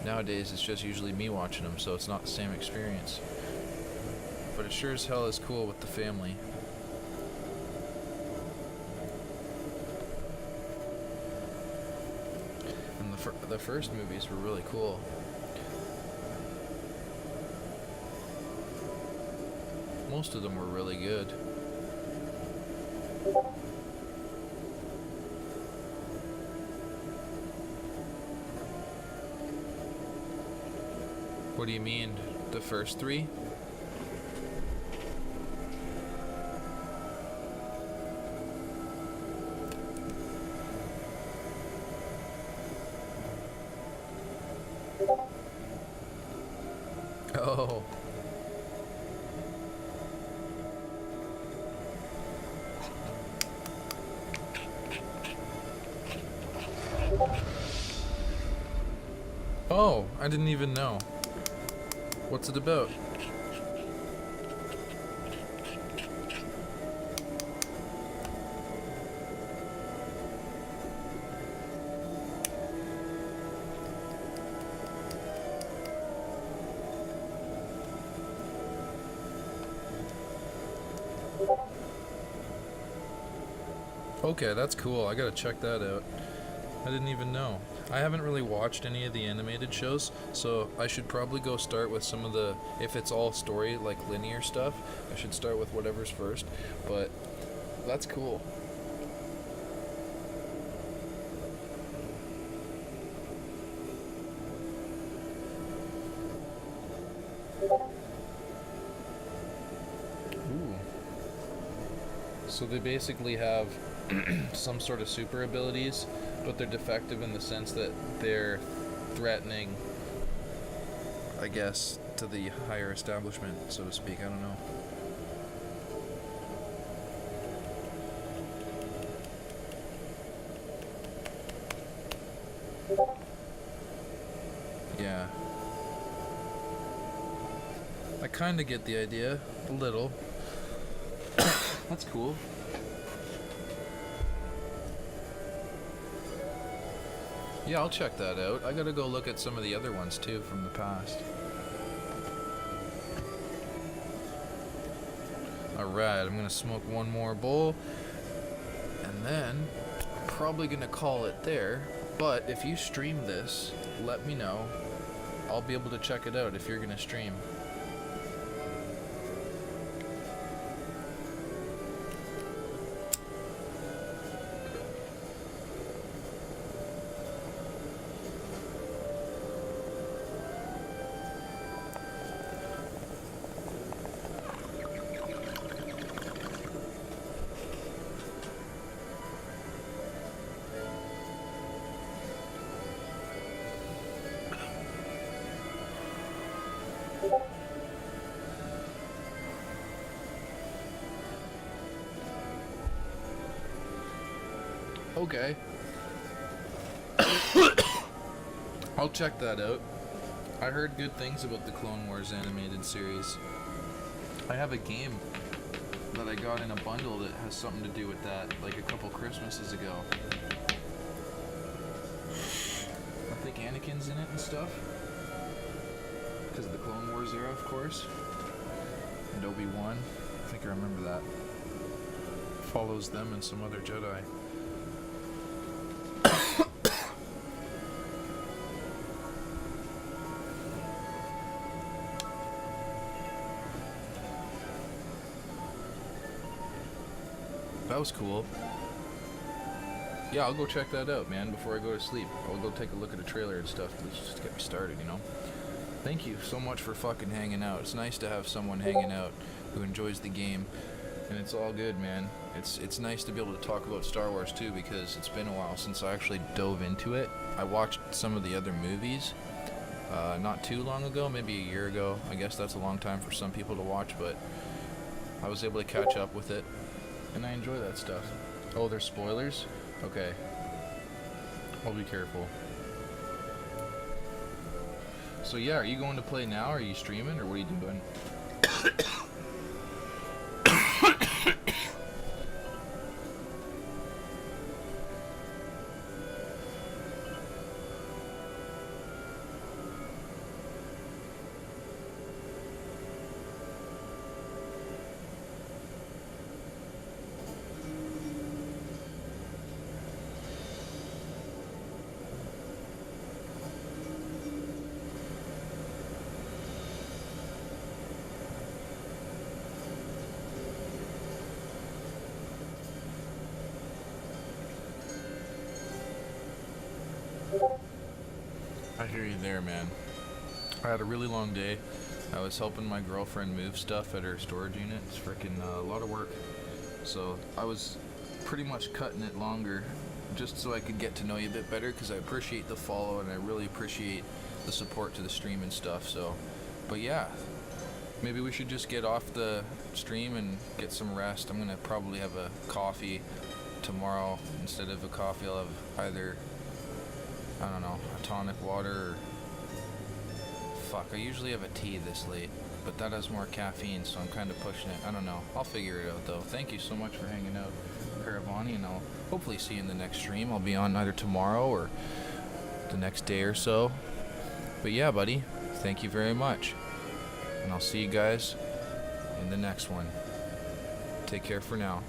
Nowadays it's just usually me watching them, so it's not the same experience, but it sure as hell is cool with the family. And the first movies were really cool. Most of them were really good. What do you mean, the first 3? Oh. Oh, I didn't even know. What's it about? Okay, that's cool. I gotta check that out. I didn't even know. I haven't really watched any of the animated shows, so I should probably go start with some of the, if it's all story, like linear stuff, I should start with whatever's first, but that's cool. So they basically have some sort of super abilities, but they're defective in the sense that they're threatening, I guess, to the higher establishment, so to speak. I don't know. Yeah. I kind of get the idea, a little. That's cool. Yeah, I'll check that out. I gotta go look at some of the other ones too from the past. Alright, I'm gonna smoke one more bowl, and then I'm probably gonna call it there. But if you stream this, let me know. I'll be able to check it out if you're gonna stream. Okay. I'll check that out. I heard good things about the Clone Wars animated series. I have a game that I got in a bundle that has something to do with that, like a couple Christmases ago. I think Anakin's in it and stuff. Because of the Clone Wars era, of course. And Obi-Wan. I think I remember that. Follows them and some other Jedi. That was cool. Yeah, I'll go check that out, man, before I go to sleep. I'll go take a look at the trailer and stuff. Let's just get me started, you know? Thank you so much for fucking hanging out. It's nice to have someone hanging out who enjoys the game. And it's all good, man. It's nice to be able to talk about Star Wars, too, because it's been a while since I actually dove into it. I watched some of the other movies not too long ago, maybe a year ago. I guess that's a long time for some people to watch, but I was able to catch up with it. And I enjoy that stuff. Oh, there's spoilers? Okay. I'll be careful. So yeah, are you going to play now? Are you streaming? Or what are you doing? I hear you there, man. I had a really long day. I was helping my girlfriend move stuff at her storage unit. It's freaking a lot of work. So I was pretty much cutting it longer just so I could get to know you a bit better, because I appreciate the follow and I really appreciate the support to the stream and stuff. So, but yeah, maybe we should just get off the stream and get some rest. I'm gonna probably have a coffee tomorrow. Instead of a coffee, I'll have either, I don't know, a tonic water or... Fuck, I usually have a tea this late, but that has more caffeine, so I'm kind of pushing it. I don't know. I'll figure it out, though. Thank you so much for hanging out, Caravani, and I'll hopefully see you in the next stream. I'll be on either tomorrow or the next day or so. But yeah, buddy, thank you very much. And I'll see you guys in the next one. Take care for now.